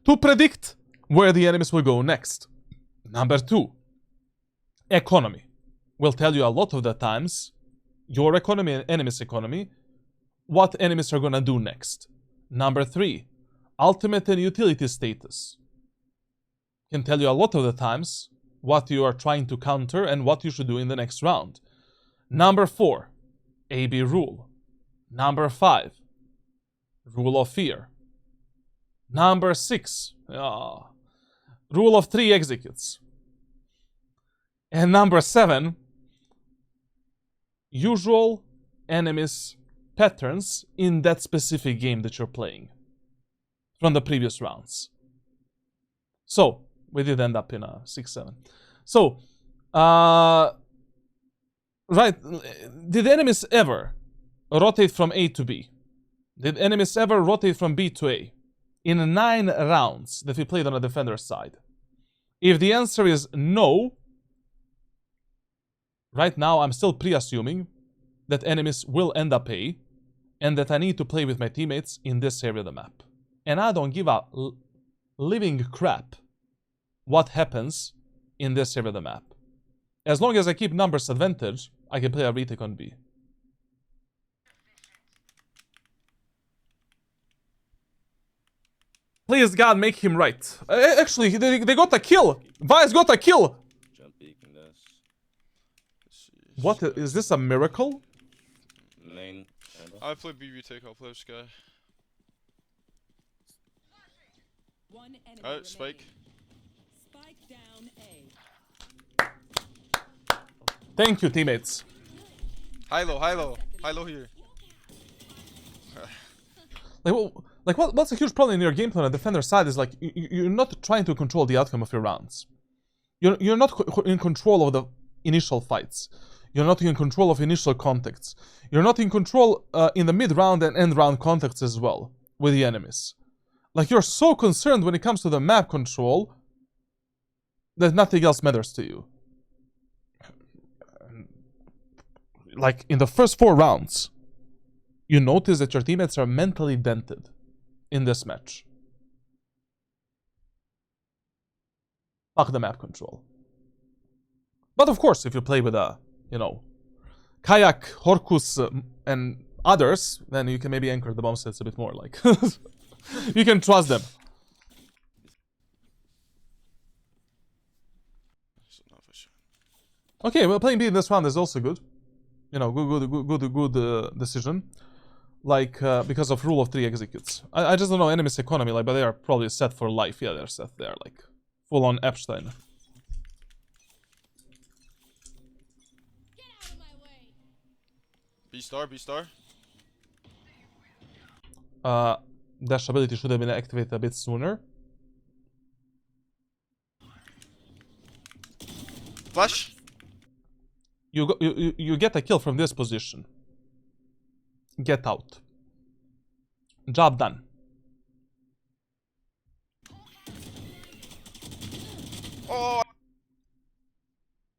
Speaker 1: to predict where the enemies will go next. Number 2. Economy. Will tell you a lot of the times, your economy and enemy's economy, what enemies are gonna do next. Number 3. Ultimate and utility status. Can tell you a lot of the times what you are trying to counter and what you should do in the next round. Number 4. AB rule. Number 5. Rule of fear. Number 6. Rule of 3 executes. And number 7. Usual enemies patterns in that specific game that you're playing from the previous rounds. So, we did end up in a 6-7. So, right, did enemies ever rotate from A to B? Did enemies ever rotate from B to A? In 9 rounds that we played on the defender side. If the answer is no, right now I'm still pre-assuming that enemies will end up A, and that I need to play with my teammates in this area of the map. And I don't give a living crap what happens in this area of the map. As long as I keep numbers advantage, I can play a retake on B. Please God, make him right. Actually, they got a kill. Vice got a kill.
Speaker 5: Jump peeking this.
Speaker 1: What is this, a miracle?
Speaker 5: Main.
Speaker 3: I play B retake, I'll play Sky.
Speaker 2: One enemy
Speaker 3: Alright, Spike.
Speaker 2: remaining. Spike down A.
Speaker 1: Thank you, teammates.
Speaker 3: High low, high low. High low here.
Speaker 1: What's a huge problem in your gameplay on the defender side is like you're not trying to control the outcome of your rounds. You're not in control of the initial fights. You're not in control of initial contacts. You're not in control in the mid round and end round contacts as well with the enemies. Like you're so concerned when it comes to the map control that nothing else matters to you. Like in the first 4 rounds, you notice that your teammates are mentally dented in this match. Fuck the map control. But of course, if you play with a, you know, Kayak, Horkus, and others, then you can maybe anchor the bomb sets a bit more. Like, you can trust them. Okay, well, playing B in this round is also good. You know, good decision. Like, because of rule of 3 executes. I just don't know enemy's economy, like, but they are probably set for life. Yeah, they're set there, like, full on Epstein.
Speaker 2: Get out of my way.
Speaker 3: B star, B star.
Speaker 1: Dash ability should have been activated a bit sooner.
Speaker 3: Flash.
Speaker 1: You get a kill from this position. Get out. Job done.
Speaker 3: Oh,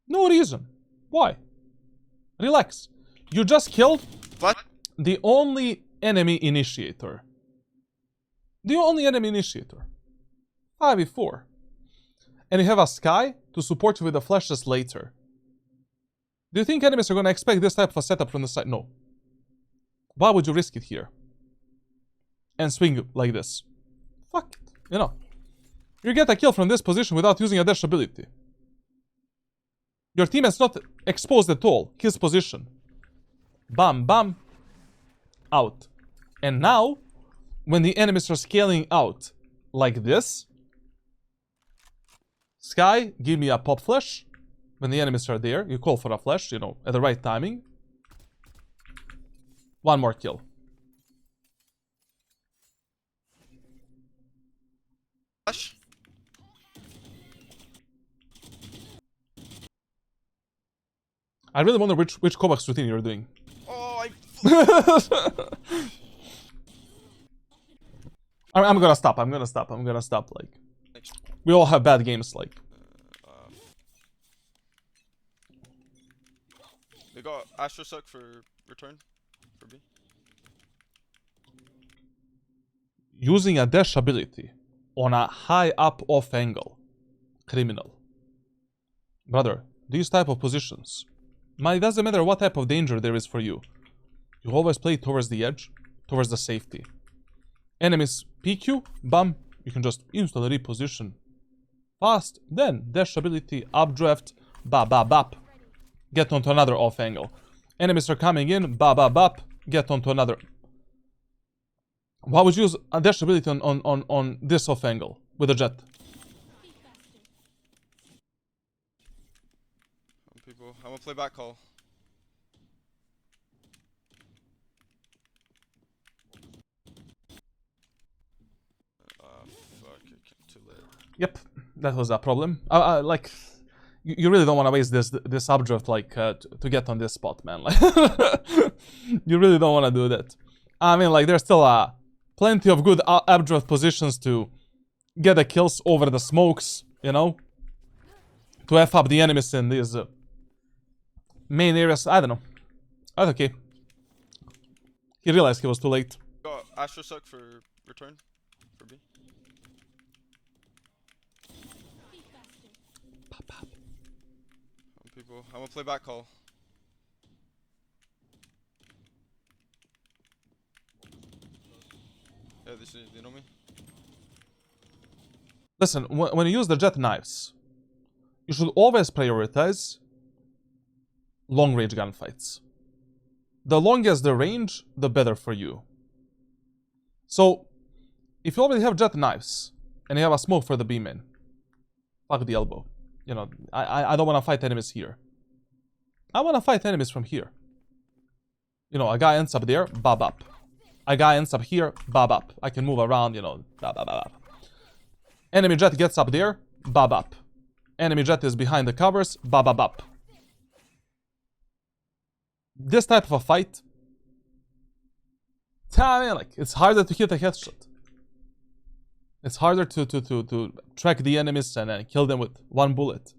Speaker 1: No reason. Why? Relax. You just killed
Speaker 3: flash.
Speaker 1: the only enemy initiator. The only enemy initiator. 5v4. And you have a Sky to support you with the flashes later. Do you think enemies are going to expect this type of a setup from the side? No. Why would you risk it here? And swing like this? Fuck it. You know. You get a kill from this position without using a dash ability. Your team is not exposed at all. His position. Bam, bam. Out. And now, when the enemies are scaling out like this, Sky, give me a pop flash. When the enemies are there, you call for a flash, you know, at the right timing. One more kill.
Speaker 3: Flash.
Speaker 1: I really wonder which Kovacs routine you're doing.
Speaker 3: Oh,
Speaker 1: I'm gonna stop. I'm gonna stop. Like, we all have bad games. Like,
Speaker 3: they got Astro Suck for return for B.
Speaker 1: using a dash ability on a high up off angle. Criminal. Brother, these type of positions, it doesn't matter what type of danger there is for you. You always play towards the edge, towards the safety. Enemies peek you, bam, you can just instantly reposition. Fast, then dash ability, updraft, ba ba bap. Get onto another off angle. Enemies are coming in, ba ba bap, get onto another. Why would you use a dash ability on this off angle with a Jett?
Speaker 3: People, I'm gonna play back call. Fuck, it came too late.
Speaker 1: Yep, that was a problem. Like, you really don't want to waste this updraft like to get on this spot, man. Like, you really don't want to do that. I mean, like, there's still plenty of good updraft positions to get the kills over the smokes, you know, to F up the enemies in these main areas. I don't know. That's okay. He realized he was too late.
Speaker 3: Got Astro Suck for return for B. People, I'm gonna play back call. Yeah, they know me.
Speaker 1: Listen, when you use the Jett knives, you should always prioritize long-range gunfights. The longer the range, the better for you. So, if you already have Jett knives, and you have a smoke for the B-main, fuck the elbow. You know, I don't want to fight enemies here. I want to fight enemies from here. You know, a guy ends up there, bob up. A guy ends up here, bob up. I can move around, you know, bob, bob, bob. Enemy Jett gets up there, bob up. Enemy Jett is behind the covers, bob, bob, up. This type of a fight, I mean, like, it's harder to hit a headshot. It's harder to track the enemies and kill them with one bullet.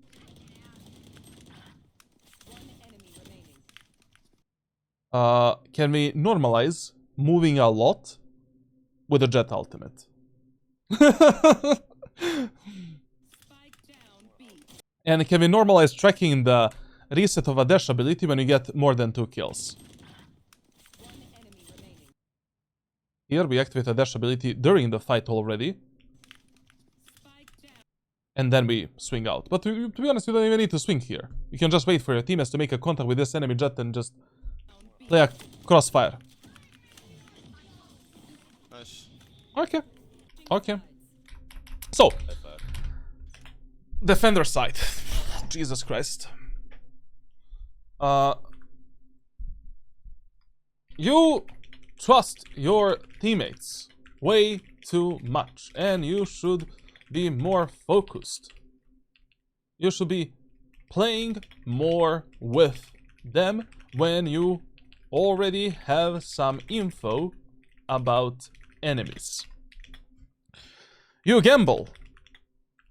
Speaker 2: One enemy remaining.
Speaker 1: Can we normalize moving a lot with a Jett ultimate?
Speaker 2: Spike down B.
Speaker 1: And can we normalize tracking the reset of a dash ability when you get more than 2 kills?
Speaker 2: One enemy remaining.
Speaker 1: Here we activate a dash ability during the fight already,
Speaker 2: Spike down.
Speaker 1: and then we swing out. But to be honest, you don't even need to swing here. You can just wait for your teammates to make a contact with this enemy Jett and just play a crossfire.
Speaker 3: Nice.
Speaker 1: Okay. Okay. So,
Speaker 5: High five.
Speaker 1: defender side. Jesus Christ. You trust your teammates way too much, and you should be more focused. You should be playing more with them when you already have some info about enemies. You gamble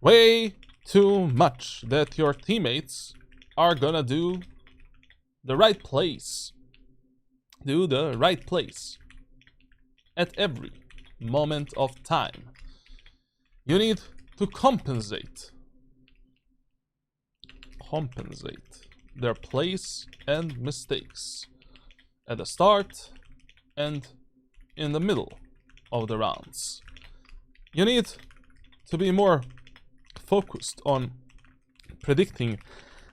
Speaker 1: way too much that your teammates are gonna do the right place. Do the right place at every moment of time. You need to compensate their place and mistakes at the start and in the middle of the rounds. You need to be more focused on predicting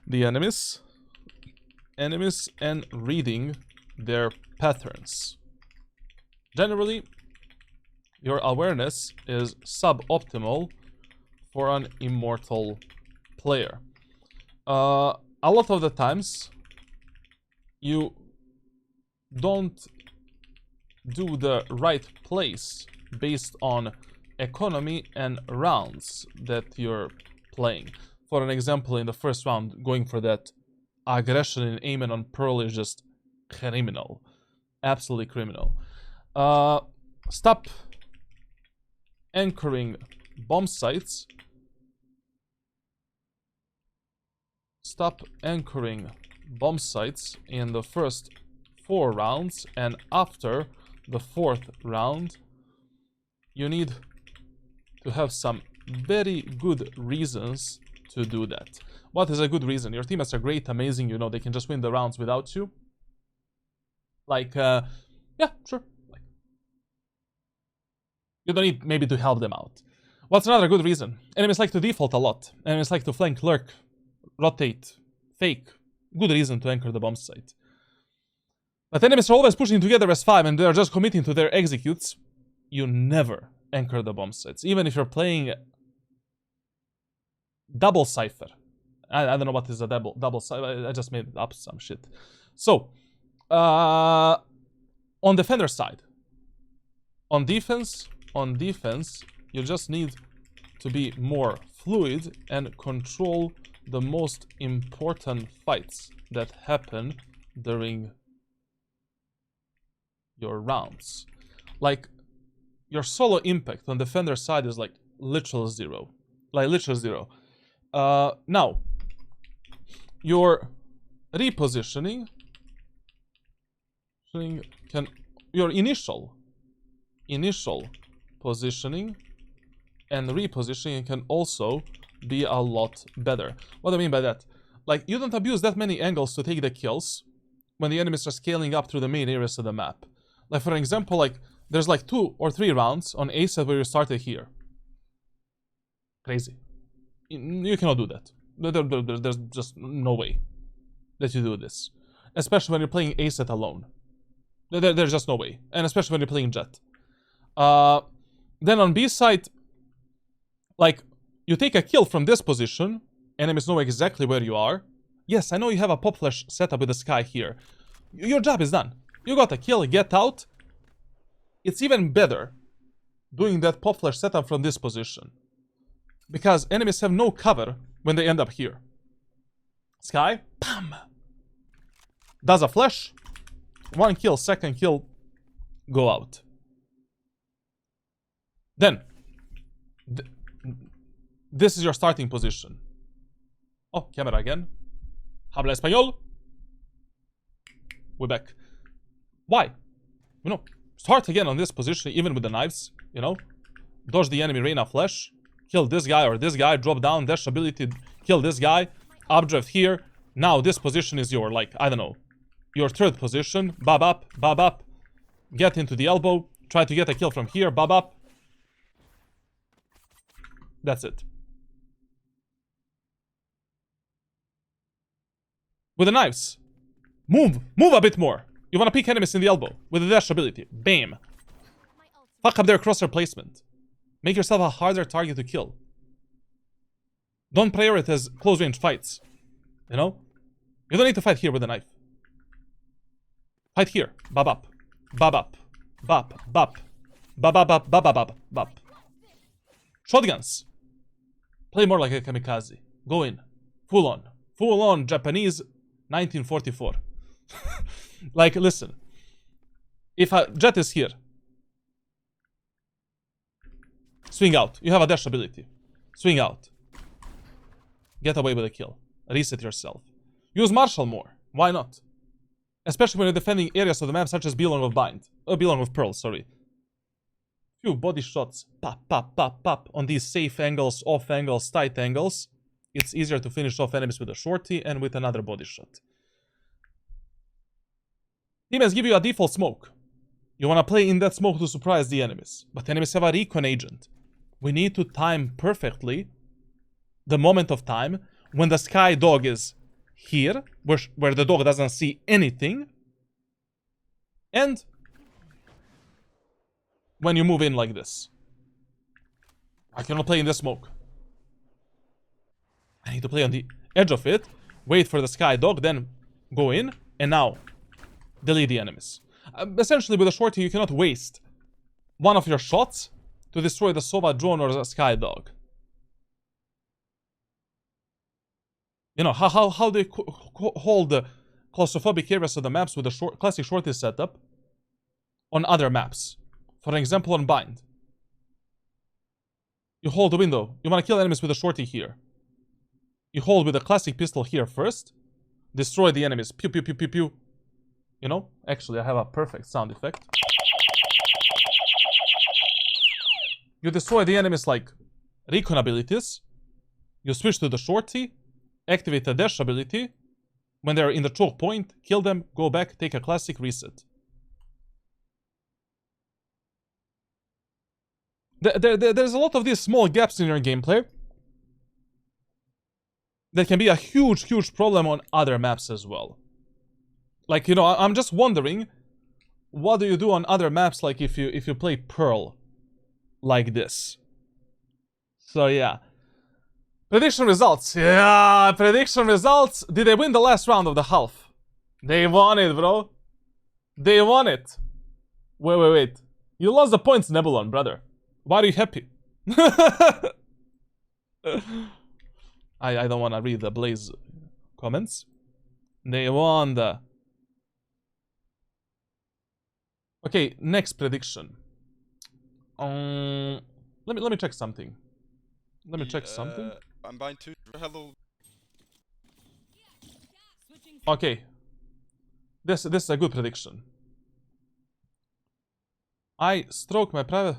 Speaker 1: the enemies and reading their patterns. Generally, your awareness is suboptimal for an Immortal player. A lot of the times, you don't do the right place based on economy and rounds that you're playing. For an example, in the first round, going for that aggression and aiming on Pearl is just criminal. Absolutely criminal. Stop anchoring bomb sites. Stop anchoring bomb sites in the first 4 rounds, and after the 4th round, you need to have some very good reasons to do that. What is a good reason? Your teammates are great, amazing, you know, they can just win the rounds without you. Like, yeah, sure. Like, you don't need maybe to help them out. What's another good reason? Enemies like to default a lot. Enemies like to flank, lurk, rotate, fake. Good reason to anchor the bomb site. But enemies are always pushing together as 5 and they're just committing to their executes. You never anchor the bomb sites. Even if you're playing double cipher. I don't know what is a double cipher. I just made up some shit. So, on defender side, on defense, you just need to be more fluid and control the most important fights that happen during your rounds. Like, your solo impact on defender side is like literal 0. Like literal 0. Now, your repositioning can, your initial positioning and repositioning can also be a lot better. What do I mean by that? Like, you don't abuse that many angles to take the kills when the enemies are scaling up through the main areas of the map. Like, for example, like, there's like 2 or 3 rounds on A set where you started here. Crazy. You cannot do that. There's just no way that you do this. Especially when you're playing A set alone. There's just no way. And especially when you're playing Jett. Then on B side, like, you take a kill from this position. Enemies know exactly where you are. Yes, I know you have a pop flash setup with the sky here. Your job is done. You got a kill, get out. It's even better doing that pop flash setup from this position. Because enemies have no cover when they end up here. Sky, bam! Does a flash. 1 kill, 2nd kill, go out. Then, this is your starting position. Oh, camera again. Habla español. We're back. Why? You know, start again on this position, even with the knives, you know. Dodge the enemy Reyna flash. Kill this guy or this guy. Drop down, dash ability, kill this guy. Updraft here. Now this position is your, like, I don't know, your 3rd position. Bob up, bob up. Get into the elbow. Try to get a kill from here. Bob up. That's it. With the knives. Move a bit more. You want to pick enemies in the elbow with the dash ability. Bam. Fuck up their crosshair placement. Make yourself a harder target to kill. Don't prioritize close range fights. You know? You don't need to fight here with a knife. Fight here. Bop up. Bop up. Bop. Bop. Bop bop bop bop bop bop. Shotguns. Play more like a kamikaze. Go in. Full on. Full on Japanese 1944. Like, listen. If a Jett is here, swing out. You have a dash ability. Swing out. Get away with a kill. Reset yourself. Use Marshall more. Why not? Especially when you're defending areas of the map such as Belong of Bind. Belong of Pearl, sorry. Few body shots. Pop, pop, pop, pop. On these safe angles, off angles, tight angles. It's easier to finish off enemies with a shorty and with another body shot. Teammates give you a default smoke. You want to play in that smoke to surprise the enemies. But enemies have a recon agent. We need to time perfectly the moment of time when the sky dog is here, where the dog doesn't see anything, and when you move in like this. I cannot play in the smoke. I need to play on the edge of it, wait for the sky dog, then go in, and now delete the enemies. Essentially, with a shorty, you cannot waste one of your shots to destroy the Sova drone or the sky dog. You know, how they hold the claustrophobic areas of the maps with a classic shorty setup on other maps. For example, on Bind. You hold the window. You want to kill enemies with a shorty here. You hold with a classic pistol here first. Destroy the enemies. Pew, pew, pew, pew, pew. You know, actually, I have a perfect sound effect. You destroy the enemies like recon abilities. You switch to the shorty. Activate the dash ability. When they're in the choke point, kill them, go back, take a classic reset. There's a lot of these small gaps in your gameplay that can be a huge, huge problem on other maps as well. Like, you know, I'm just wondering, what do you do on other maps, like if you play Pearl like this? So yeah. Prediction results. Yeah, prediction results. Did they win the last round of the half? They won it, bro. They won it. Wait. You lost the points, Nebulon, brother. Why are you happy? I don't want to read the Blaze comments. They won the... Okay, next prediction. Let me check something. Let me check something.
Speaker 3: I'm buying 2. Hello.
Speaker 1: Okay. This is a good prediction. I stroke my private...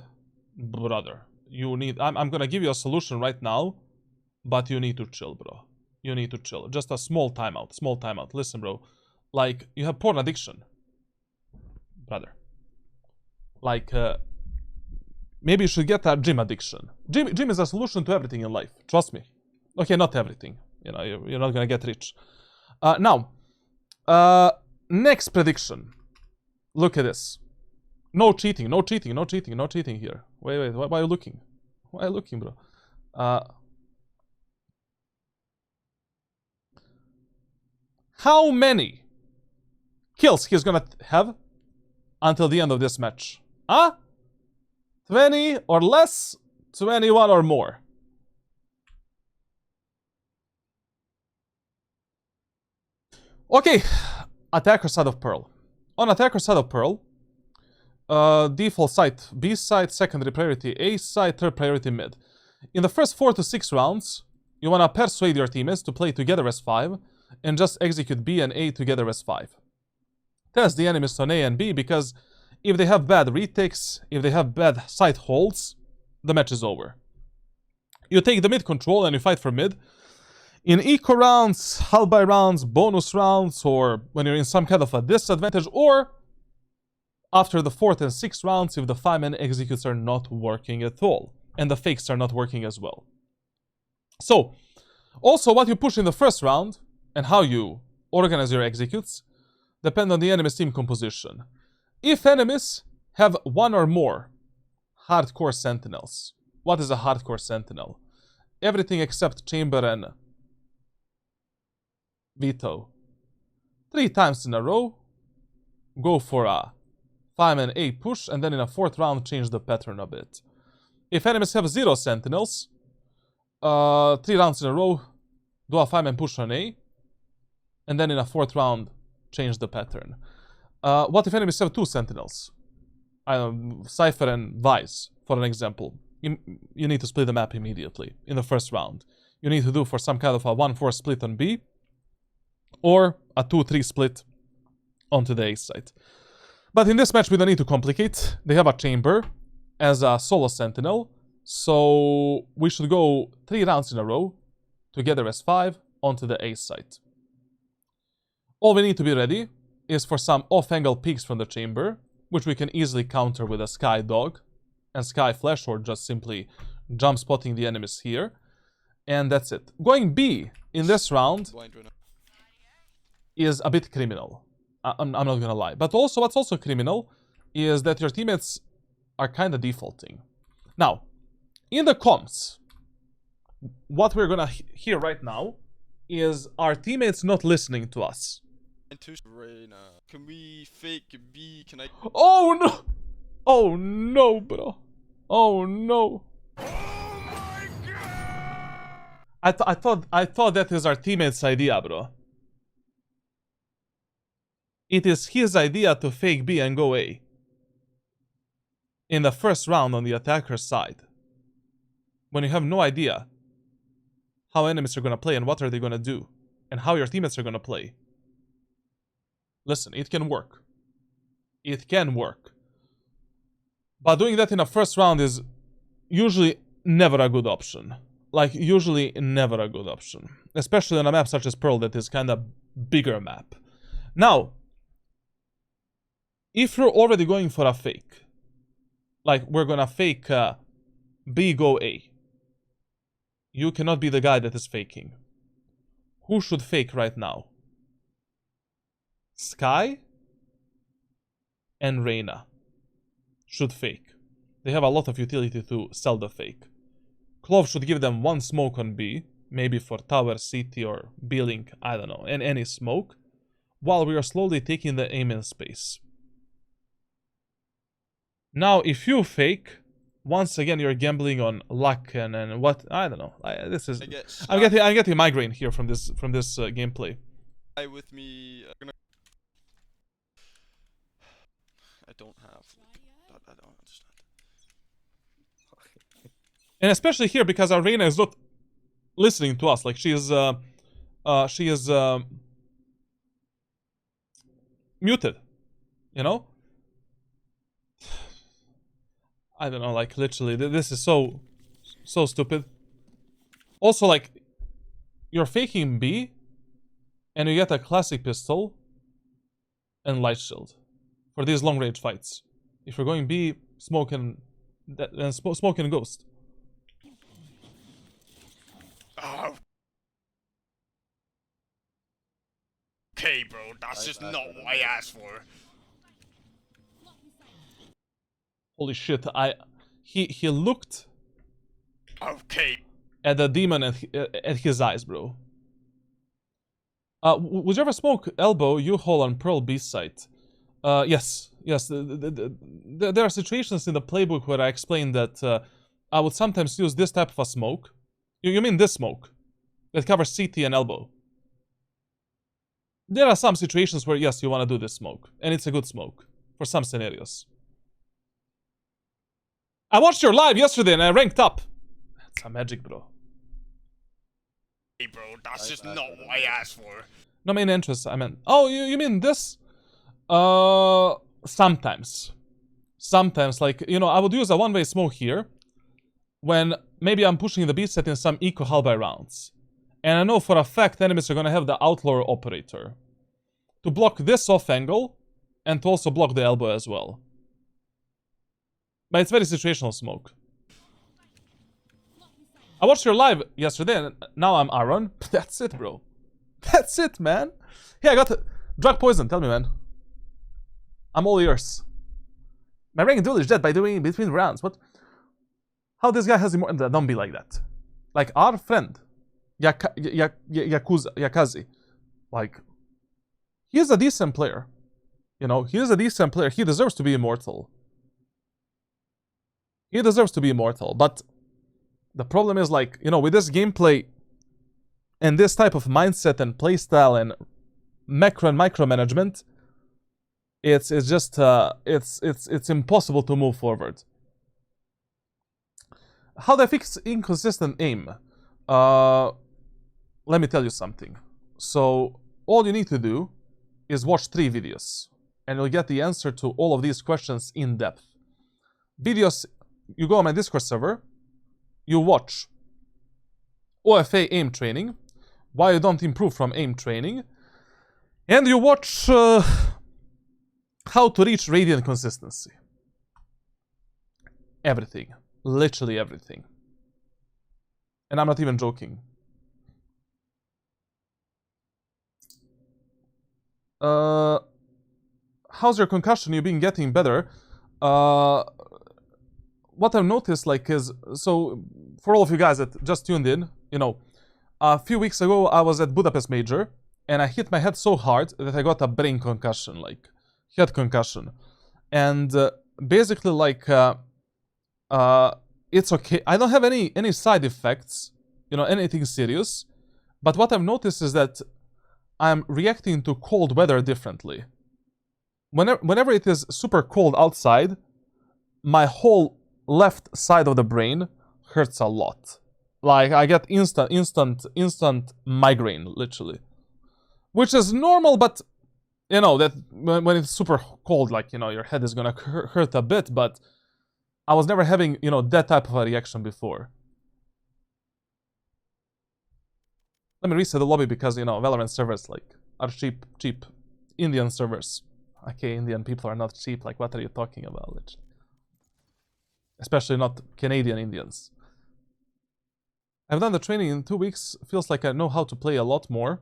Speaker 1: Brother, you need... I'm gonna give you a solution right now But you need to chill, bro. You need to chill. Just a small timeout. Small timeout. Listen, bro. Like, you have porn addiction. Brother. Like, maybe you should get a gym addiction. Gym is a solution to everything in life. Trust me. Okay, not everything. You know, you're not gonna get rich. Now, next prediction. Look at this. No cheating, no cheating, no cheating, no cheating here. Wait, why are you looking? Why are you looking, bro? How many kills he's gonna have until the end of this match? Huh? 20 or less? 21 or more? Okay, attacker side of Pearl. On attacker side of Pearl, default site B side, secondary priority A side, third priority mid. In the first 4 to 6 rounds, you wanna persuade your teammates to play together as 5 and just execute B and A together as 5. Test the enemies on A and B, because if they have bad retakes, if they have bad site holds, the match is over. You take the mid control and you fight for mid. In eco rounds, half by rounds, bonus rounds, or when you're in some kind of a disadvantage, or after the 4th and 6th rounds if the 5-man executes are not working at all, and the fakes are not working as well. So, also what you push in the first round, and how you organize your executes, depend on the enemy's team composition. If enemies have 1 or more hardcore sentinels, what is a hardcore sentinel? Everything except chamber and veto. 3 times in a row, go for a 5-man A push, and then in a 4th round change the pattern a bit. If enemies have 0 sentinels, 3 rounds in a row, do a 5-man push on A, and then in a 4th round change the pattern. What if enemies have 2 sentinels? Cypher and Vice, for an example. You need to split the map immediately in the first round. You need to do for some kind of a 1-4 split on B, or a 2-3 split onto the A side. But in this match we don't need to complicate. They have a chamber as a solo sentinel, so we should go 3 rounds in a row together as 5 onto the A side. All we need to be ready is for some off-angle peeks from the chamber, which we can easily counter with a Sky Dog and Sky Flash, or just simply jump spotting the enemies here. And that's it. Going B in this round is a bit criminal. I'm not gonna lie. But also, what's also criminal is that your teammates are kind of defaulting. Now, in the comms, what we're gonna hear right now is our teammates not listening to us.
Speaker 3: Can we fake B? Can I?
Speaker 1: Oh no! Oh no, bro! Oh no! I thought that is our teammate's idea, bro. It is his idea to fake B and go A in the first round on the attacker's side, when you have no idea how enemies are gonna play and what are they gonna do, and how your teammates are gonna play. Listen, it can work. It can work. But doing that in a first round is usually never a good option. Like, usually never a good option. Especially on a map such as Pearl that is kind of bigger map. Now, if you're already going for a fake, like we're gonna fake B go A, you cannot be the guy that is faking. Who should fake right now? Sky and Reyna should fake. They have a lot of utility to sell the fake. Clove should give them 1 smoke on B, maybe for tower, city, or B-link, I don't know, and any smoke, while we are slowly taking the aim in space. Now, if you fake, once again you're gambling on luck and what, I don't know. I'm getting migraine here from this gameplay.
Speaker 3: With me. I don't have. I don't understand.
Speaker 1: And especially here because Arena is not listening to us. Like she is muted. You know? I don't know, like literally, this is so stupid. Also, like, you're faking B, and you get a classic pistol and light shield for these long range fights. If you're going B, smoke and smoke and ghost.
Speaker 3: Oh. Okay, bro, that's just not what I asked for.
Speaker 1: Holy shit! He looked
Speaker 3: Okay.
Speaker 1: at the demon at his eyes, bro. Would you ever smoke elbow, U-hole, and pearl B site? Yes. There are situations in the playbook where I explain that I would sometimes use this type of a smoke. You mean this smoke that covers CT and elbow? There are some situations where yes, you want to do this smoke, and it's a good smoke for some scenarios. I watched your live yesterday and I ranked up. That's a magic, bro.
Speaker 3: Hey, bro, that's just not what I asked for.
Speaker 1: No main interest, I meant. Oh, you mean this? Sometimes. Sometimes, like, you know, I would use a one-way smoke here when maybe I'm pushing the B set in some eco halberd rounds. And I know for a fact enemies are gonna have the outlaw operator to block this off angle and to also block the elbow as well. But it's very situational smoke. I watched your live yesterday and now I'm Aaron. That's it, bro. That's it, man. Hey, I got drug poison. Tell me, man. I'm all ears. My rank duel is Jett by doing between rounds. What? How this guy has Immortal? Don't be like that. Like our friend, Yakazi. Like, he is a decent player. You know, he is a decent player. He deserves to be Immortal. He deserves to be Immortal. But the problem is, like, you know, with this gameplay and this type of mindset and playstyle and macro and micromanagement, it's just it's impossible to move forward. How do I fix inconsistent aim? Let me tell you something. So all you need to do is watch 3 videos and you'll get the answer to all of these questions in depth. Videos, you go on my Discord server, you watch OFA aim training, why you don't improve from aim training, and you watch how to reach radiant consistency. Everything. Literally everything. And I'm not even joking. How's your concussion? You've been getting better. What I've noticed, like, is, so for all of you guys that just tuned in, you know, a few weeks ago I was at Budapest Major and I hit my head so hard that I got a brain concussion, like head concussion. And basically, like, it's okay. I don't have any side effects, you know, anything serious. But what I've noticed is that I'm reacting to cold weather differently. Whenever it is super cold outside, my whole left side of the brain hurts a lot. Like, I get instant migraine, literally. Which is normal, but, you know, that when it's super cold, like, you know, your head is gonna hurt a bit, but I was never having, you know, that type of a reaction before. Let me reset the lobby because, you know, Valorant servers, like, are cheap. Indian servers. Okay, Indian people are not cheap, like, what are you talking about, literally? Especially not Canadian Indians. I've done the training in 2 weeks. Feels like I know how to play a lot more.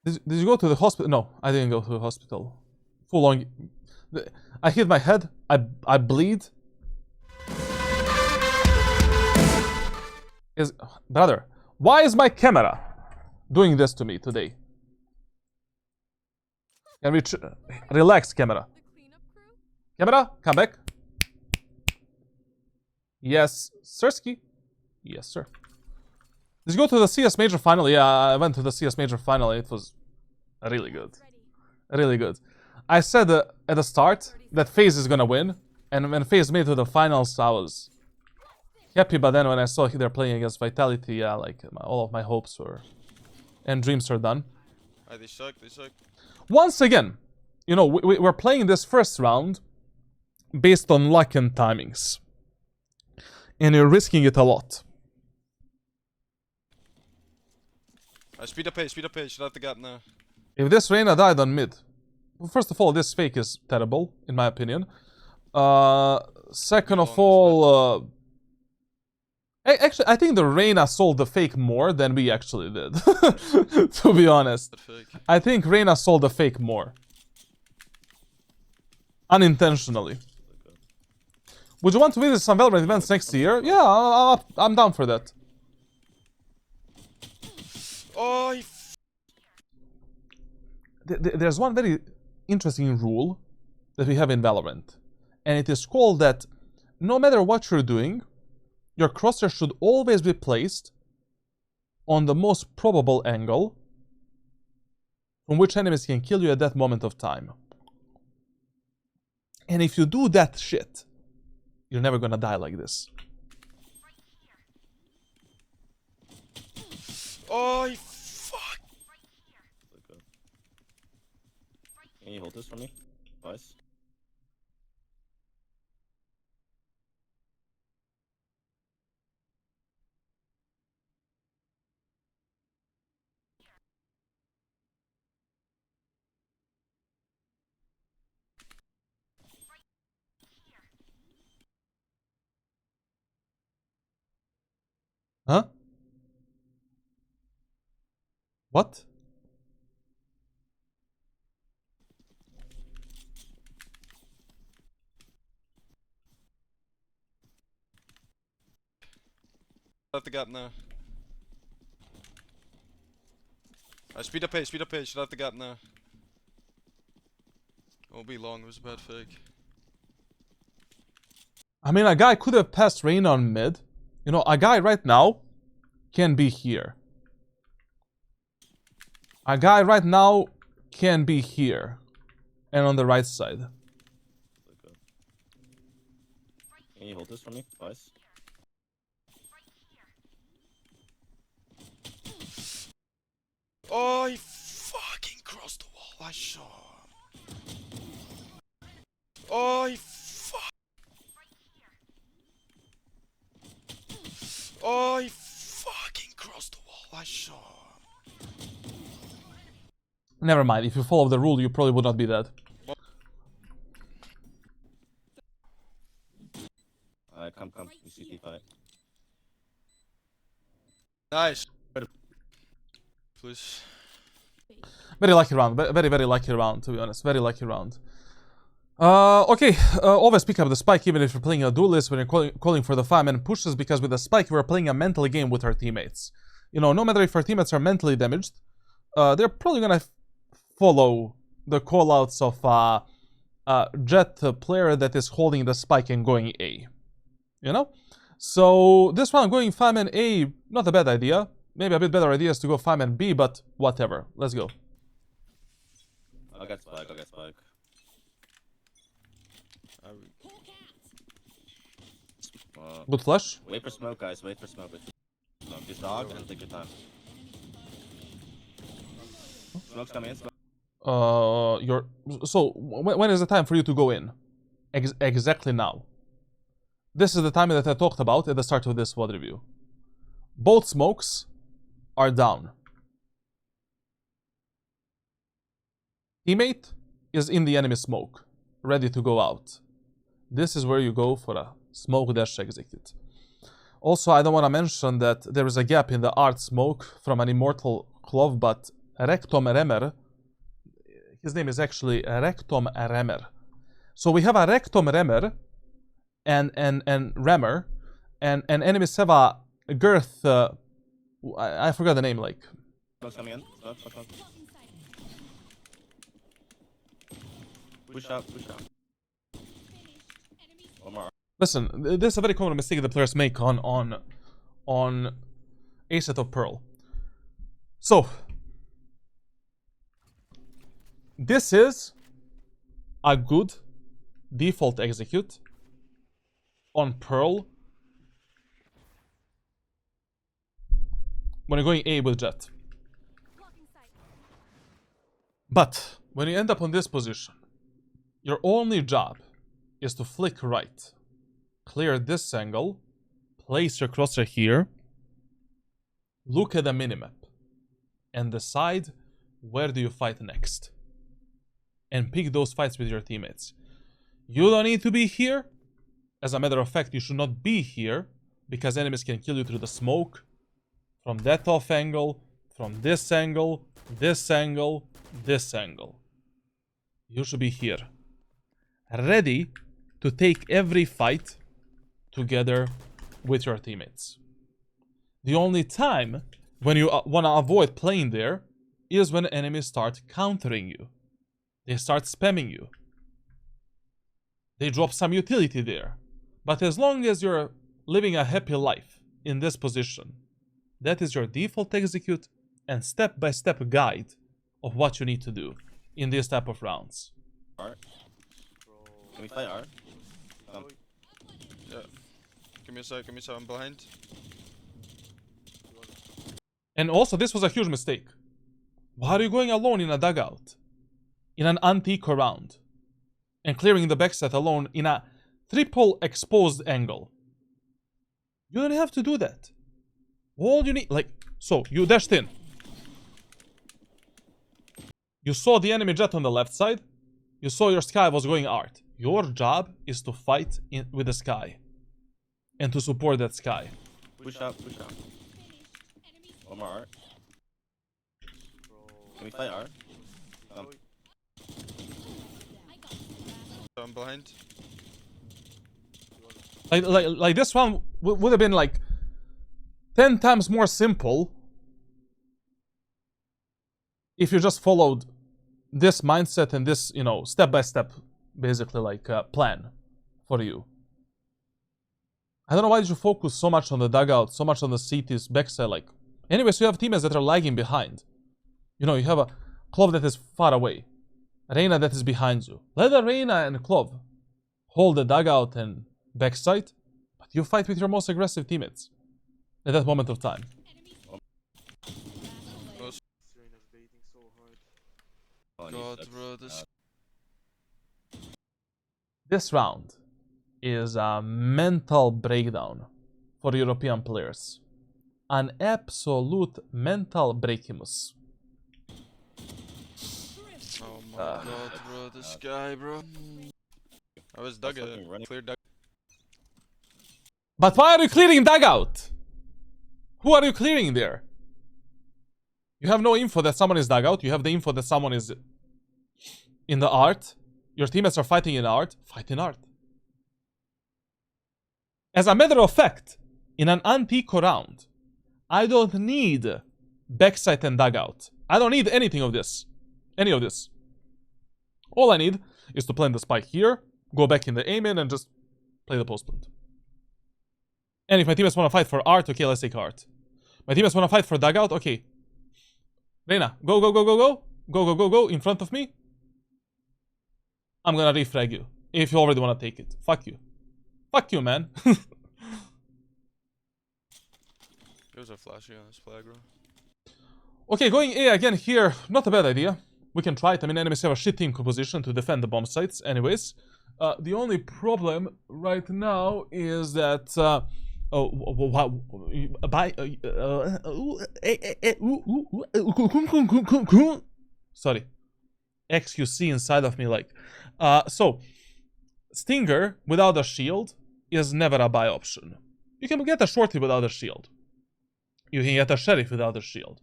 Speaker 1: Did you go to the hospital? No, I didn't go to the hospital. Full on. I hit my head. I bleed. Brother, why is my camera doing this to me today? Can we relax, camera? Camera, come back. Yes, Sirski. Yes, sir. Did you go to the CS Major final? Yeah, I went to the CS Major final. It was really good. Really good. I said at the start that FaZe is gonna win. And when FaZe made it to the finals, I was happy. But then when I saw they're playing against Vitality, yeah, like, all of my hopes were and dreams are done.
Speaker 3: They suck.
Speaker 1: Once again, you know, we're playing this first round based on luck and timings. And you're risking it a lot.
Speaker 3: Speed up page, should have the gap now.
Speaker 1: If this Reyna died on mid, well, first of all, this fake is terrible, in my opinion. Second of all, actually, I think the Reyna sold the fake more than we actually did. To be honest. I think Reyna sold the fake more. Unintentionally. Would you want to visit some Valorant events next year? Yeah, I'm down for that.
Speaker 3: Oh,
Speaker 1: there's one very interesting rule that we have in Valorant. And it is called that no matter what you're doing, your crosshair should always be placed on the most probable angle from which enemies can kill you at that moment of time. And if you do that shit, you're never gonna die like this.
Speaker 3: Oh, fuck!
Speaker 5: Can you hold this for me? Nice.
Speaker 1: Huh? What?
Speaker 3: Have the gap now. Speed up page, should have the gap now. It won't be long, it was a bad fake.
Speaker 1: I mean, a guy could have passed Reyna on mid. You know, a guy right now can be here. A guy right now can be here. And on the right side.
Speaker 5: Can you hold this for me? Nice.
Speaker 3: Oh, he fucking crossed the wall. I saw him. Oh, he Oh, he fucking crossed the wall. I saw him.
Speaker 1: Never mind. If you follow the rule, you probably would not be dead.
Speaker 5: Come. You CT fight.
Speaker 3: Nice. Please.
Speaker 1: Very lucky round. Very lucky round, to be honest. Very lucky round. Okay. Always pick up the spike even if you're playing a duelist when you're calling for the 5-man pushes, because with the spike we're playing a mental game with our teammates. You know, no matter if our teammates are mentally damaged, they're probably gonna follow the callouts of Jett, player that is holding the spike and going A. You know? So this one going 5-man A, not a bad idea. Maybe a bit better idea is to go 5-man B, but whatever. Let's go.
Speaker 5: I got spike.
Speaker 1: Good flash.
Speaker 5: Wait for smoke, guys. Wait for smoke. Just dog and take your time. Smoke's coming in.
Speaker 1: So when is the time for you to go in? Exactly now. This is the time that I talked about at the start of this VOD review. Both smokes are down. Teammate is in the enemy smoke, ready to go out. This is where you go for a smoke dash execute. Also, I don't want to mention that there is a gap in the art smoke from an Immortal Clove, but Rectum Remer, his name is actually Rectum Remer. So we have a Rectum Remer and Remer, and enemies have a girth, I forgot the name, like.
Speaker 5: Smoke's coming in. Smoke. Push out. One more.
Speaker 1: Listen, this is a very common mistake that players make on a set of Pearl. So, this is a good default execute on Pearl when you're going A with Jett. But when you end up on this position, your only job is to flick right, clear this angle, place your crosshair here, look at the minimap, and decide where do you fight next. And pick those fights with your teammates. You don't need to be here. As a matter of fact, you should not be here, because enemies can kill you through the smoke, from that off angle, from this angle, this angle, this angle. You should be here, ready to take every fight together with your teammates. The only time when you want to avoid playing there is when enemies start countering you. They start spamming you. They drop some utility there. But as long as you're living a happy life in this position, that is your default execute and step-by-step guide of what you need to do in this type of rounds.
Speaker 5: Art. Can we fight Art?
Speaker 3: Yeah. Give me a sec, I'm behind.
Speaker 1: And also, this was a huge mistake. Why are you going alone in a dugout? In an anti-eco round? And clearing the backside alone in a triple exposed angle? You don't have to do that. All you need, like, so, you dashed in. You saw the enemy Jett on the left side. You saw your Sky was going Art. Your job is to fight with the Sky. And to support that Sky.
Speaker 5: Push up, push up. One more Art. Can we fight Art?
Speaker 3: I'm behind.
Speaker 1: Like this one would have been like 10 times more simple if you just followed this mindset and this, you know, step-by-step, basically, like, plan for you. I don't know why did you focus so much on the dugout, so much on the CT's backside, like... Anyways, you have teammates that are lagging behind. You know, you have a Clove that is far away. Reyna that is behind you. Let the Reyna and Clove hold the dugout and backside, but you fight with your most aggressive teammates at that moment of time.
Speaker 3: God, bro, this...
Speaker 1: This round is a mental breakdown for European players. An absolute mental breakimus.
Speaker 3: Oh my god, bro, this guy, bro. I was dug it. Clear dug.
Speaker 1: But why are you clearing dugout? Who are you clearing there? You have no info that someone is dugout. You have the info that someone is in the Art. Your teammates are fighting in Art. Fight in Art. As a matter of fact, in an anti-eco round, I don't need backside and dugout. I don't need anything of this. Any of this. All I need is to plant the spike here, go back in the aim in, and just play the post plant. And if my teammates want to fight for Art, okay, let's take Art. My teammates want to fight for dugout, okay. Reyna, go, go, go, go, go. Go, go, go, go, in front of me. I'm gonna refrag you. If you already want to take it. Fuck you. Fuck you, man.
Speaker 3: There's a flashy on this flag, bro.
Speaker 1: Okay, going A again here, not a bad idea. We can try it. I mean, enemies have a shit team composition to defend the bomb sites anyways. The only problem right now is that... Sorry. XQC inside of me, like... So, Stinger without a shield is never a buy option. You can get a Shorty without a shield. You can get a Sheriff without a shield.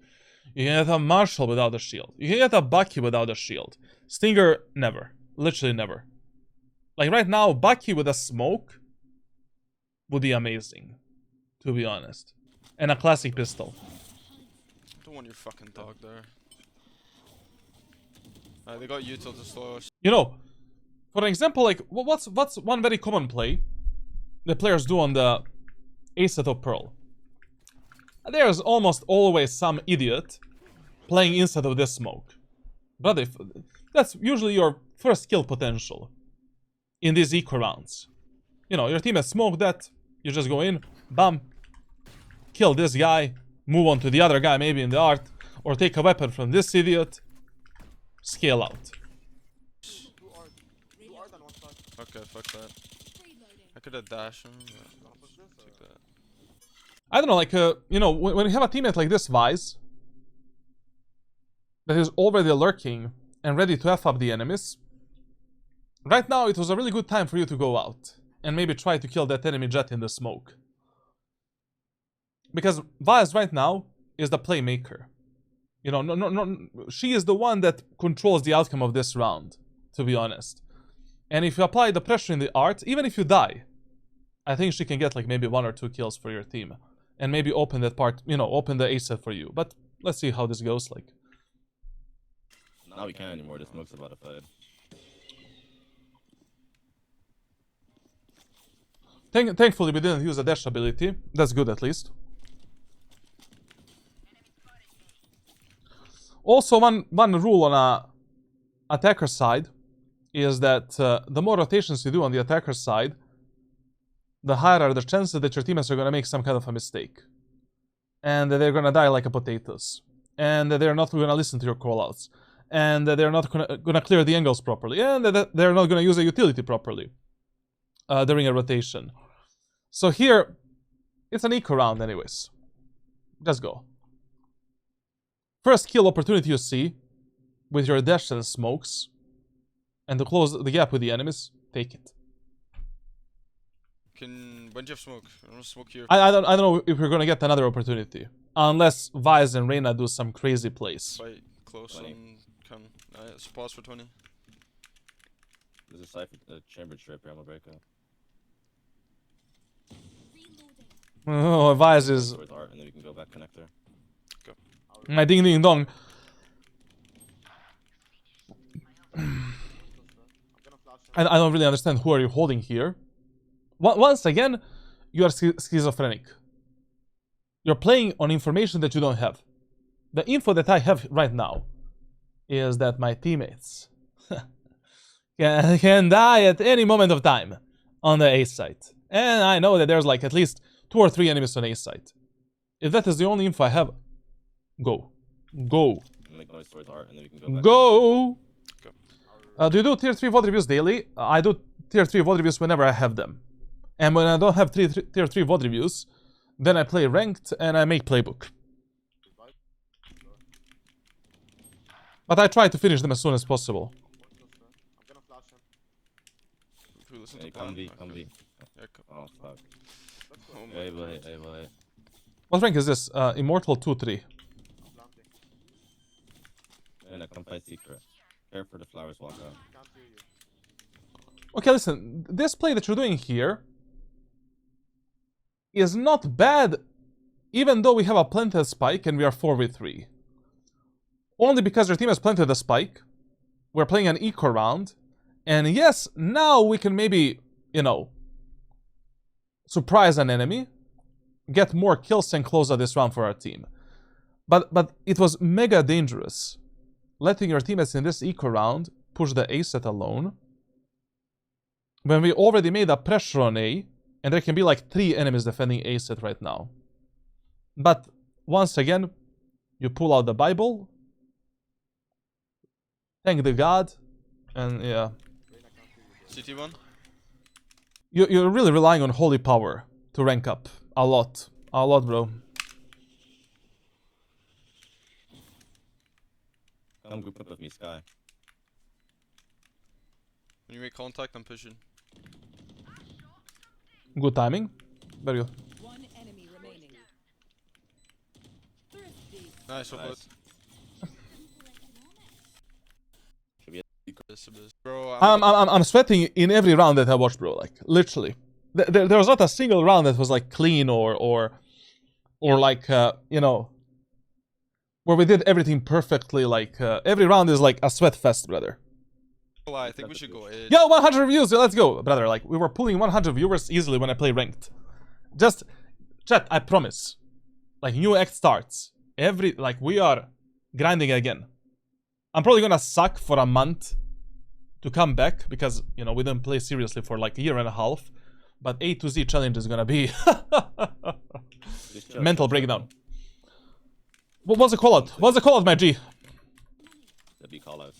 Speaker 1: You can get a Marshall without a shield. You can get a Bucky without a shield. Stinger, never. Literally never. Like right now, Bucky with a smoke would be amazing. To be honest. And a classic pistol.
Speaker 3: I don't want your fucking dog there. They got util to slow us.
Speaker 1: You know, for example, like, what's one very common play that players do on the A set of Pearl? There's almost always some idiot playing inside of this smoke. But if that's usually your first kill potential in these eco rounds. You know, your team has smoked that, you just go in, bam, kill this guy, move on to the other guy maybe in the Art, or take a weapon from this idiot, scale out.
Speaker 3: fuck that. I could have dashed him. Yeah. Take that.
Speaker 1: I don't know, like, you know, when you have a teammate like this, Vise, that is already lurking and ready to F up the enemies, right now it was a really good time for you to go out and maybe try to kill that enemy Jett in the smoke. Because Vise right now is the playmaker. You know, she is the one that controls the outcome of this round, to be honest. And if you apply the pressure in the art, even if you die, I think she can get like maybe 1 or 2 kills for your team. And maybe open that part, you know, open the A set for you. But let's see how this goes, like.
Speaker 5: Now we can't anymore, the smoke's about to fade.
Speaker 1: Thankfully we didn't use a dash ability. That's good at least. Also, one rule on a attacker side is that the more rotations you do on the attacker side, the higher are the chances that your teammates are going to make some kind of a mistake. And that they're going to die like a potatoes. And that they're not going to listen to your callouts. And that they're not going to clear the angles properly. And that they're not going to use a utility properly during a rotation. So here, it's an eco round anyways. Let's go. First kill opportunity you see with your dash and smokes, and to close the gap with the enemies, take it.
Speaker 3: When do you have smoke? I'm gonna smoke here.
Speaker 1: I don't know if we're gonna get another opportunity, unless Vise and Reyna do some crazy plays.
Speaker 3: Fight close 20. And come. Let's pause for 20.
Speaker 5: There's a cypher, a chamber trip here, I'm gonna break up.
Speaker 1: Oh, Vise is
Speaker 5: Towards art, and then we can go back connector.
Speaker 1: my ding ding dong. I don't really understand who are you holding here. Once again, you are schizophrenic. You're playing on information that you don't have. The info that I have right now is that my teammates can die at any moment of time on the A site. And I know that there's like at least 2 or 3 enemies on A site. If that is the only info I have, go. Go.
Speaker 5: Make noise towards art, and then we can go back.
Speaker 1: Go! Do you do tier 3 VOD reviews daily? I do tier 3 VOD reviews whenever I have them. And when I don't have tier 3 VOD reviews, then I play ranked and I make playbook. But I try to finish them as soon as possible.
Speaker 5: Hey, come B, come B. Oh, fuck. Hey, boy, hey, boy.
Speaker 1: What rank is this? Immortal 2-3.
Speaker 5: And I come fight secret. Care for the flowers, walk out.
Speaker 1: Okay, listen. This play that you're doing here is not bad, even though we have a planted spike and we are 4v3. Only because your team has planted the spike. We're playing an eco round. And yes, now we can maybe, you know, surprise an enemy, get more kills and close out this round for our team. But it was mega dangerous letting your teammates in this eco round push the A set alone when we already made a pressure on A, and there can be like 3 enemies defending A set right now. But once again, you pull out the Bible, thank the God, and yeah.
Speaker 3: CT1?
Speaker 1: You're really relying on holy power to rank up. A lot, bro.
Speaker 5: Come group up with me, Sky.
Speaker 3: When you make contact, I'm pushing.
Speaker 1: Good timing. Very good.
Speaker 2: One enemy remaining. Thrifty.
Speaker 3: Nice, well
Speaker 5: Nice. Should be a
Speaker 3: Bro,
Speaker 1: I'm sweating in every round that I watch, bro. Like literally, there was not a single round that was like clean or like you know, where we did everything perfectly. Like every round is like a sweat fest, brother.
Speaker 3: I think we should go edge.
Speaker 1: Yo, 100 views, let's go, brother. Like we were pulling 100 viewers easily when I play ranked. Just chat, I promise. Like new act starts. We are grinding again. I'm probably gonna suck for a month to come back because, you know, we didn't play seriously for like a year and a half. But A to Z challenge is gonna be mental breakdown. What's the call out? What's the call out, my G?
Speaker 5: That'd be callouts.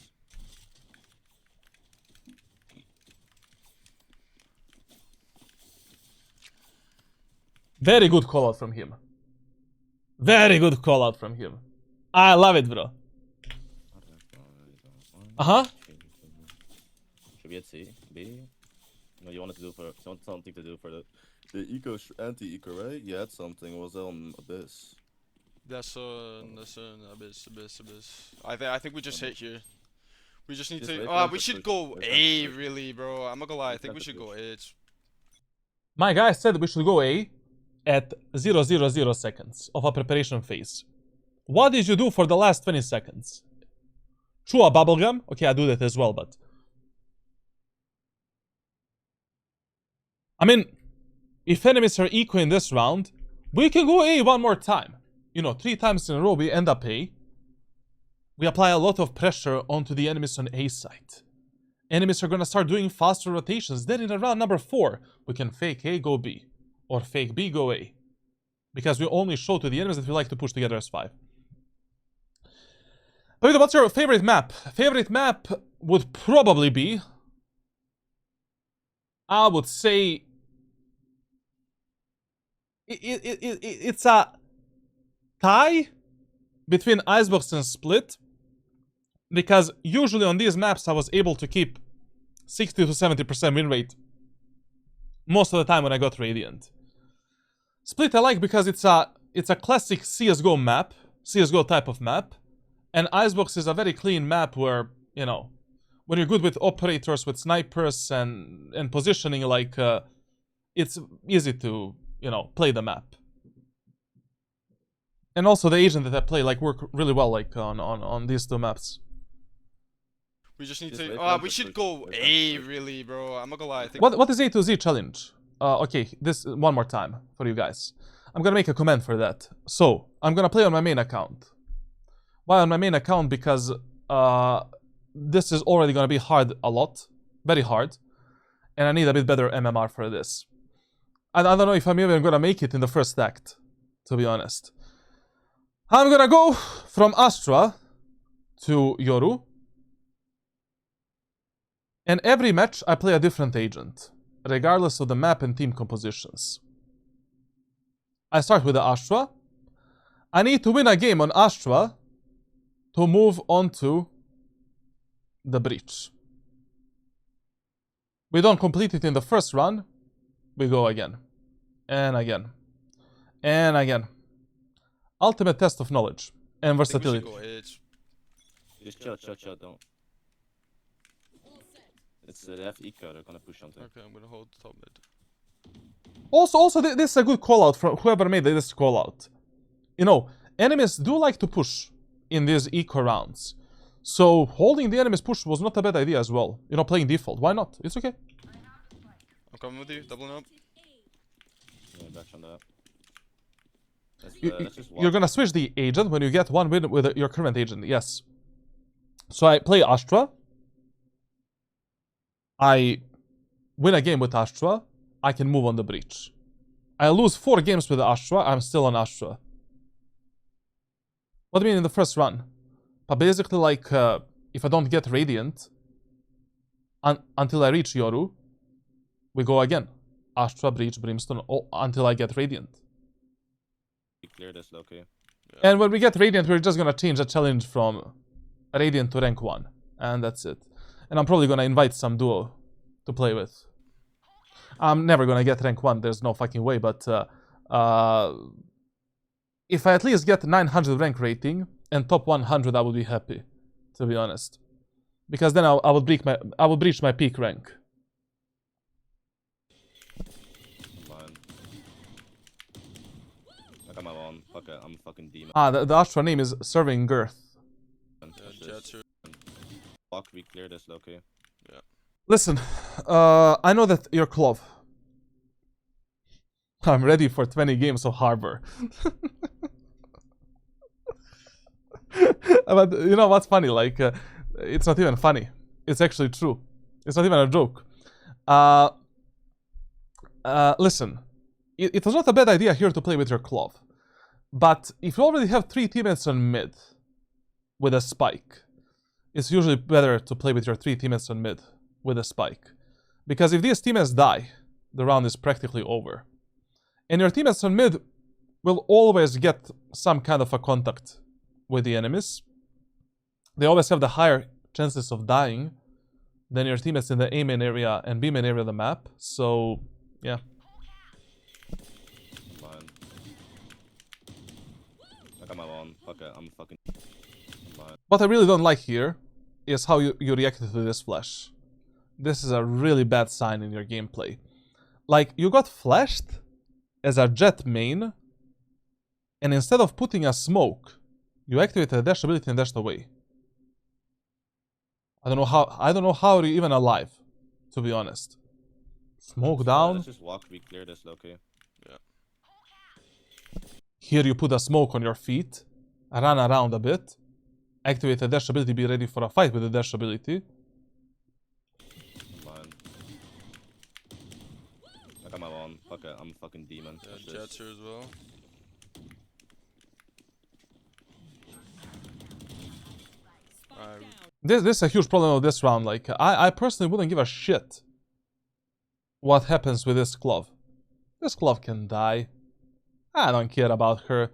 Speaker 1: Very good call out from him. Very good call out from him. I love it, bro. Uh-huh.
Speaker 5: Should we at C? B? No, you wanted to do for something to do for the eco anti-eco, right? You had something. Was that on Abyss?
Speaker 3: That's an abyss. I think we just hit here. We just need
Speaker 5: Just
Speaker 3: to.
Speaker 5: wait
Speaker 3: Oh,
Speaker 5: for
Speaker 3: we
Speaker 5: the
Speaker 3: should
Speaker 5: push.
Speaker 3: go
Speaker 5: Wait for
Speaker 3: A,
Speaker 5: the push.
Speaker 3: really, bro. I'm not gonna lie. I
Speaker 5: Wait
Speaker 3: think
Speaker 5: for
Speaker 3: we
Speaker 5: the
Speaker 3: should go
Speaker 5: push.
Speaker 3: A. It's
Speaker 1: My guy said we should go A at 000 seconds of a preparation phase. What did you do for the last 20 seconds? Chew a bubblegum? Okay, I do that as well, but... I mean, if enemies are eco in this round, we can go A one more time. You know, 3 times in a row we end up A. We apply a lot of pressure onto the enemies on A side. Enemies are gonna start doing faster rotations. Then in round number 4, we can fake A, go B. Or fake B, go A. Because we only show to the enemies that we like to push together as 5. But what's your favorite map? Favorite map would probably be... I would say... It's a tie between Icebox and Split. Because usually on these maps I was able to keep 60 to 70% win rate most of the time when I got Radiant. Split I like because it's a classic CSGO map, CSGO type of map. And Icebox is a very clean map where, you know, when you're good with operators, with snipers and positioning, like, it's easy to, you know, play the map. And also the agent that I play, like, work really well, like, on these 2 maps.
Speaker 3: we just need
Speaker 5: Just
Speaker 3: to.
Speaker 5: wait
Speaker 3: Oh,
Speaker 5: for
Speaker 3: we
Speaker 5: the
Speaker 3: should
Speaker 5: push.
Speaker 3: go
Speaker 5: Wait for the
Speaker 3: A,
Speaker 5: push.
Speaker 3: really, bro. I'm not gonna lie. I think
Speaker 1: What is A to Z challenge? Okay, this one more time for you guys. I'm gonna make a comment for that. So, I'm gonna play on my main account. Why on my main account? Because this is already gonna be hard a lot. Very hard. And I need a bit better MMR for this. And I don't know if I'm even gonna make it in the first act, to be honest. I'm gonna go from Astra to Yoru. And every match I play a different agent, regardless of the map and team compositions. I start with the Astra. I need to win a game on Astra to move on to the Breach. We don't complete it in the first run, we go again. And again. And again. Ultimate test of knowledge and
Speaker 3: we should
Speaker 1: versatility.
Speaker 3: go A. It's
Speaker 5: Just chill, don't. It's the F eco, they're gonna push something.
Speaker 3: okay. I'm gonna hold top mid.
Speaker 1: Also, this is a good call out from whoever made this call out. You know, enemies do like to push in these eco rounds. So, holding the enemy's push was not a bad idea as well. You know, playing default. Why not? It's okay.
Speaker 3: I'm coming with you. Doubling up.
Speaker 5: Yeah, back on that. Let's just
Speaker 1: You're
Speaker 5: walk.
Speaker 1: gonna switch the agent when you get one win with your current agent. Yes. So, I play Astra. I win a game with Astra. I can move on the Breach. I lose 4 games with Astra. I'm still on Astra. What do you mean in the first run? But basically, like, if I don't get Radiant until I reach Yoru, we go again. Astra, Breach, Brimstone, until I get Radiant.
Speaker 5: We clear this, Loki.
Speaker 1: And when we get Radiant, we're just gonna change the challenge from Radiant to rank 1. And that's it. And I'm probably gonna invite some duo to play with. I'm never gonna get rank 1, there's no fucking way, but if I at least get 900 rank rating and top 100, I would be happy, to be honest. Because then I would breach my peak rank.
Speaker 5: Fine. I got my one. Fuck it, I'm a fucking demon.
Speaker 1: The Astra name is Serving Girth.
Speaker 3: Jett here.
Speaker 5: Fuck, we clear this, Loki.
Speaker 1: Listen, I know that you're Clove. I'm ready for 20 games of Harbor. But you know what's funny? Like, it's not even funny. It's actually true. It's not even a joke. Listen, it was not a bad idea here to play with your Clove. But if you already have 3 teammates on mid with a spike, it's usually better to play with your 3 teammates on mid with a spike. Because if these teammates die, the round is practically over. And your teammates on mid will always get some kind of a contact with the enemies. They always have the higher chances of dying than your teammates in the A main area and B main area of the map. So, yeah.
Speaker 5: Mine. I got my one. Fuck it, I'm fucking mine.
Speaker 1: What I really don't like here is how you reacted to this flash. This is a really bad sign in your gameplay. Like, you got flashed as a Jett main, and instead of putting a smoke, you activated a dash ability and dashed away. I don't know how you're even alive, to be honest. Smoke down.
Speaker 5: Let's just walk, we clear this, okay?
Speaker 3: Yeah.
Speaker 1: Here you put a smoke on your feet, run around a bit, activate a dash ability, be ready for a fight with the dash ability.
Speaker 5: Mine. I got my one. Fuck it, I'm a fucking demon.
Speaker 3: Yeah,
Speaker 5: Watch this.
Speaker 3: Jett's here as well.
Speaker 2: Spike
Speaker 3: Alright.
Speaker 2: down.
Speaker 1: This is a huge problem of this round. Like, I personally wouldn't give a shit what happens with this glove. This glove can die. I don't care about her.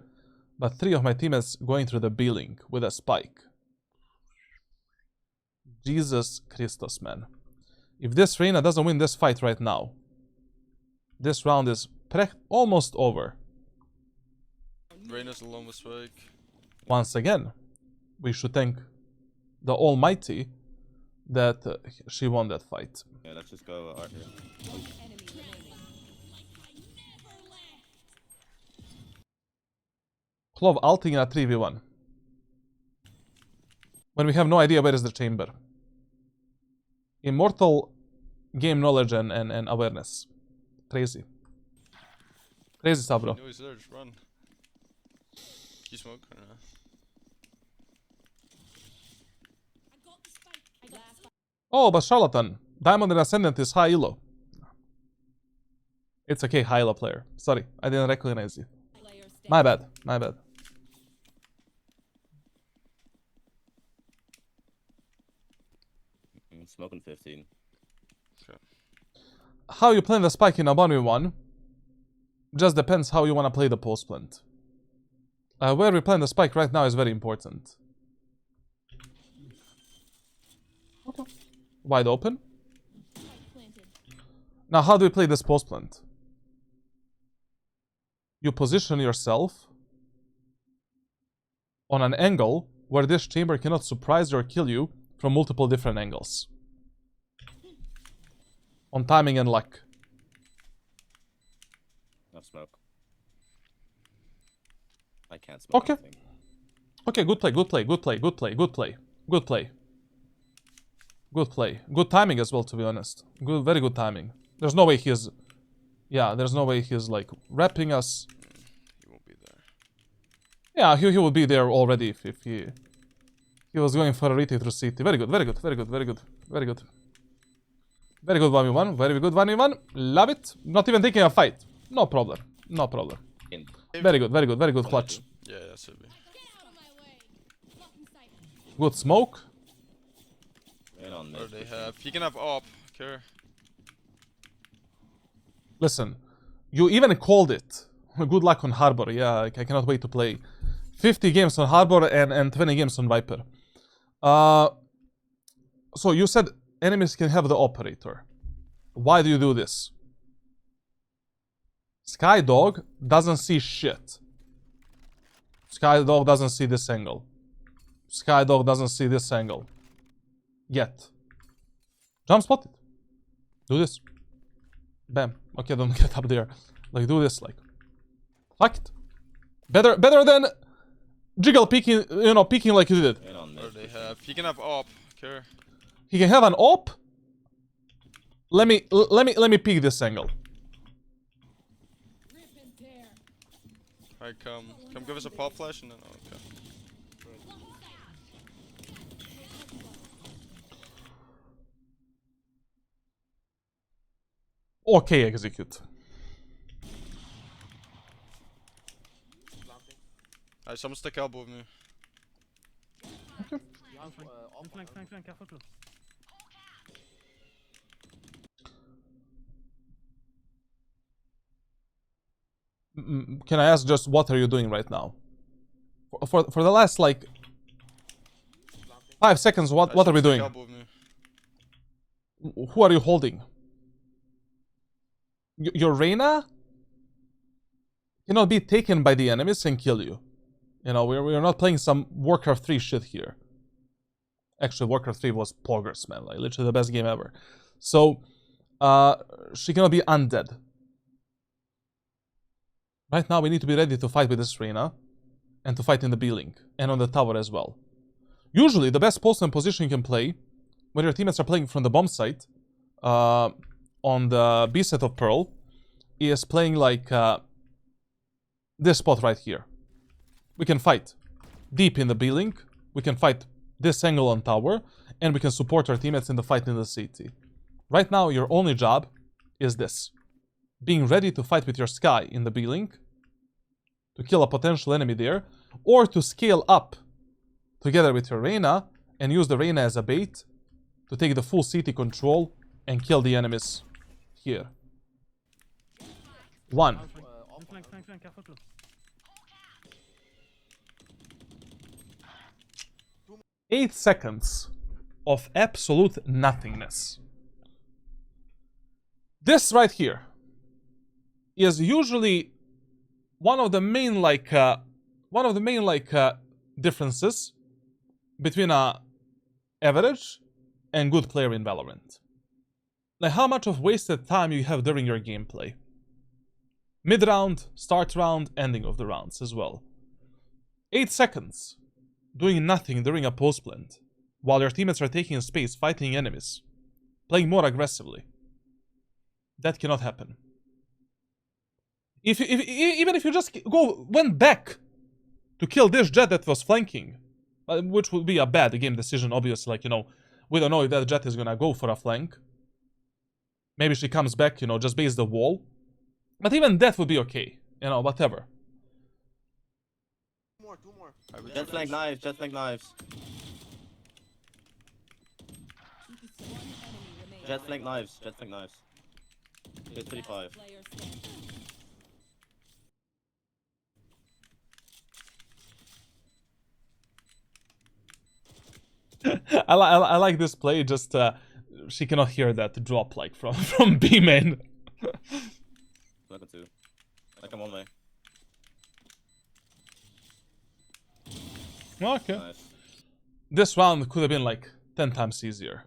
Speaker 1: But 3 of my teammates going through the B-link with a spike. Jesus Christus, man. If this Reyna doesn't win this fight right now, this round is almost over.
Speaker 3: Reyna's alone with Spike.
Speaker 1: Once again, we should thank the Almighty that she won that fight.
Speaker 5: Yeah, let's just go art here.
Speaker 2: One enemy remaining.
Speaker 1: Clove ulting in a 3v1. When we have no idea where is the chamber. Immortal game knowledge and awareness. Crazy. Crazy stuff, bro.
Speaker 3: No, he's there, just run. You smoke or not?
Speaker 1: Oh, but Charlatan. Diamond and Ascendant is high elo. It's okay, high elo player. Sorry, I didn't recognize you.
Speaker 2: Player standing.
Speaker 1: My bad, my bad.
Speaker 5: Smoking 15.
Speaker 1: How you play the spike in a 1v1 just depends how you want to play the post plant. Where we play the spike right now is very important. Okay. Wide open. Now, how do we play this post plant? You position yourself on an angle where this chamber cannot surprise you or kill you from multiple different angles. On timing and luck.
Speaker 5: No smoke. I can't smoke.
Speaker 1: Okay.
Speaker 5: anything.
Speaker 1: Okay, good play, good play, good play, good play, good play, good play. Good play. Good timing as well, to be honest. Good, very good timing. There's no way he's... Yeah, there's no way he's, like, wrapping us.
Speaker 3: He won't be there.
Speaker 1: Yeah, he would be there already if he was going for a retake through CT. Very good, very good, very good, very good, very good. Very good 1v1, very good 1v1. Love it. Not even taking a fight. No problem, no problem.
Speaker 5: In.
Speaker 1: Very good, very good clutch.
Speaker 3: Yeah, that should be.
Speaker 1: Good smoke.
Speaker 5: In on
Speaker 3: Or
Speaker 5: mid.
Speaker 3: they
Speaker 5: pushing.
Speaker 3: have. He can have op. Care.
Speaker 1: Listen, you even called it. Good luck on Harbor. Yeah, I cannot wait to play 50 games on Harbor and 20 games on Viper. So you said enemies can have the operator. Why do you do this? Skydog doesn't see shit. Skydog doesn't see this angle. Skydog doesn't see this angle. Yet. Jump spotted. Do this. Bam. Okay, don't get up there. Like, do this, like. Fucked. Better than Jiggle peeking, you know, peeking like you did.
Speaker 5: In on mid.
Speaker 3: Or they
Speaker 5: pushing.
Speaker 3: have. He can have op. Care.
Speaker 1: He can have an op. Let me peek this angle.
Speaker 3: Alright, come give us a pop flash and then. Oh, okay.
Speaker 1: Okay, execute.
Speaker 7: Planting.
Speaker 3: Alright, someone stick elbow with me.
Speaker 6: Flank, careful close.
Speaker 1: Can I ask just what are you doing right now? For the last like 5 seconds, what are we doing? Who are you holding? Your Reyna cannot be taken by the enemies and kill you. You know, we're not playing some Warcraft 3 shit here. Actually, Warcraft 3 was poggers, man. Like, literally the best game ever. So, she cannot be undead. Right now, we need to be ready to fight with this Reyna. And to fight in the B-Link. And on the tower as well. Usually, the best post and position you can play when your teammates are playing from the bomb site on the B set of Pearl is playing like this spot right here. We can fight deep in the B-Link. We can fight this angle on tower. And we can support our teammates in the fight in the CT. Right now, your only job is this. Being ready to fight with your Sky in the B-Link. To kill a potential enemy there. Or to scale up together with your Reyna. And use the Reyna as a bait. To take the full CT control. And kill the enemies here. 1.
Speaker 6: Flank, careful close.
Speaker 1: 8 seconds of absolute nothingness. This right here is usually one of the main differences between a average and good player in Valorant. Like how much of wasted time you have during your gameplay. Mid-round, start round, ending of the rounds as well. 8 seconds. Doing nothing during a post plant, while your teammates are taking space, fighting enemies, playing more aggressively. That cannot happen. Even if you just went back to kill this Jett that was flanking, which would be a bad game decision, obviously. Like, you know, we don't know if that Jett is gonna go for a flank. Maybe she comes back, you know, just base the wall. But even that would be okay, you know, whatever.
Speaker 7: Two more.
Speaker 5: Jett flank knives, Jett flank knives. Jett flank knives, Jett flank knives. It's 35.
Speaker 2: Player standing.
Speaker 1: I like this play, just she cannot hear that drop like from B main.
Speaker 5: Look at 2. Like I'm on way.
Speaker 1: Okay.
Speaker 5: Nice.
Speaker 1: This round could have been like 10 times easier.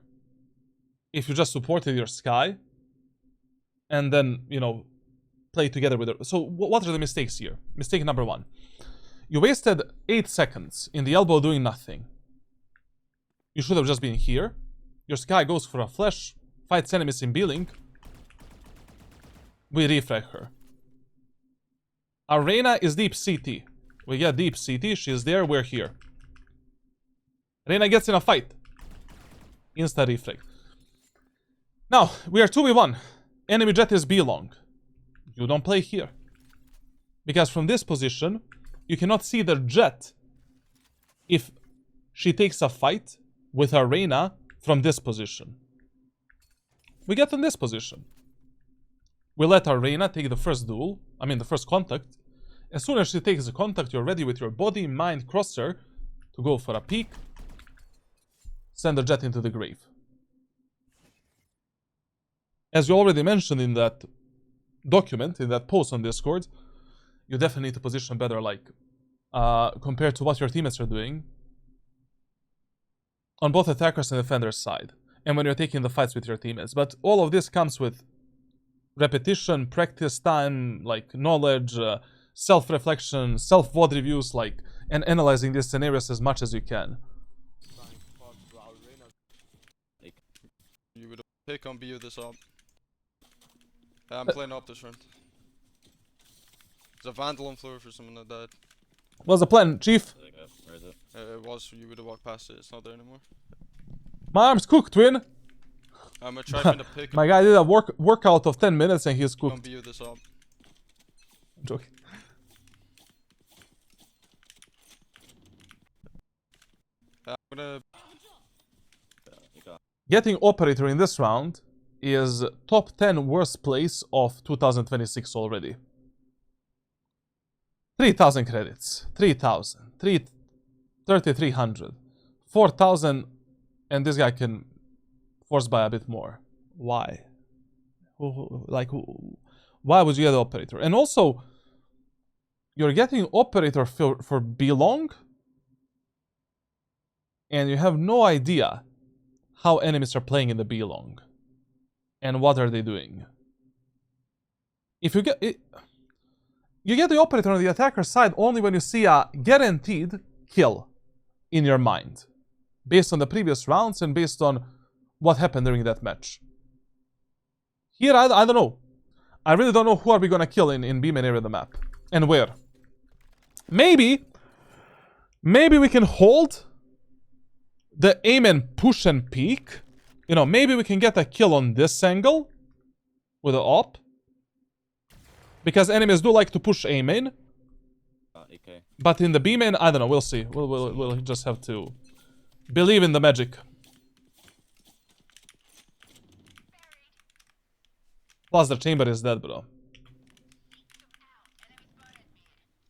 Speaker 1: If you just supported your Sky and then, you know, play together with her. So what are the mistakes here? Mistake number 1. You wasted 8 seconds in the elbow doing nothing. You should have just been here. Your Sky goes for a flash, fights enemies in B-Link. We refrag her. Our Reyna is deep CT. We get deep CT, she's there, we're here. Reyna gets in a fight. Insta refrag. Now, we are 2v1. Enemy Jett is B long. You don't play here. Because from this position, you cannot see the Jett if she takes a fight with her Reyna from this position. We get in this position. We let our Reyna take the first duel, the first contact. As soon as she takes the contact, you're ready with your body, mind, crosser to go for a peek. Send the Jett into the grave. As you already mentioned in that document, in that post on Discord, you definitely need to position better, like, compared to what your teammates are doing on both attackers and defenders side, and when you're taking the fights with your teammates. But all of this comes with repetition, practice time, like knowledge, self-reflection, self-VOD reviews, like, and analyzing these scenarios as much as you can.
Speaker 3: You would pick on B with this up. I'm playing up this round. There's a Vandal on floor for someone that died.
Speaker 1: What's the plan, Chief?
Speaker 5: Where is it?
Speaker 3: It was, you would have walked past it, it's not there anymore.
Speaker 1: My arm's cooked, twin.
Speaker 3: I'm gonna try to pick
Speaker 1: My guy did a workout of 10 minutes and he's
Speaker 3: on
Speaker 1: cooked.
Speaker 3: B with this up.
Speaker 1: I'm joking.
Speaker 3: I'm gonna...
Speaker 5: Yeah, you got
Speaker 1: Getting Operator in this round is top 10 worst place of 2026 already. 3,000 credits. 3,000. 3,300. 4,000, and this guy can force buy a bit more. Why? Why would you get the operator? And also, you're getting operator for B long, and you have no idea how enemies are playing in the B long, and what are they doing. If you get it, you get the operator on the attacker side only when you see a guaranteed kill in your mind, based on the previous rounds and based on what happened during that match. Here, I don't know. I really don't know who are we gonna kill in B main area of the map, and where. Maybe we can hold the aim and push and peek. You know, maybe we can get a kill on this angle with the op, because enemies do like to push A main.
Speaker 5: AK.
Speaker 1: But in the B main, I don't know. We'll see. We'll just have to believe in the magic. Plus, the chamber is dead, bro.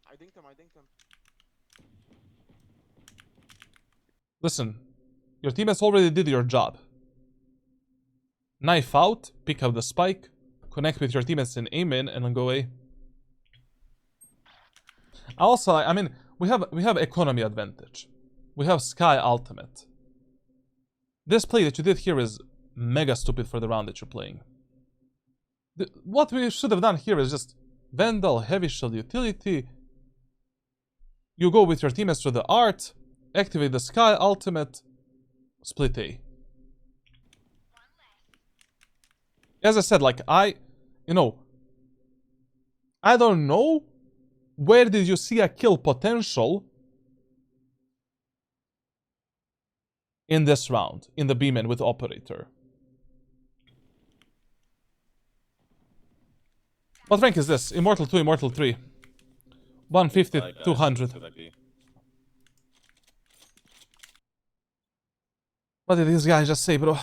Speaker 7: I dinked him, I dinked him.
Speaker 1: Listen, your teammates already did your job. Knife out, pick up the spike, connect with your teammates in A main, and then go A. Also, I mean, we have economy advantage. We have Sky ultimate. This play that you did here is mega stupid for the round that you're playing. What we should have done here is just Vandal, Heavy Shield, Utility. You go with your teammates through the art, activate the Sky ultimate, split A. As I said, like, I don't know where did you see a kill potential in this round, in the B-man with operator. What rank is this? Immortal 2, Immortal 3. 150, 200. What did this guy just say, bro?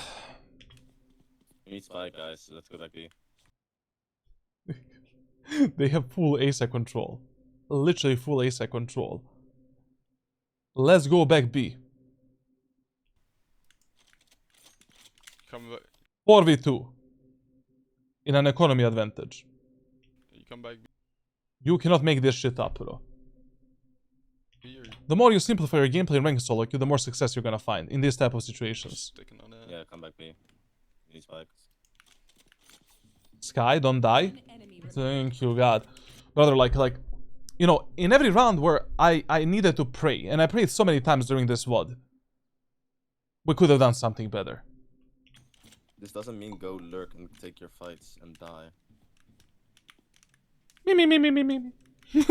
Speaker 5: We need spike, guys. Let's go back B.
Speaker 1: They have full ASA control. Literally full ASA control. Let's go back B.
Speaker 3: Come back.
Speaker 1: 4v2. In an economy advantage.
Speaker 3: You come back.
Speaker 1: You cannot make this shit up, bro.
Speaker 3: B or
Speaker 1: The more you simplify your gameplay in ranked solo queue, the more success you're gonna find in these type of situations.
Speaker 3: sticking on it.
Speaker 5: Yeah, come back B. We need spikes.
Speaker 1: Sky, don't die.
Speaker 2: One enemy remaining.
Speaker 1: Thank you, God. Brother, like, you know, in every round where I needed to pray, and I prayed so many times during this VOD, we could have done something better.
Speaker 5: This doesn't mean go lurk and take your fights and die.
Speaker 1: Me. Me.
Speaker 7: No, he's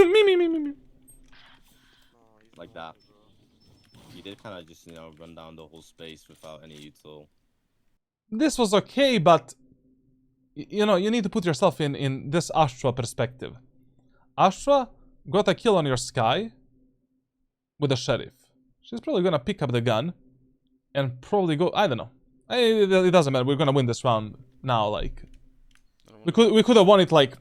Speaker 5: Like
Speaker 7: not,
Speaker 5: that.
Speaker 7: bro.
Speaker 5: He did kind of just, run down the whole space without any util.
Speaker 1: This was okay, but you know, you need to put yourself in this Astra perspective. Astra got a kill on your Sky with the Sheriff. She's probably gonna pick up the gun and probably go. I don't know. It doesn't matter. We're gonna win this round now. Like,
Speaker 3: I don't
Speaker 1: we could have won it like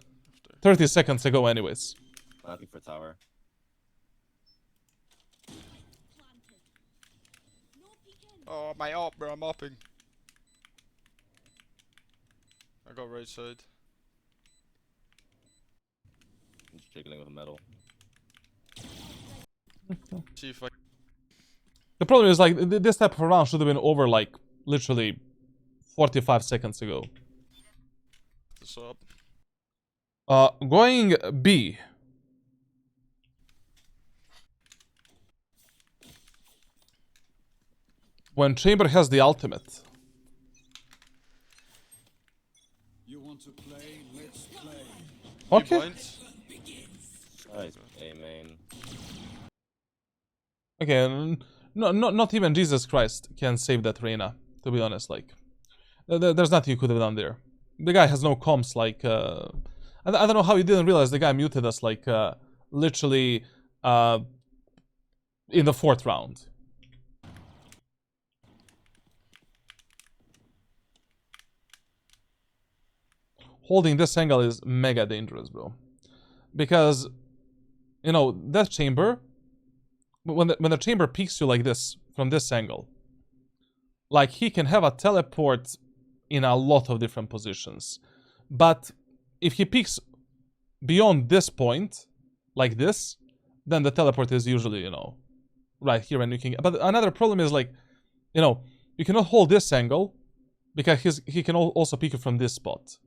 Speaker 1: 30 seconds ago, anyways.
Speaker 5: Planting for tower.
Speaker 3: Oh, my op, bro. I'm opping. I got right side.
Speaker 5: I'm just jiggling with a metal.
Speaker 3: See if I.
Speaker 1: The problem is, like, this type of round should have been over like literally 45 seconds ago.
Speaker 3: This up.
Speaker 1: Going B. When Chamber has the ultimate.
Speaker 4: You want to play? Let's play.
Speaker 1: Okay.
Speaker 3: Blinds.
Speaker 5: Nice. A main.
Speaker 1: Okay, not even Jesus Christ can save that Reyna, to be honest. Like, there's nothing you could have done there. The guy has no comms, like, I don't know how you didn't realize the guy muted us, like, literally, in the 4th round. Holding this angle is mega dangerous, bro. Because, you know, that chamber, when the chamber peeks you like this, from this angle, like, he can have a teleport in a lot of different positions. But if he peeks beyond this point, like this, then the teleport is usually, you know, right here, and you can... But another problem is, like, you know, you cannot hold this angle, because he can also peek you from this spot.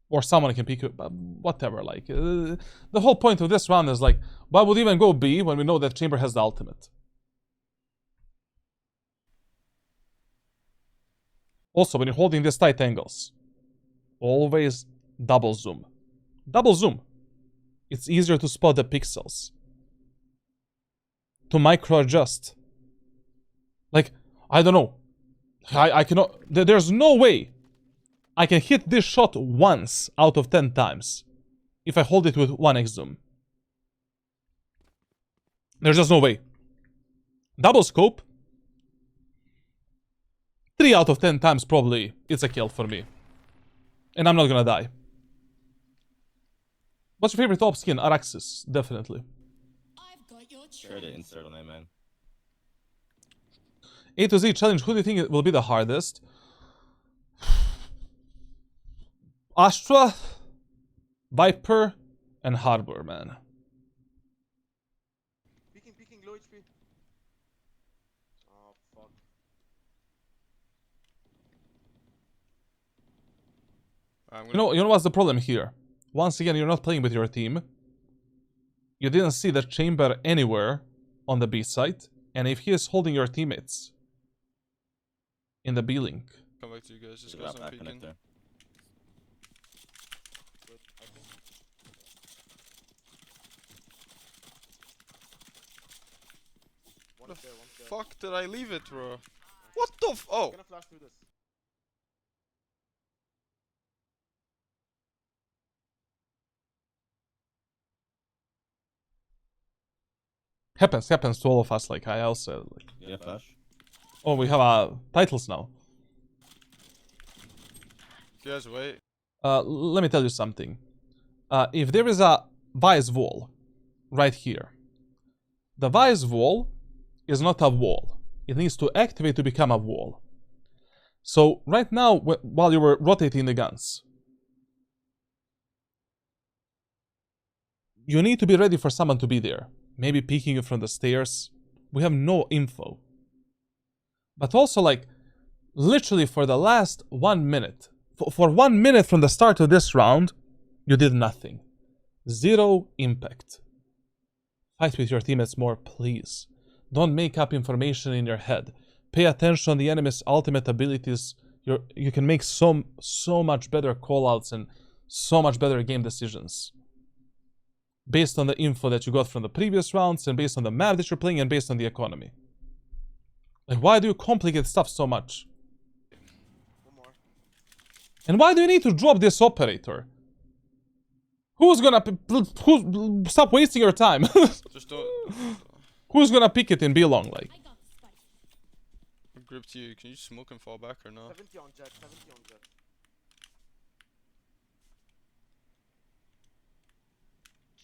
Speaker 1: Or someone can peek you, whatever, like... the whole point of this round is, like, why would even go B when we know that chamber has the ultimate? Also, when you're holding these tight angles, always double zoom. Double zoom. It's easier to spot the pixels. To micro adjust. Like, I don't know. I cannot... There's no way I can hit this shot once out of 10 times if I hold it with 1x zoom. There's just no way. Double scope, 3 out of 10 times probably it's a kill for me. And I'm not gonna die. What's your favorite top skin? Araxis, definitely.
Speaker 2: I've got your
Speaker 5: Sure to insert on it, man.
Speaker 1: A to Z challenge, who do you think will be the hardest? Astra, Viper, and Harbor, man.
Speaker 7: Peeking, low HP. Oh, fuck.
Speaker 3: I'm
Speaker 1: You
Speaker 3: gonna...
Speaker 1: know what's the problem here? Once again, you're not playing with your team. You didn't see the chamber anywhere on the B side. And if he is holding your teammates in the B link,
Speaker 3: Come back to you guys, just
Speaker 5: Grab
Speaker 3: because I'm
Speaker 5: that
Speaker 3: peeking.
Speaker 5: connector.
Speaker 7: Good, I think. One's there, one's there.
Speaker 3: Fuck, did I leave it, bro? What the f... Oh!
Speaker 7: I'm gonna flash through this.
Speaker 1: happens to all of us. Like, I also, like,
Speaker 5: Yeah, flash.
Speaker 1: oh, we have titles now.
Speaker 3: You guys wait.
Speaker 1: Let me tell you something. If there is a Vice wall right here, the Vice wall is not a wall. It needs to activate to become a wall. So right now, while you were rotating the guns, you need to be ready for someone to be there. Maybe peeking you from the stairs. We have no info. But also, like, literally for the last 1 minute, for 1 minute from the start of this round, you did nothing. Zero impact. Fight with your teammates more, please. Don't make up information in your head. Pay attention on the enemy's ultimate abilities. You can make so much better callouts and so much better game decisions. Based on the info that you got from the previous rounds, and based on the map that you're playing, and based on the economy. Like, why do you complicate stuff so much?
Speaker 7: One more.
Speaker 1: And why do you need to drop this operator? Who's gonna... Stop wasting your time.
Speaker 3: Just don't...
Speaker 1: Who's gonna pick it in B long, like?
Speaker 2: I got the spike.
Speaker 3: I'm gripped to you. Can you smoke and fall back or not?
Speaker 7: 70 on Jett, 70 on Jett.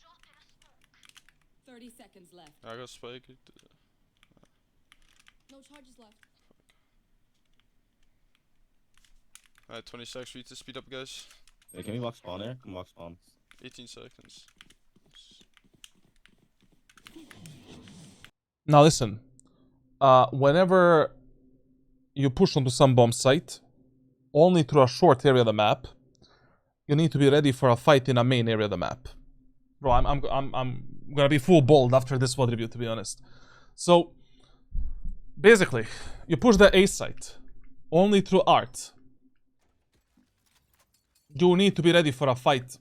Speaker 2: Drop 30 seconds left.
Speaker 3: I got spike.
Speaker 2: No charges left.
Speaker 3: Alright, 20 seconds for you to speed up, guys.
Speaker 5: Hey, can we walk spawn here? Come walk spawn.
Speaker 3: 18 seconds.
Speaker 1: Now listen. Whenever you push onto some bomb site, only through a short area of the map, you need to be ready for a fight in a main area of the map. Bro, I'm gonna be full bold after this VOD review, to be honest. So, basically, you push the A site only through art. You need to be ready for a fight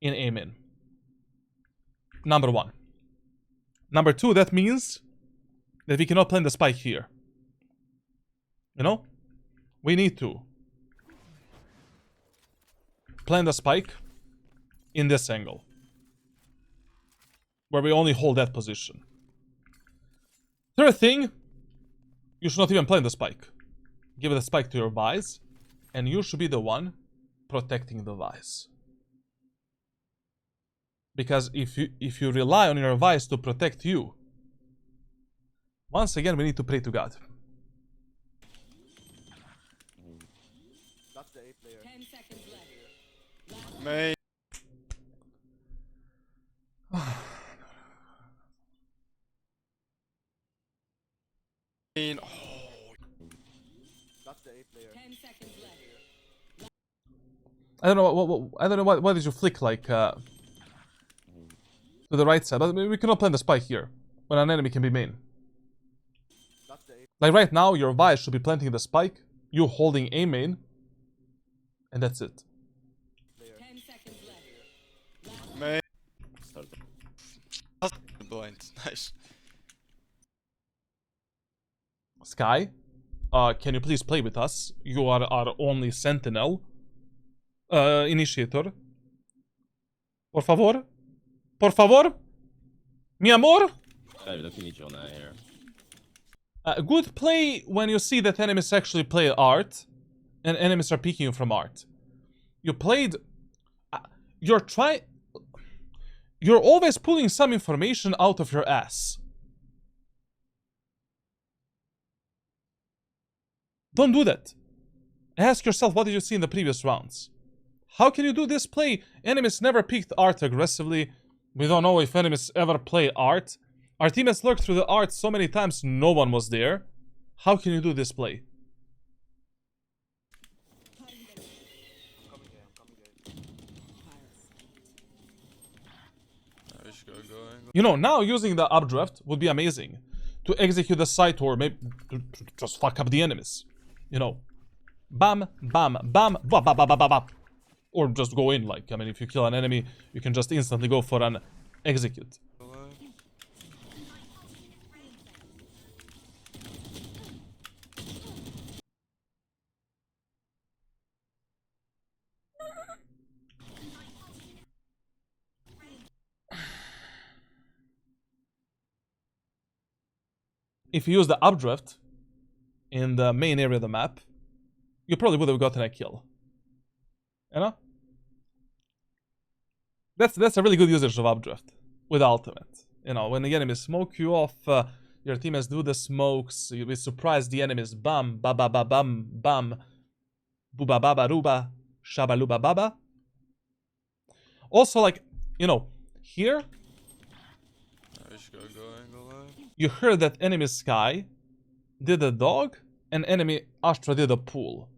Speaker 1: in A main. Number 1. Number 2, that means that we cannot plant the spike here. You know? We need to plant the spike in this angle, where we only hold that position. Third thing, you should not even plant the spike. Give the spike to your Vice, and you should be the one protecting the Vice. Because if you rely on your vice to protect you, once again we need to pray to God.
Speaker 7: That's the A player.
Speaker 2: 10 seconds left.
Speaker 3: Main. Main. Oh.
Speaker 7: That's the A player.
Speaker 2: 10 seconds left.
Speaker 1: I don't know I don't know what did you flick like to the right side, but we cannot plant the spike here when an enemy can be main.
Speaker 7: That's the A
Speaker 1: Like right now, your vice should be planting the spike, you holding A main, and that's it.
Speaker 7: player.
Speaker 2: 10 seconds left.
Speaker 3: Main.
Speaker 5: Start.
Speaker 3: Blind. Nice.
Speaker 1: Sky, can you please play with us? You are our only sentinel. Initiator. Por favor? Por favor? Mi amor?
Speaker 5: Hey, look, you need you on that here.
Speaker 1: Good play when you see that enemies actually play art and enemies are peeking you from art. You played... You're always pulling some information out of your ass. Don't do that. Ask yourself, what did you see in the previous rounds? How can you do this play? Enemies never peeked art aggressively. We don't know if enemies ever play art. Our team has lurked through the art so many times, no one was there. How can you do this play?
Speaker 7: I'm coming there.
Speaker 3: I just gotta go angle.
Speaker 1: You know, now using the updraft would be amazing. To execute the site or maybe to just fuck up the enemies. You know. Bam, bam, bam, ba ba ba ba ba ba. Or just go in, like, I mean, if you kill an enemy, you can just instantly go for an execute. If you use the updraft in the main area of the map, you probably would have gotten a kill. You know? That's a really good usage of updraft with ultimate. You know, when the enemies smoke you off, your teammates do the smokes, you will surprise the enemies. Bam, ba ba ba bam, bam, booba baba ruba, shaba luba baba. Also, like, you know, here
Speaker 3: I just gotta go angle there.
Speaker 1: you heard that enemy Sky did a dog and enemy Astra did a pool.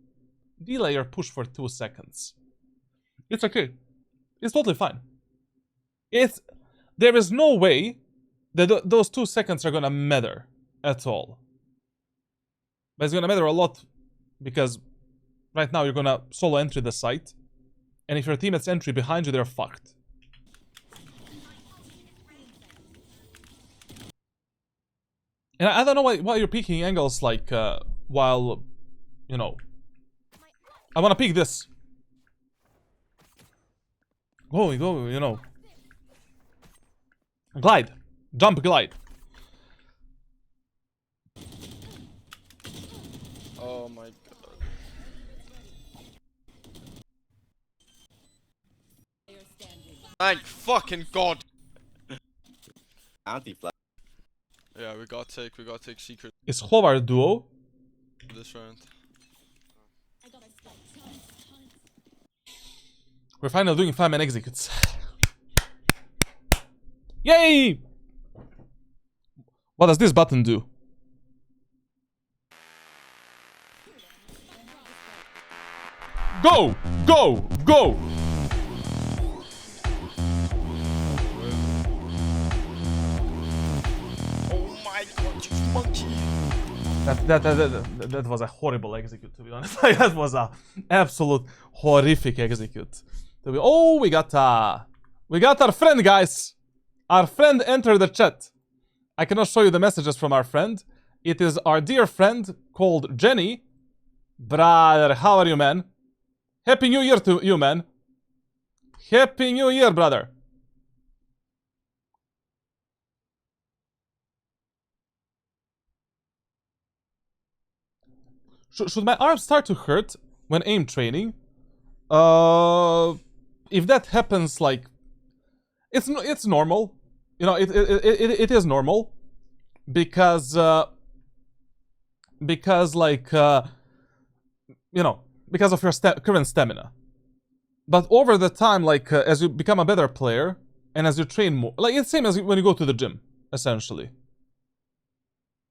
Speaker 1: Delay your push for 2 seconds. It's okay. It's totally fine. There is no way that those 2 seconds are gonna matter at all. But it's gonna matter a lot because right now you're gonna solo entry the site, and if your teammate's entry behind you, they're fucked. And I don't know why you're peeking angles like while, you know. I wanna peek this. Go, you know. Glide. Jump glide.
Speaker 3: Oh my god.
Speaker 2: Player standing.
Speaker 3: Thank fucking god.
Speaker 5: Anti-flag.
Speaker 3: Yeah, we gotta take secret
Speaker 1: Is Howard duo?
Speaker 3: this round.
Speaker 2: I got a spike.
Speaker 1: We're finally doing 5-man executes. Yay! What does this button do? Go! Go! Go!
Speaker 3: Oh my god, you monkey!
Speaker 1: That was a horrible execute, to be honest. That was a absolute horrific execute. Oh, we got our friend, guys. Our friend entered the chat. I cannot show you the messages from our friend. It is our dear friend called Jenny. Brother, how are you, man? Happy New Year to you, man. Happy New Year, brother. Should my arms start to hurt when aim training? If that happens, like, It's normal. You know, it is normal because like you know, because of your current stamina. But over the time, like as you become a better player and as you train more, like it's same as when you go to the gym, essentially.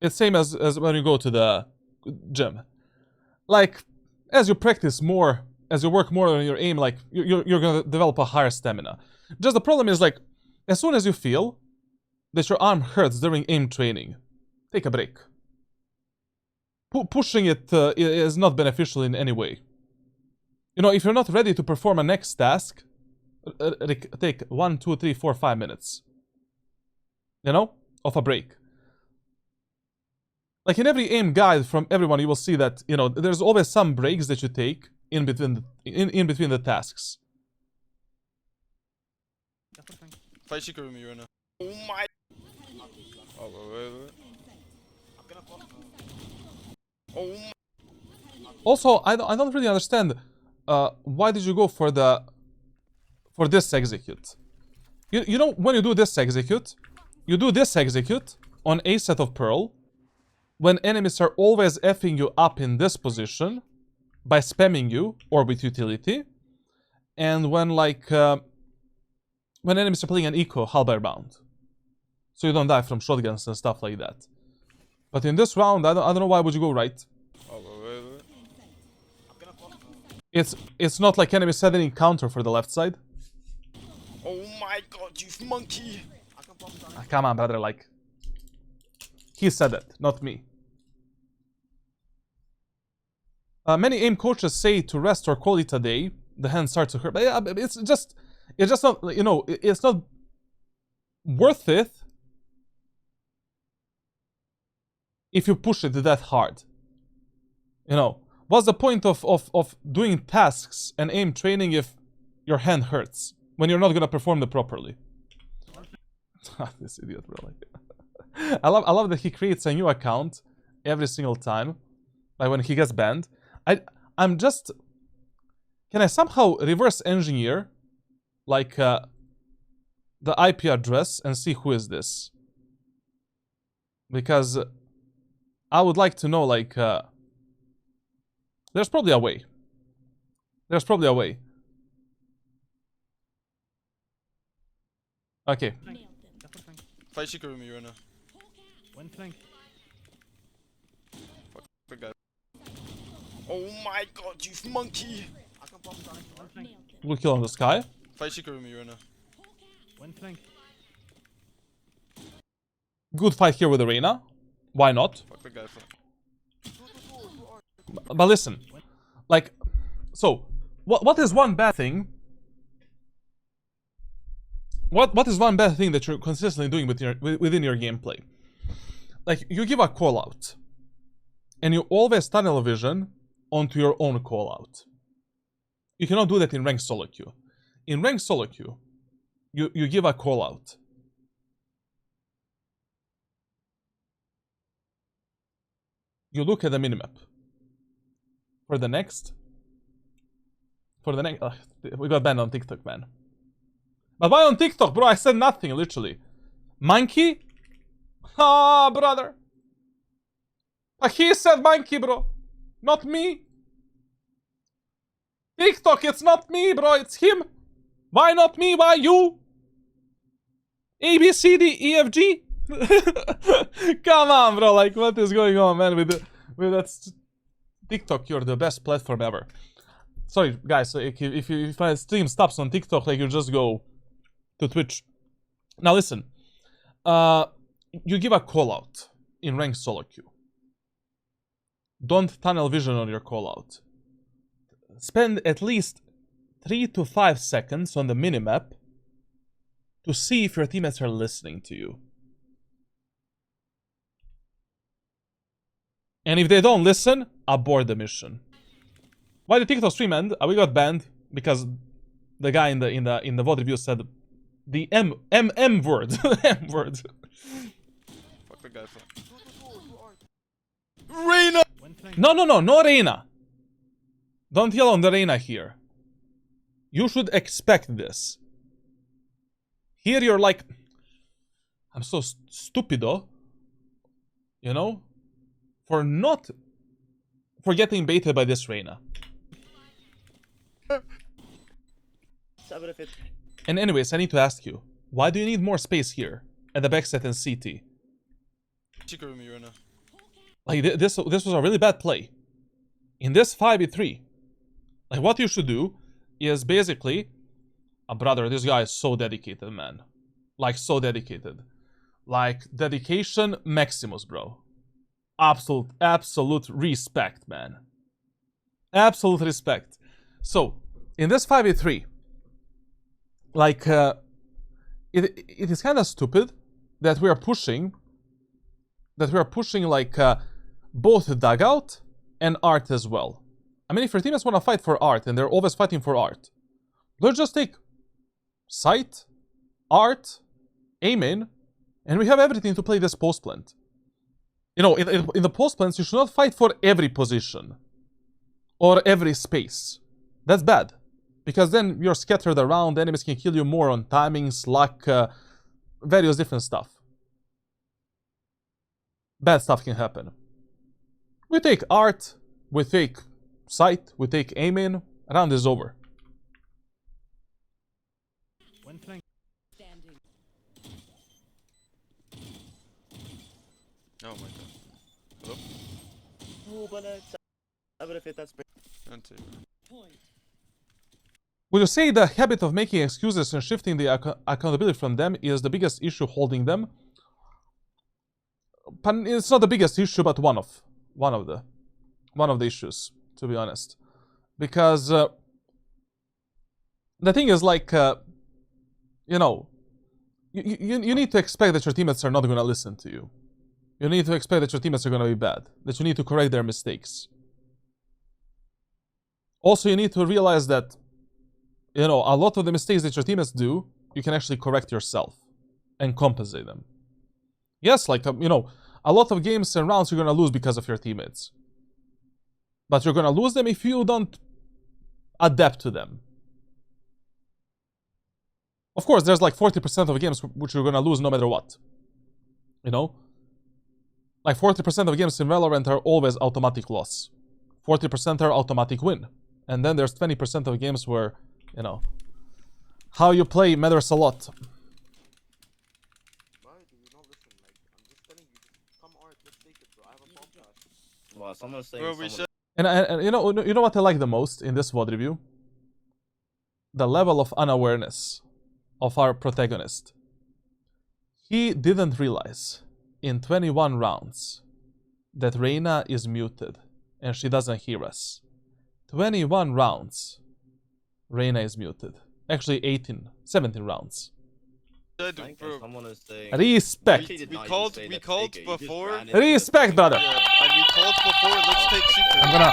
Speaker 1: It's same as when you go to the gym. Like as you practice more, as you work more on your aim, like you're gonna develop a higher stamina. Just the problem is like, as soon as you feel that your arm hurts during aim training, take a break. Pushing it is not beneficial in any way. You know, if you're not ready to perform a next task, take 1, 2, 3, 4, 5 minutes. You know, of a break. Like in every aim guide from everyone, you will see that, you know, there's always some breaks that you take in between in between the tasks.
Speaker 6: Careful flank.
Speaker 3: Fight secret with me right now. Oh my. Oh, wait.
Speaker 7: I'm gonna pop.
Speaker 3: Oh my.
Speaker 1: Also, I don't really understand why did you go for this execute? You know, when you do this execute, you do this execute on a set of Pearl when enemies are always effing you up in this position by spamming you or with utility, and when like when enemies are playing an eco halberd round, so you don't die from shotguns and stuff like that. But in this round, I don't know why would you go right.
Speaker 3: Oh, wait.
Speaker 7: I'm gonna pop.
Speaker 1: It's not like enemy set any counter for the left side.
Speaker 3: Oh my god, you monkey!
Speaker 7: I can pop down.
Speaker 1: Ah, come on, brother, like he said it, not me. Many aim coaches say to rest or call it a day. The hand starts to hurt, but yeah, it's just not, you know, it's not worth it if you push it that hard. You know, what's the point of doing tasks and aim training if your hand hurts when you're not gonna perform it properly? This idiot, bro. Like, I love that he creates a new account every single time, like when he gets banned. I'm just, can I somehow reverse engineer like the IP address and see who is this? Because I would like to know, like there's probably a way. There's probably a way. Okay.
Speaker 6: Flank. Careful flank.
Speaker 3: Fight secret with me right now.
Speaker 6: One flank.
Speaker 3: The guy. Oh my god, you monkey!
Speaker 7: I can pop down.
Speaker 6: One flank.
Speaker 1: We'll kill on the sky.
Speaker 3: Fight secret with me right now.
Speaker 6: One flank.
Speaker 1: Good fight here with Arena. Why not?
Speaker 3: Fuck the guy.
Speaker 1: But listen, like, so what is one bad thing? What is one bad thing that you're consistently doing within your gameplay? Like, you give a call out, and you always tunnel vision onto your own call out. You cannot do that in ranked solo queue. In ranked solo queue, you give a call out. You look at the minimap. For the next, we got banned on TikTok, man. But why on TikTok, bro? I said nothing, literally. Monkey? Ah, brother. He said monkey, bro. Not me. TikTok, it's not me, bro. It's him. Why not me? Why you? A, B, C, D, E, F, G? Come on, bro. Like, what is going on, man? With that TikTok, you're the best platform ever. Sorry, guys. So if my stream stops on TikTok, like, you just go to Twitch. Now listen. You give a call out in ranked solo queue. Don't tunnel vision on your call out. Spend at least 3 to 5 seconds on the minimap to see if your teammates are listening to you. And if they don't listen, abort the mission. Why did TikTok stream end? We got banned because the guy in the VOD review said the M word. M word.
Speaker 3: Fuck the guy. Reina!
Speaker 6: One flank.
Speaker 1: No Reina. Don't yell on the Reina here. You should expect this. Here you're like, I'm so stupido, you know, for getting baited by this Reyna. And anyways, I need to ask you, why do you need more space here at the backside and CT?
Speaker 3: Secret with me right now.
Speaker 1: Like this was a really bad play. In this 5v3, like what you should do is basically, brother, this guy is so dedicated, man. Like so dedicated. Like dedication Maximus, bro. Absolute respect, man. Absolute respect. So, in this 5v3, like, it is kind of stupid that we are pushing like both dugout and art as well. I mean, if your teammates want to fight for art and they're always fighting for art, let's just take sight, art, aim in, and we have everything to play this post plant. You know, in the post plants, you should not fight for every position or every space. That's bad, because then you're scattered around. Enemies can kill you more on timings, luck, various different stuff. Bad stuff can happen. We take art, we take sight, we take aim in. Round is over.
Speaker 6: When flank.
Speaker 2: Standing.
Speaker 3: Oh my god. Hello?
Speaker 5: Oh, but I would have hit that space.
Speaker 3: Anti.
Speaker 2: Point.
Speaker 1: Would you say the habit of making excuses and shifting the accountability from them is the biggest issue holding them? It's not the biggest issue, but one of the issues, to be honest. Because the thing is, like, you know, you need to expect that your teammates are not going to listen to you. You need to expect that your teammates are going to be bad. That you need to correct their mistakes. Also, you need to realize that, you know, a lot of the mistakes that your teammates do, you can actually correct yourself and compensate them. Yes, like, you know, a lot of games and rounds you're going to lose because of your teammates. But you're going to lose them if you don't adapt to them. Of course, there's like 40% of games which you're going to lose no matter what. You know? Like 40% of games in Valorant are always automatic loss. 40% are automatic win. And then there's 20% of games where, you know, how you play matters a lot.
Speaker 7: Why do you not listen? Like, I'm just telling you, just come art, let's take it, bro. I have a podcast.
Speaker 5: Wow, someone's saying
Speaker 3: Bro, we
Speaker 5: someone-
Speaker 3: said
Speaker 1: And you know what I like the most in this VOD review? The level of unawareness of our protagonist. He didn't realize in 21 rounds that Reyna is muted and she doesn't hear us. 21 rounds, Reyna is muted. Actually 17 rounds.
Speaker 5: Frank,
Speaker 3: bro,
Speaker 5: someone is saying.
Speaker 1: Respect.
Speaker 5: He did
Speaker 3: We
Speaker 5: not
Speaker 3: called-
Speaker 5: even say
Speaker 3: we
Speaker 5: let's
Speaker 3: called
Speaker 5: take it, you just
Speaker 3: before-
Speaker 5: ran into
Speaker 1: Respect,
Speaker 5: the-
Speaker 1: brother.
Speaker 3: yeah, and we called before, let's take secret.
Speaker 1: I'm gonna...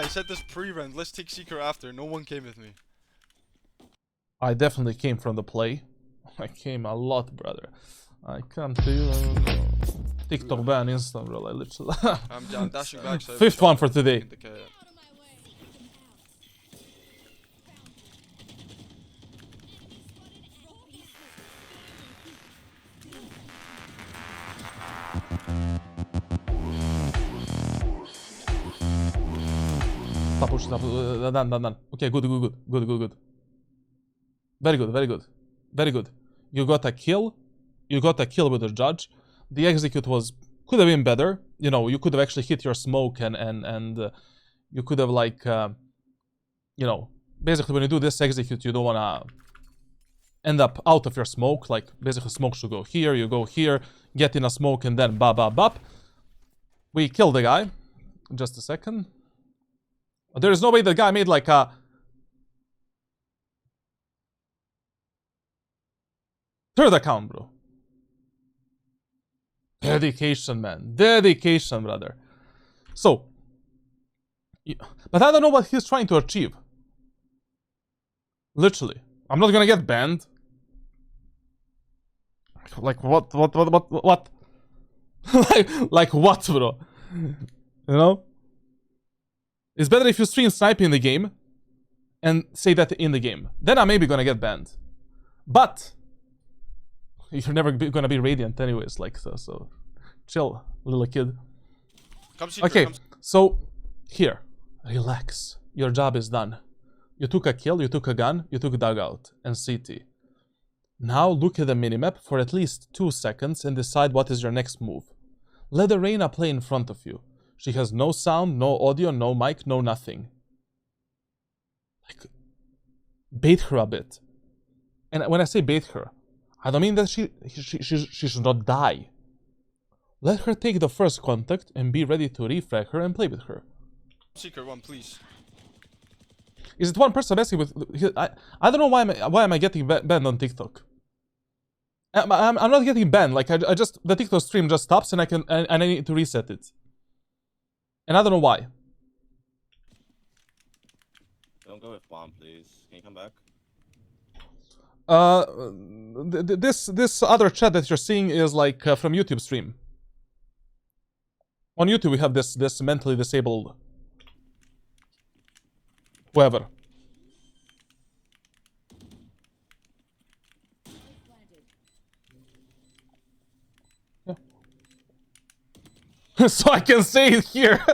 Speaker 3: I said this pre-round, let's take secret after. No one came with me.
Speaker 1: I definitely came from the play. I came a lot, brother. I come to you. TikTok ban instant, bro. Like, literally.
Speaker 3: I'm dashing back. So I have
Speaker 1: Fifth
Speaker 3: a shot
Speaker 1: one for today.
Speaker 3: in the cat.
Speaker 2: Out of my way. Take them out.
Speaker 1: Stop pushing, stop. Done. Okay, good. Very good. You got a kill. You got a kill with the judge. The execute could have been better. You know, you could have actually hit your smoke and you could have like, you know, basically when you do this execute, you don't want to end up out of your smoke. Like basically smoke should go here, you go here, get in a smoke and then bop. We killed the guy. Just a second. There is no way the guy made like a... Third account, bro. Dedication, man. Dedication, brother. So. But I don't know what he's trying to achieve. Literally. I'm not gonna get banned. Like what? like what, bro? You know? It's better if you stream sniping in the game and say that in the game. Then I'm maybe gonna get banned. But you're never gonna be radiant anyways, like so chill, little kid.
Speaker 3: Come secret,
Speaker 1: Okay,
Speaker 3: come
Speaker 1: so here, relax. Your job is done. You took a kill, you took a gun, you took dugout and CT. Now look at the minimap for at least 2 seconds and decide what is your next move. Let the Reyna play in front of you. She has no sound, no audio, no mic, no nothing. Like, bait her a bit. And when I say bait her, I don't mean that she should not die. Let her take the first contact and be ready to refrag her and play with her.
Speaker 3: secret one, please.
Speaker 1: Is it one person asking with... I don't know why am I getting banned on TikTok. I'm not getting banned, like I just... The TikTok stream just stops and I need to reset it. And I don't know why.
Speaker 5: Don't go with bomb, please. Can you come back?
Speaker 1: This other chat that you're seeing is like from YouTube stream. On YouTube we have this mentally disabled whoever. Yeah. So I can say it here.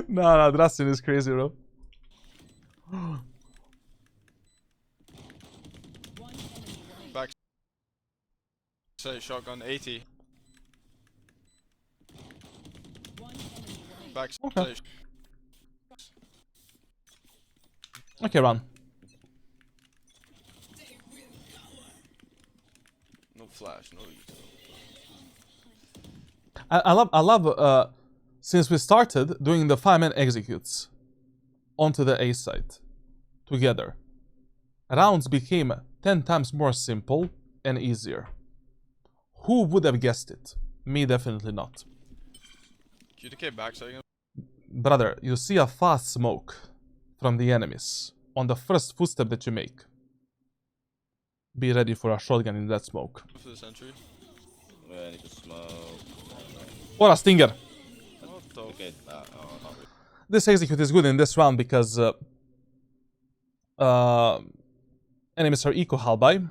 Speaker 1: No, Drastin is crazy, bro.
Speaker 3: Back. Say shotgun 80. Back.
Speaker 1: Okay.
Speaker 3: Say
Speaker 1: Okay, run.
Speaker 3: no flash, no use.
Speaker 1: I love since we started doing the 5-man executes onto the A site together, rounds became 10 times more simple and easier. Who would have guessed it? Me, definitely not.
Speaker 3: QTK back second.
Speaker 1: Brother, you see a fast smoke from the enemies on the first footstep that you make. Be ready for a shotgun in that smoke.
Speaker 3: For the sentry.
Speaker 5: Yeah, I need to smoke.
Speaker 1: Or a stinger.
Speaker 3: What the
Speaker 5: Okay, not really.
Speaker 1: This execute is good in this round because enemies are eco halby.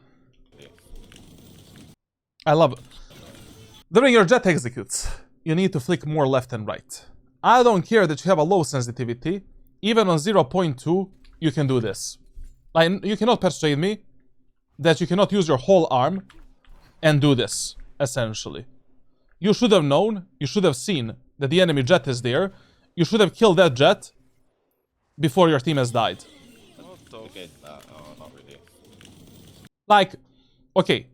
Speaker 1: I love it. During your Jett executes, you need to flick more left and right. I don't care that you have a low sensitivity. Even on 0.2, you can do this. Like, you cannot persuade me that you cannot use your whole arm and do this, essentially. You should have known, you should have seen that the enemy Jett is there. You should have killed that Jett before your team has died.
Speaker 3: What the
Speaker 5: Okay, not really.
Speaker 1: Like, okay,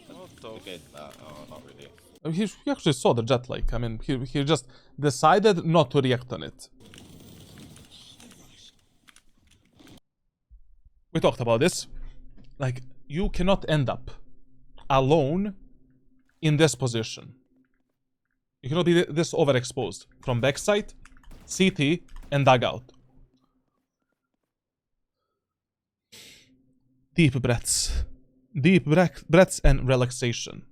Speaker 3: What the
Speaker 5: Okay, not really.
Speaker 1: he actually saw the Jett, like, I mean, he just decided not to react on it. We talked about this. Like, you cannot end up alone in this position. You cannot be this overexposed from backside, CT, and dugout. Deep breaths. Deep breaths and relaxation.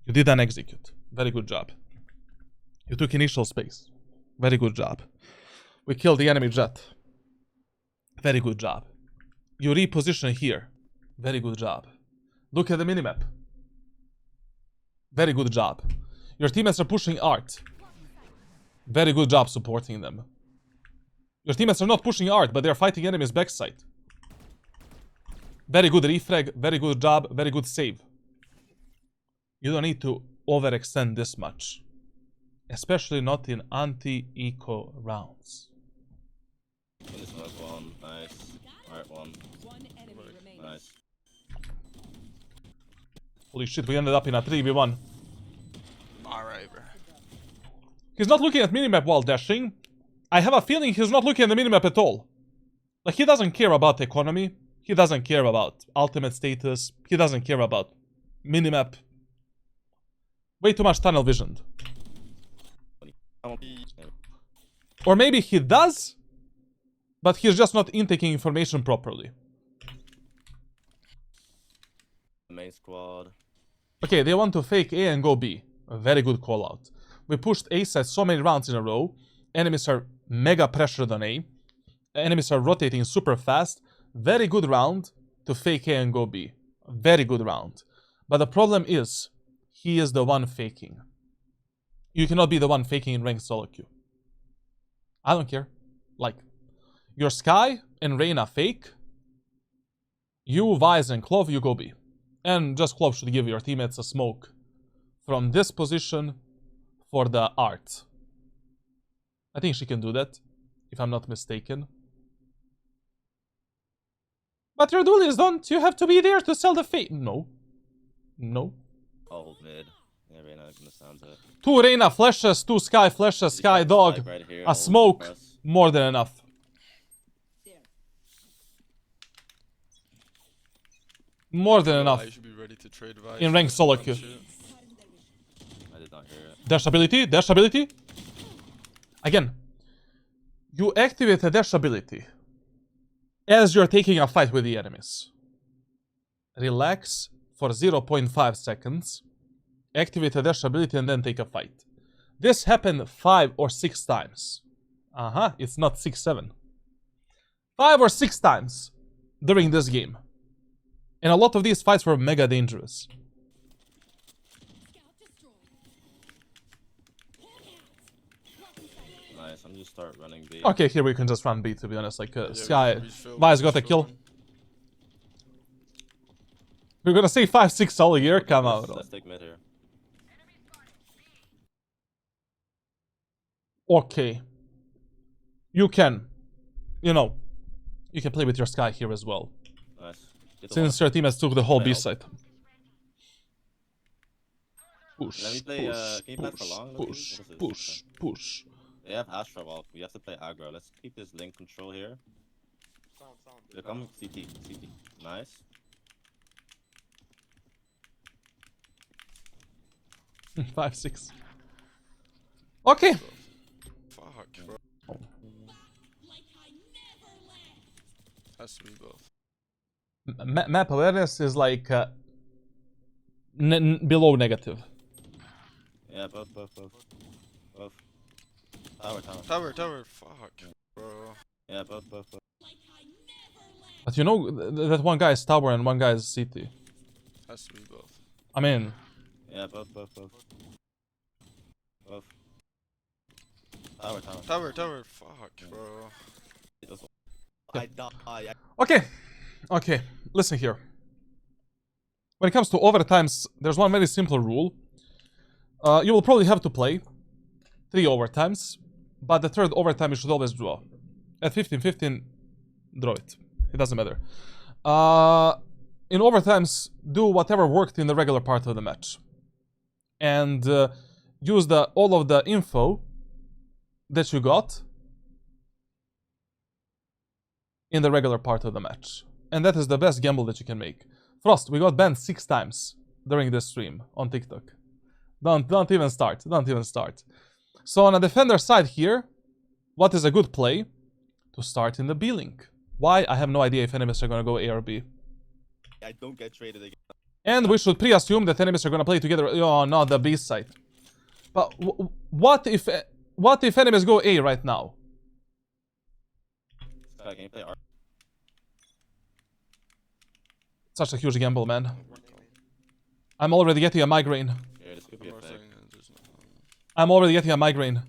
Speaker 1: You did an execute. Very good job. You took initial space. Very good job. We killed the enemy Jett. Very good job. You reposition here. Very good job. Look at the minimap. Very good job. Your teammates are pushing art. Very good job supporting them. Your teammates are not pushing art, but they are fighting enemies backside. Very good refrag, very good job, very good save. You don't need to overextend this much. Especially not in anti-eco rounds.
Speaker 5: Finish smoke one, nice. Alright, one,
Speaker 2: One enemy remaining.
Speaker 5: nice.
Speaker 1: Holy shit, we ended up in a 3v1.
Speaker 3: Alright, bro.
Speaker 1: He's not looking at minimap while dashing. I have a feeling he's not looking at the minimap at all. Like, he doesn't care about economy. He doesn't care about ultimate status. He doesn't care about minimap. Way too much tunnel visioned. Or maybe he does, but he's just not intaking information properly.
Speaker 5: Main squad.
Speaker 1: Okay, they want to fake A and go B. A very good call out. We pushed A side so many rounds in a row. Enemies are mega pressured on A. enemies are rotating super fast. Very good round to fake A and go B. Very good round. But the problem is, he is the one faking. You cannot be the one faking in ranked solo queue. I don't care. Like, your Sky and Reyna fake. You, Vise, and Clove, you go B. And just Clove should give your teammates a smoke from this position for the art. I think she can do that, if I'm not mistaken. But your duelists, don't you have to be there to sell the fate? No. No.
Speaker 5: Oh, mid. Yeah, Reyna gonna stand it.
Speaker 1: 2 Reyna flashes, 2 Sky flashes, Sky dog.
Speaker 5: Like right here,
Speaker 1: A
Speaker 5: I'll
Speaker 1: smoke.
Speaker 5: press.
Speaker 1: More than enough.
Speaker 2: There.
Speaker 1: More than enough.
Speaker 3: I should be ready to trade Vice
Speaker 1: In ranked
Speaker 3: for
Speaker 1: solo
Speaker 3: some
Speaker 1: queue.
Speaker 3: shit.
Speaker 5: I did not hear it.
Speaker 1: Dash ability, dash ability. Again, you activate a dash ability as you're taking a fight with the enemies. Relax for 0.5 seconds. Activate a dash ability and then take a fight. This happened 5 or 6 times. It's not 6, 7. 5 or 6 times during this game. And a lot of these fights were mega dangerous.
Speaker 2: Scout destroyed.
Speaker 5: Nice, I'm just start running B.
Speaker 1: Okay, here we can just run B, to be honest. Like,
Speaker 3: Yeah,
Speaker 1: Sky,
Speaker 3: we feel-
Speaker 1: Vice
Speaker 3: we
Speaker 1: got a
Speaker 3: feel
Speaker 1: kill.
Speaker 3: them.
Speaker 1: We're gonna say 5-6 all year? Come
Speaker 5: Let's-
Speaker 1: out.
Speaker 5: Let's take mid here.
Speaker 1: Okay. You can. You know. You can play with your Sky here as well.
Speaker 5: Nice. Get the
Speaker 1: Since your team has took the whole B
Speaker 5: Help.
Speaker 1: side. Push,
Speaker 5: Let me play,
Speaker 1: push,
Speaker 5: can you play for
Speaker 1: push,
Speaker 5: long, Loki?
Speaker 1: push,
Speaker 5: What is this?
Speaker 1: push, push.
Speaker 5: They have Astra Wall. We have to play aggro. Let's keep this link control here.
Speaker 7: Sound.
Speaker 5: They're coming CT. CT. Nice.
Speaker 1: 5-6. Okay.
Speaker 3: Fuck, bro. Has to be both.
Speaker 1: Map awareness is like below negative.
Speaker 5: Yeah, both. Tower.
Speaker 3: Tower. Fuck, bro.
Speaker 5: Yeah, both.
Speaker 1: But you know that one guy is tower and one guy is CT.
Speaker 3: Has to be both.
Speaker 1: I mean,
Speaker 5: Yeah, both. Tower.
Speaker 3: Fuck, bro.
Speaker 5: I die.
Speaker 1: okay. Listen here. When it comes to overtimes, there's one very simple rule. You will probably have to play 3 overtimes, but the 3rd overtime you should always draw. At 15-15, draw it. It doesn't matter. In overtimes, do whatever worked in the regular part of the match. And use all of the info that you got in the regular part of the match. And that is the best gamble that you can make. Frost, we got banned 6 times during this stream on TikTok. Don't even start. Don't even start. So on a defender side here, what is a good play? To start in the B link. Why? I have no idea if enemies are gonna go A or B.
Speaker 5: I don't get traded again.
Speaker 1: And we should pre-assume that enemies are gonna play together. Oh, not the B side. But what if enemies go A right now?
Speaker 5: Sky, can you play R?
Speaker 1: Such a huge gamble, man. I'm already getting a migraine.
Speaker 5: Here, this could be a
Speaker 3: More
Speaker 5: fake.
Speaker 3: thing, there's no-
Speaker 1: I'm already getting a migraine.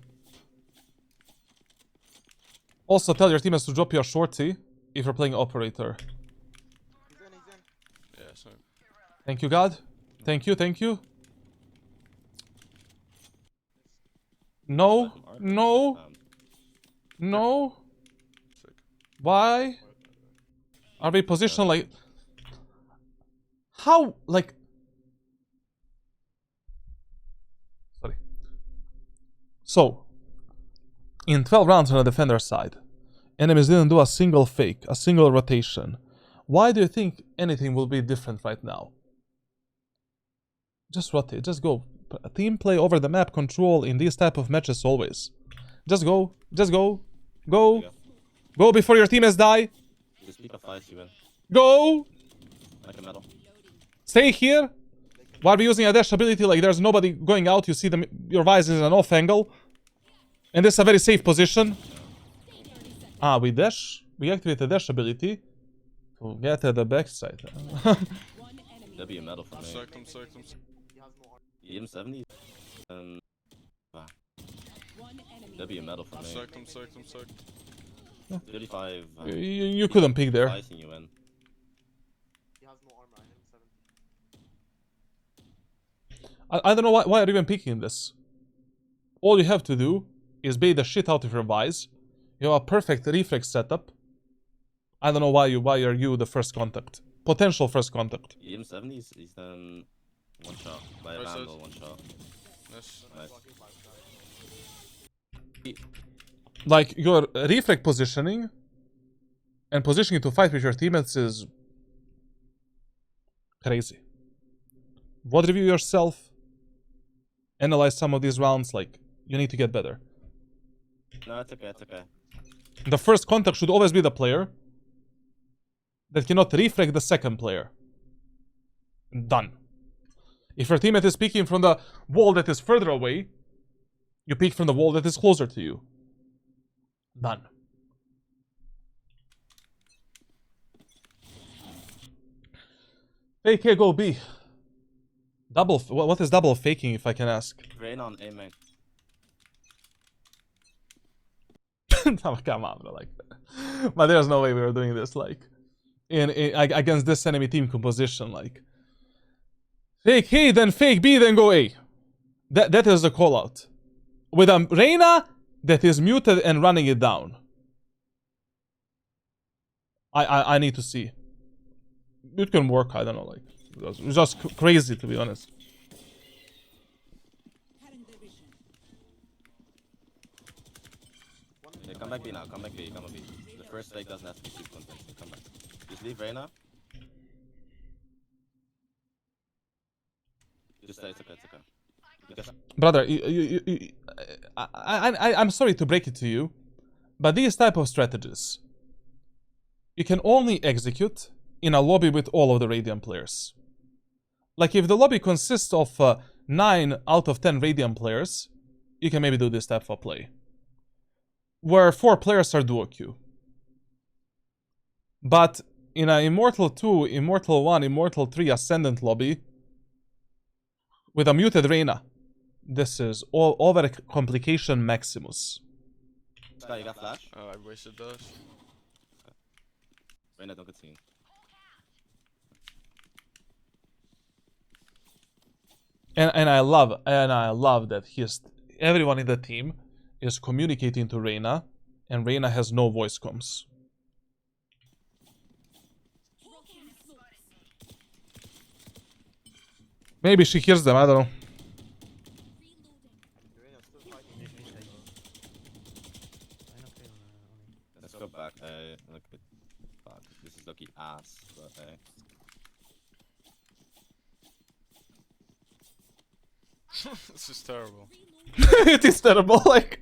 Speaker 1: Also, tell your teammates to drop your shorty if you're playing operator.
Speaker 7: He's in.
Speaker 3: Yeah, so
Speaker 1: Thank you, God. Thank you. No, no, no.
Speaker 3: sick.
Speaker 1: Why? Are we positioned like... How, like... Sorry. So, in 12 rounds on the defender side, enemies didn't do a single fake, a single rotation. Why do you think anything will be different right now? Just rotate, just go. Team play over the map control in these type of matches always. Just go. Go. Go before your teammates die.
Speaker 5: Just pick a fight, you win.
Speaker 1: Go.
Speaker 5: Like a metal.
Speaker 1: Stay here. While we're using a dash ability, like there's nobody going out, you see them, your Vice is in an off angle. And this is a very safe position. Ah, we dash. We activate the dash ability to get at the backside.
Speaker 2: One enemy.
Speaker 5: That'd be a medal for
Speaker 3: I'm
Speaker 5: me.
Speaker 3: psyched, I'm psyched, I'm psyched.
Speaker 7: He has no armor.
Speaker 5: EM 70. And
Speaker 2: One enemy.
Speaker 5: that'd be a medal for
Speaker 3: I'm
Speaker 5: me.
Speaker 3: psyched, I'm psyched, I'm psyched.
Speaker 5: 35.
Speaker 1: You couldn't pick there.
Speaker 5: Slicing you in.
Speaker 7: He has no armor. I hit 70.
Speaker 1: I don't know why are you even picking this. All you have to do is bait the shit out of your Vise. You have a perfect reflex setup. I don't know why are you the first contact. Potential first contact.
Speaker 5: EM 70 he's done one shot by a
Speaker 3: Nice,
Speaker 5: vandal,
Speaker 3: nice.
Speaker 5: one shot.
Speaker 3: Nice.
Speaker 5: Nice.
Speaker 1: Like your reflex positioning and positioning to fight with your teammates is crazy. VOD review yourself. Analyze some of these rounds. Like, you need to get better.
Speaker 5: No, it's okay, it's okay.
Speaker 1: The first contact should always be the player that cannot reflect the second player. Done. If your teammate is peeking from the wall that is further away, you peek from the wall that is closer to you. Done. Fake A, go B. Double. What is double faking, if I can ask?
Speaker 5: Rain on A main.
Speaker 1: Oh, come on, bro. Like, but there's no way we were doing this. Like, in against this enemy team composition. Like, fake A, then fake B, then go A. That is the call out. With a Reyna that is muted and running it down. I need to see. It can work. I don't know. Like, it's just crazy, to be honest.
Speaker 5: Yeah, come back B now, come back B, come on B. The first fake doesn't have to be super convincing, come back. Just leave Reyna. Just stay, it's okay, it's okay. Because
Speaker 1: Brother, I'm sorry to break it to you, but these type of strategies you can only execute in a lobby with all of the Radiant players. Like, if the lobby consists of 9 out of 10 Radiant players, you can maybe do this type of play. Where 4 players are duo queue. But in a Immortal 2, Immortal 1, Immortal 3 Ascendant lobby, with a muted Reyna, this is all over complication maximus.
Speaker 5: Sky, you got flash?
Speaker 3: I wasted dash.
Speaker 5: Reyna, don't get seen.
Speaker 1: And I love that everyone in the team is communicating to Reyna, and Reyna has no voice comms. Maybe she hears them, I don't know.
Speaker 7: Reyna's still fighting.
Speaker 5: Let's go back, look at fuck. This is lucky ass, but
Speaker 3: This is terrible.
Speaker 1: It is terrible, like...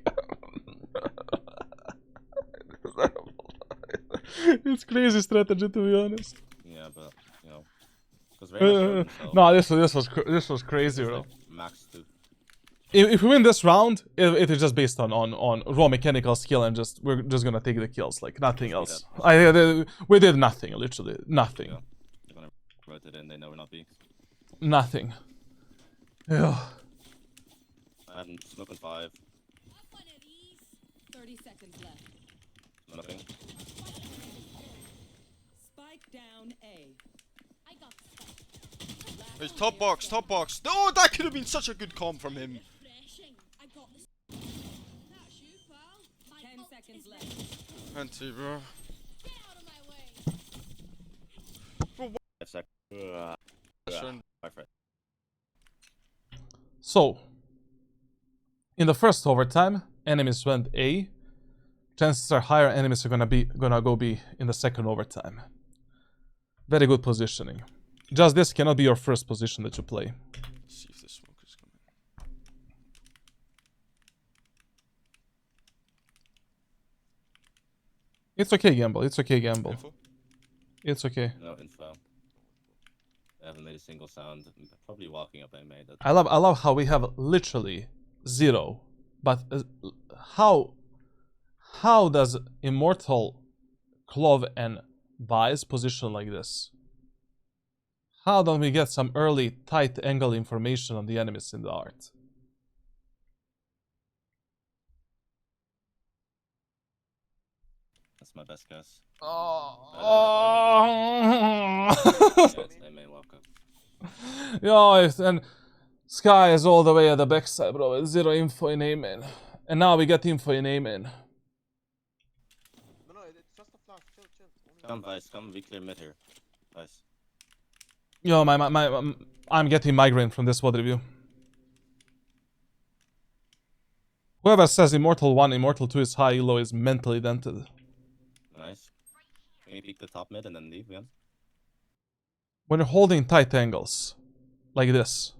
Speaker 1: It's crazy strategy, to be honest.
Speaker 5: yeah, but you know, because Reyna showed himself.
Speaker 1: No, this was crazy,
Speaker 5: He's
Speaker 1: bro.
Speaker 5: like max 2.
Speaker 1: If we win this round, it is just based on raw mechanical skill, and we're just gonna take the kills, like nothing else. We did nothing, literally nothing,
Speaker 5: Yeah. They're gonna rotate in, they know we're not being.
Speaker 1: nothing. Yeah.
Speaker 5: I'm smoking 5.
Speaker 2: 30 seconds left.
Speaker 5: Nothing.
Speaker 2: Spike down A. I got
Speaker 3: It's top box, top box. No, that could have been such a good comp from him.
Speaker 2: I got this. That's you, pal. 10 seconds left.
Speaker 3: Anti, bro.
Speaker 2: Get out of my way.
Speaker 5: 5 seconds.
Speaker 3: Shouldn't-
Speaker 5: My friend.
Speaker 1: So, in the first overtime, enemies went A. Chances are higher enemies are gonna go B in the second overtime. Very good positioning. Just this cannot be your first position that you play.
Speaker 3: See if the smoke is coming.
Speaker 1: It's okay, Gamble. It's okay, Gamble.
Speaker 3: Info?
Speaker 1: It's okay.
Speaker 5: No info. I haven't made a single sound. I'm probably walking up I made it.
Speaker 1: I love how we have literally 0, but How does Immortal, Clove, and Vice position like this? How don't we get some early tight angle information on the enemies in the art?
Speaker 5: That's my best guess.
Speaker 1: Oh.
Speaker 5: They may walk up.
Speaker 1: Yeah, and Sky is all the way at the backside, bro. Zero info in A main. And now we get info in A main.
Speaker 7: No, it's just a flash. Chill. Only
Speaker 5: Come, Vice, come, we clear mid here. Vice.
Speaker 1: Yo, I'm getting migraine from this VOD review. Whoever says Immortal 1, Immortal 2 is high elo is mentally dented.
Speaker 5: Nice. Can you peek the top mid and then leave again?
Speaker 1: When you're holding tight angles, like this,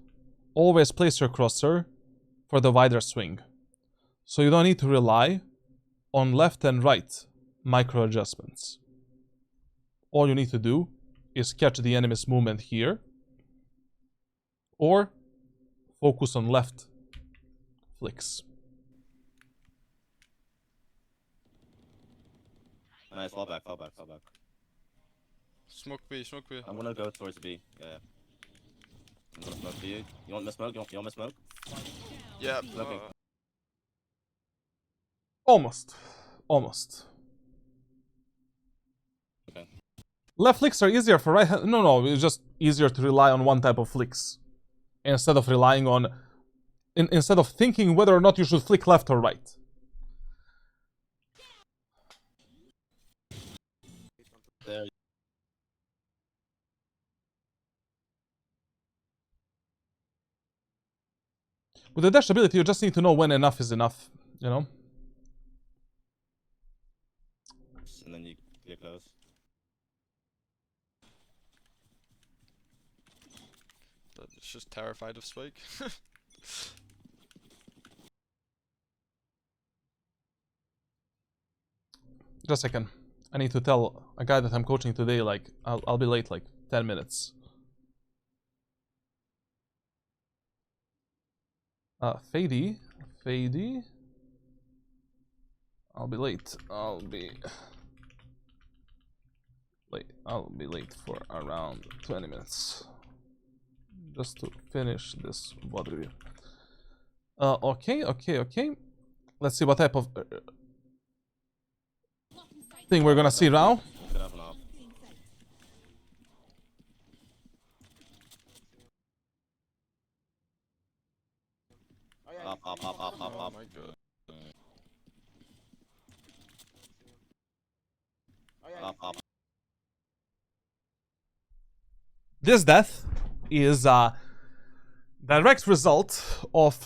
Speaker 1: always place your crosser for the wider swing. So you don't need to rely on left and right micro adjustments. All you need to do is catch the enemy's movement here, or focus on left flicks.
Speaker 5: Nice, fall back.
Speaker 3: Smoke B.
Speaker 5: I'm gonna go towards B. Yeah. I'm gonna smoke B. You want me to smoke? You want me to smoke?
Speaker 3: Yeah.
Speaker 5: Smoking.
Speaker 1: Almost.
Speaker 5: Okay.
Speaker 1: Left flicks are easier for right hand. No, it's just easier to rely on one type of flicks. Instead of relying on... instead of thinking whether or not you should flick left or right.
Speaker 5: There.
Speaker 1: With the dash ability, you just need to know when enough is enough, you know?
Speaker 5: And then you clear close.
Speaker 3: It's just terrified of Spike.
Speaker 1: Just a second. I need to tell a guy that I'm coaching today, like, I'll be late, like, 10 minutes. Fady. I'll be late. I'll be late for around 20 minutes. Just to finish this VOD review. Okay. Let's see what type of thing we're gonna see now.
Speaker 5: Could have an op.
Speaker 7: Oh yeah.
Speaker 5: Op.
Speaker 3: Oh my god.
Speaker 7: Oh yeah.
Speaker 5: Op.
Speaker 1: This death is a direct result of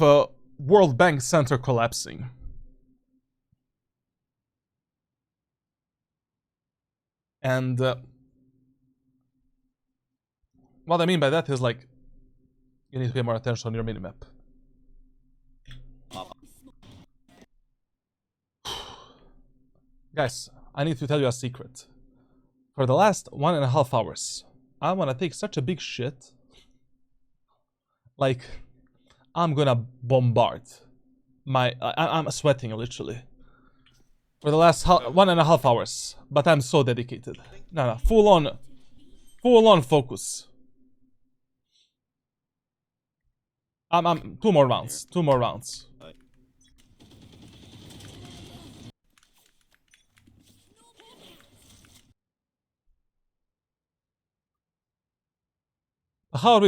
Speaker 1: World Bank Center collapsing. And what I mean by that is, like, you need to pay more attention on your minimap. Guys, I need to tell you a secret. For the last 1.5 hours, I wanna take such a big shit. Like, I'm gonna bombard my... I'm sweating, literally. For the last 1.5 hours. But I'm so dedicated. No, full on focus. I'm 2 more rounds.
Speaker 5: Right.
Speaker 1: How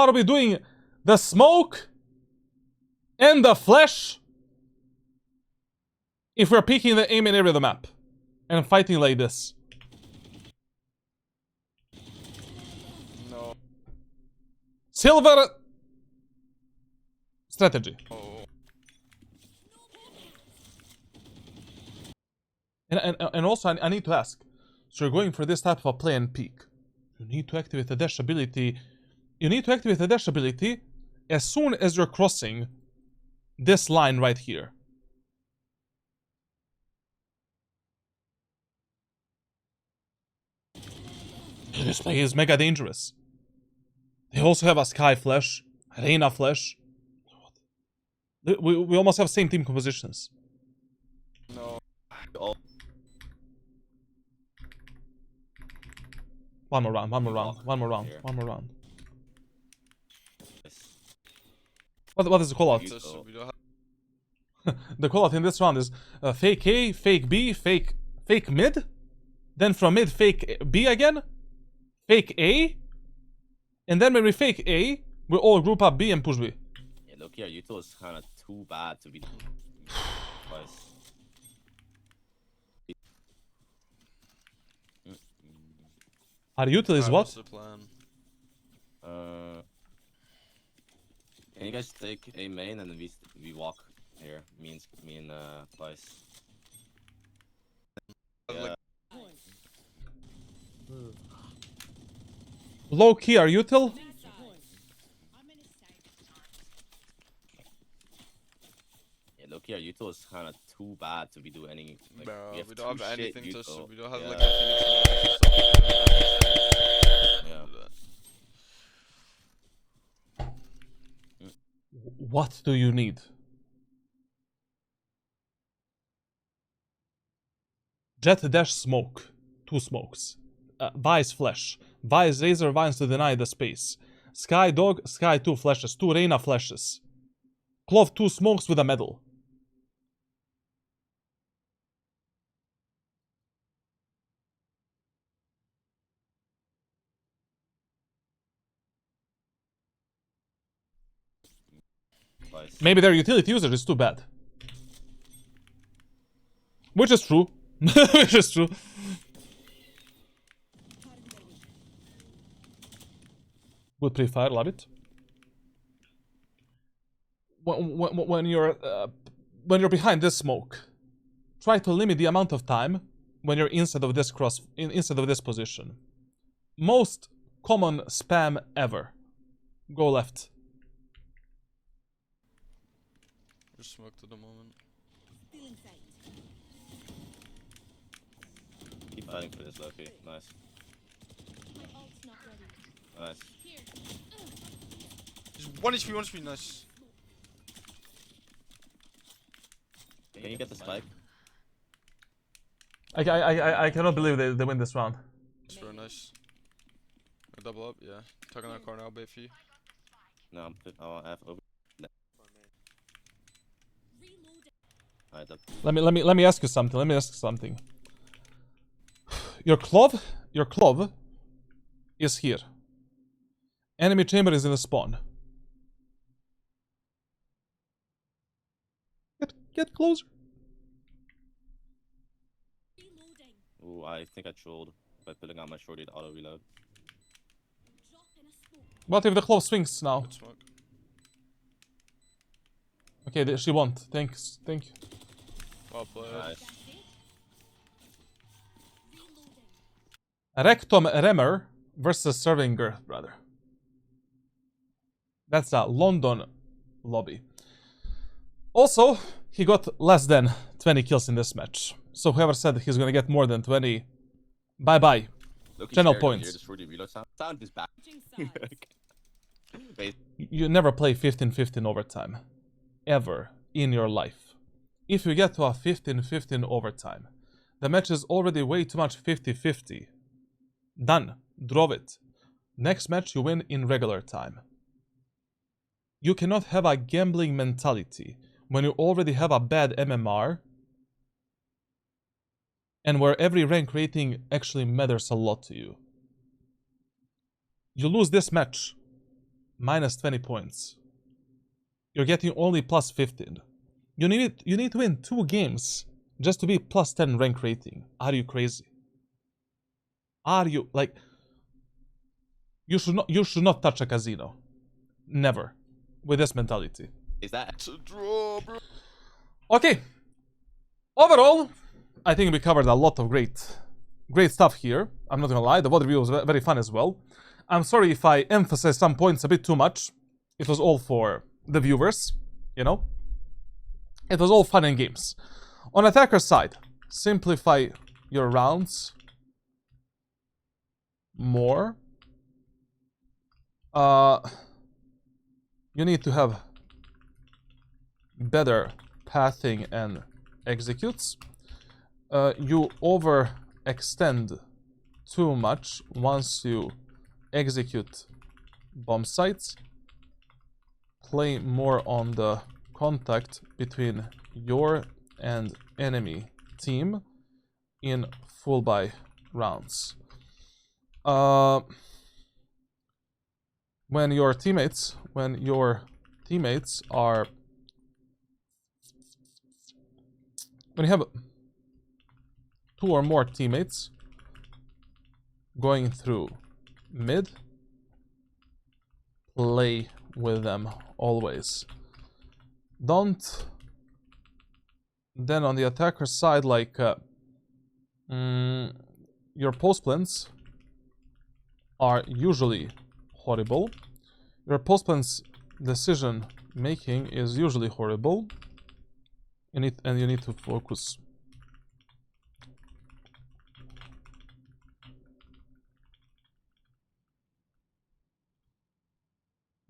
Speaker 1: are we doing the smoke and the flash if we're picking the aim in area of the map and fighting like this?
Speaker 3: No.
Speaker 1: Silver strategy.
Speaker 3: Oh.
Speaker 1: And also I need to ask, so you're going for this type of a play and peek. You need to activate the dash ability. You need to activate the dash ability as soon as you're crossing this line right here. This play is mega dangerous. They also have a Sky Flash, Reina Flash. We almost have same team compositions.
Speaker 3: No.
Speaker 5: all
Speaker 1: One more round, one more round,
Speaker 5: Walk
Speaker 1: one more round,
Speaker 5: here.
Speaker 1: one more round.
Speaker 5: this.
Speaker 1: What is the call out?
Speaker 5: You-
Speaker 3: So we don't have
Speaker 1: The call out in this round is fake A, fake B, fake mid. Then from mid, fake B again. Fake A. And then when we fake A, we all group up B and push B.
Speaker 5: Yeah, look here, Yuto is kind of too bad to be twice.
Speaker 1: Our util is
Speaker 3: Alright,
Speaker 1: what?
Speaker 3: what's the plan?
Speaker 5: Can you guys take a main and then we walk here? Me and twice. Yeah.
Speaker 1: Low key, our util.
Speaker 5: Yeah, look here, Yuto is kind of too bad to be doing any. Like,
Speaker 3: Bro,
Speaker 5: we, have
Speaker 3: we don't
Speaker 5: two
Speaker 3: have
Speaker 5: shit
Speaker 3: anything to.
Speaker 5: Yuto.
Speaker 3: We don't have
Speaker 5: Yeah.
Speaker 3: like anything to
Speaker 5: Yeah.
Speaker 1: What do you need? Jett dash smoke. 2 smokes. Vi's flash. Vi's razor vines to deny the space. Sky dog, Sky 2 flashes. 2 Reyna flashes. Clove 2 smokes with a medal.
Speaker 5: Twice.
Speaker 1: Maybe their utility user is too bad. Which is true. Which is true. Good pre-fire, love it. When you're behind this smoke, try to limit the amount of time when you're inside of this inside of this position. Most common spam ever. Go left.
Speaker 3: We're smoked at the moment.
Speaker 2: Still in sight.
Speaker 5: Keep fighting for this, Loki. Nice.
Speaker 2: My ult's not ready.
Speaker 5: Nice.
Speaker 2: Here.
Speaker 3: Just 1 HP, 1 HP, nice.
Speaker 5: Can you get the spike?
Speaker 1: I cannot believe they win this round.
Speaker 3: It's very nice. A double up, yeah. Tucking that corner, I'll bait for you.
Speaker 5: No, I'll have over.
Speaker 2: Reloading.
Speaker 5: Alright, that.
Speaker 1: Let me ask you something. Let me ask you something. Your clove is here. Enemy chamber is in the spawn. Get closer.
Speaker 2: Reloading.
Speaker 5: Ooh, I think I trolled by pulling out my shorty to auto reload.
Speaker 2: Drop in a smoke.
Speaker 1: What if the clove swings now?
Speaker 3: Good smoke.
Speaker 1: Okay, she won't. Thanks. Thank you.
Speaker 3: Well played.
Speaker 5: Nice.
Speaker 2: That's it. Reloading.
Speaker 1: Rectum Remmer versus Serving Girth, brother. That's a London lobby. Also, he got less than 20 kills in this match. So whoever said he's gonna get more than 20, bye-bye.
Speaker 5: Loki
Speaker 1: Channel
Speaker 5: shared
Speaker 1: points.
Speaker 5: Here, the shorty reload sound is back.
Speaker 2: Switching sides.
Speaker 5: Wait,
Speaker 1: You never play 15-15 overtime. Ever in your life. If you get to a 15-15 overtime, the match is already way too much 50-50. Done. Drove it. Next match you win in regular time. You cannot have a gambling mentality when you already have a bad MMR and where every rank rating actually matters a lot to you. You lose this match, minus 20 points. You're getting only plus 15. You need to win 2 games just to be plus 10 rank rating. Are you crazy? Are you like you should not touch a casino. Never. With this mentality.
Speaker 5: is that?
Speaker 3: It's a draw, bro.
Speaker 1: Okay. Overall, I think we covered a lot of great stuff here. I'm not gonna lie, the VOD review was very fun as well. I'm sorry if I emphasized some points a bit too much. It was all for the viewers, you know? It was all fun and games. On attacker side, simplify your rounds more. You need to have better pathing and executes. you overextend too much once you execute bomb sites. Play more on the contact between your and enemy team in full buy rounds. When your teammates are, when you have 2 or more teammates going through mid, play with them always. Don't then on the attacker side, like your post plans are usually horrible. Your post plans decision making is usually horrible. You need to focus.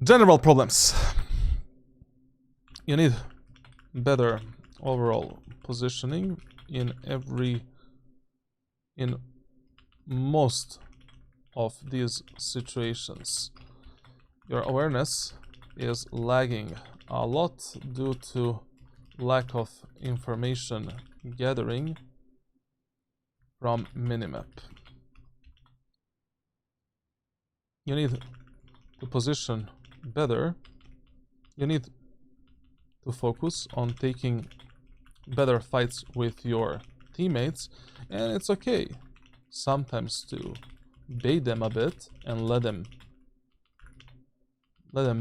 Speaker 1: General problems. You need better overall positioning in most of these situations. Your awareness is lagging a lot due to lack of information gathering from minimap. You need to position better. You need to focus on taking better fights with your teammates, and it's okay sometimes to bait them a bit and let them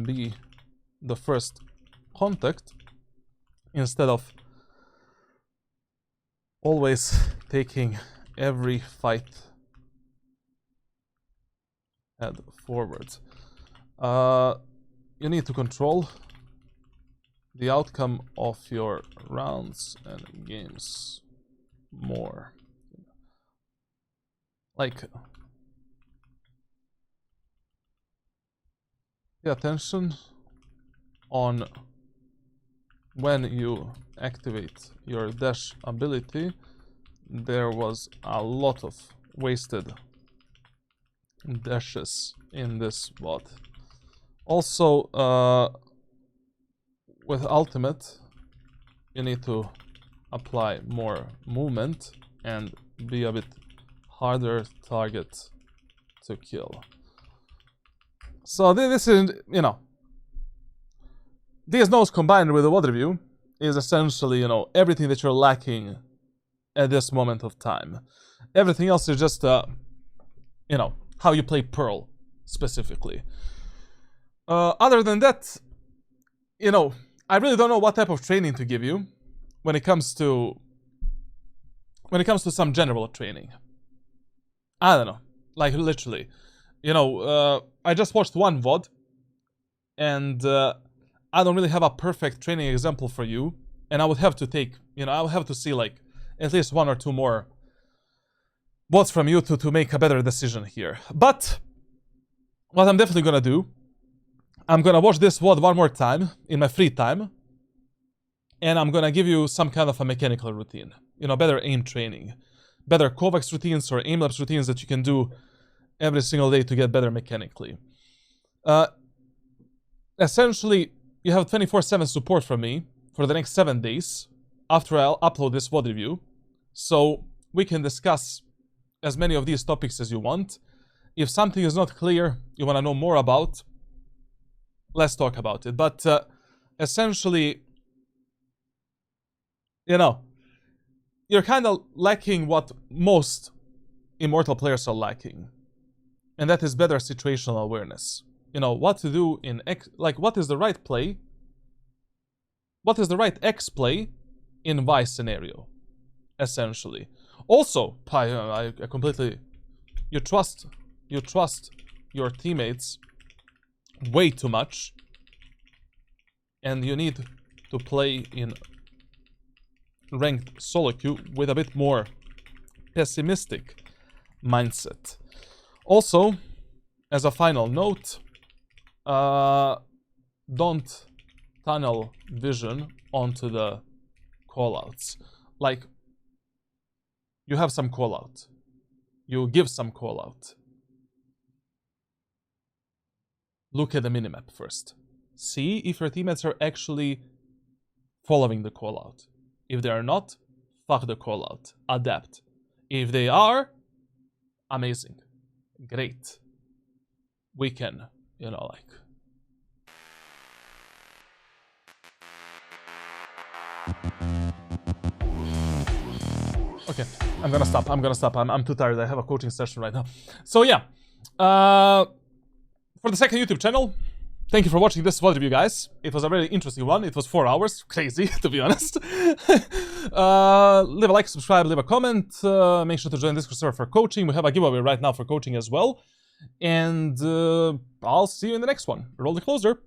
Speaker 1: be the first contact instead of always taking every fight head forward. You need to control the outcome of your rounds and games more. Like, pay attention on when you activate your dash ability. There was a lot of wasted dashes in this VOD. Also, with ultimate, you need to apply more movement and be a bit harder target to kill. So this is, you know, these notes combined with the VOD review is essentially, you know, everything that you're lacking at this moment of time. Everything else is just, you know, how you play Pearl specifically. Other than that, you know, I really don't know what type of training to give you when it comes to some general training. I don't know, like literally, you know, I just watched one VOD, and I don't really have a perfect training example for you, and I would have to take, you know, I would have to see like at least 1 or 2 more VODs from you to make a better decision here. But what I'm definitely gonna do, I'm gonna watch this VOD one more time in my free time, and I'm gonna give you some kind of a mechanical routine. You know, better aim training, better Kovacs routines or aim labs routines that you can do every single day to get better mechanically. Essentially, you have 24/7 support from me for the next 7 days after I'll upload this VOD review, so we can discuss as many of these topics as you want. If something is not clear, you want to know more about, let's talk about it. But essentially, you know, you're kind of lacking what most Immortal players are lacking, and that is better situational awareness. You know, what to do in like what is the right play, what is the right X play in Y scenario, essentially. Also, I completely, you trust your teammates way too much, and you need to play in ranked solo queue with a bit more pessimistic mindset. Also, as a final note, don't tunnel vision onto the callouts. Like, you have some call out. You give some call out. Look at the minimap first. See if your teammates are actually following the call out. If they are not, fuck the call out. Adapt. If they are, amazing. Great. We can, you know, like... Okay, I'm gonna stop. I'm too tired. I have a coaching session right now. So yeah, for the second YouTube channel, thank you for watching this VOD review, guys. It was a very interesting one. It was 4 hours. Crazy, to be honest. Leave a like, subscribe, leave a comment. Make sure to join this server for coaching. We have a giveaway right now for coaching as well. And I'll see you in the next one. Roll the closer.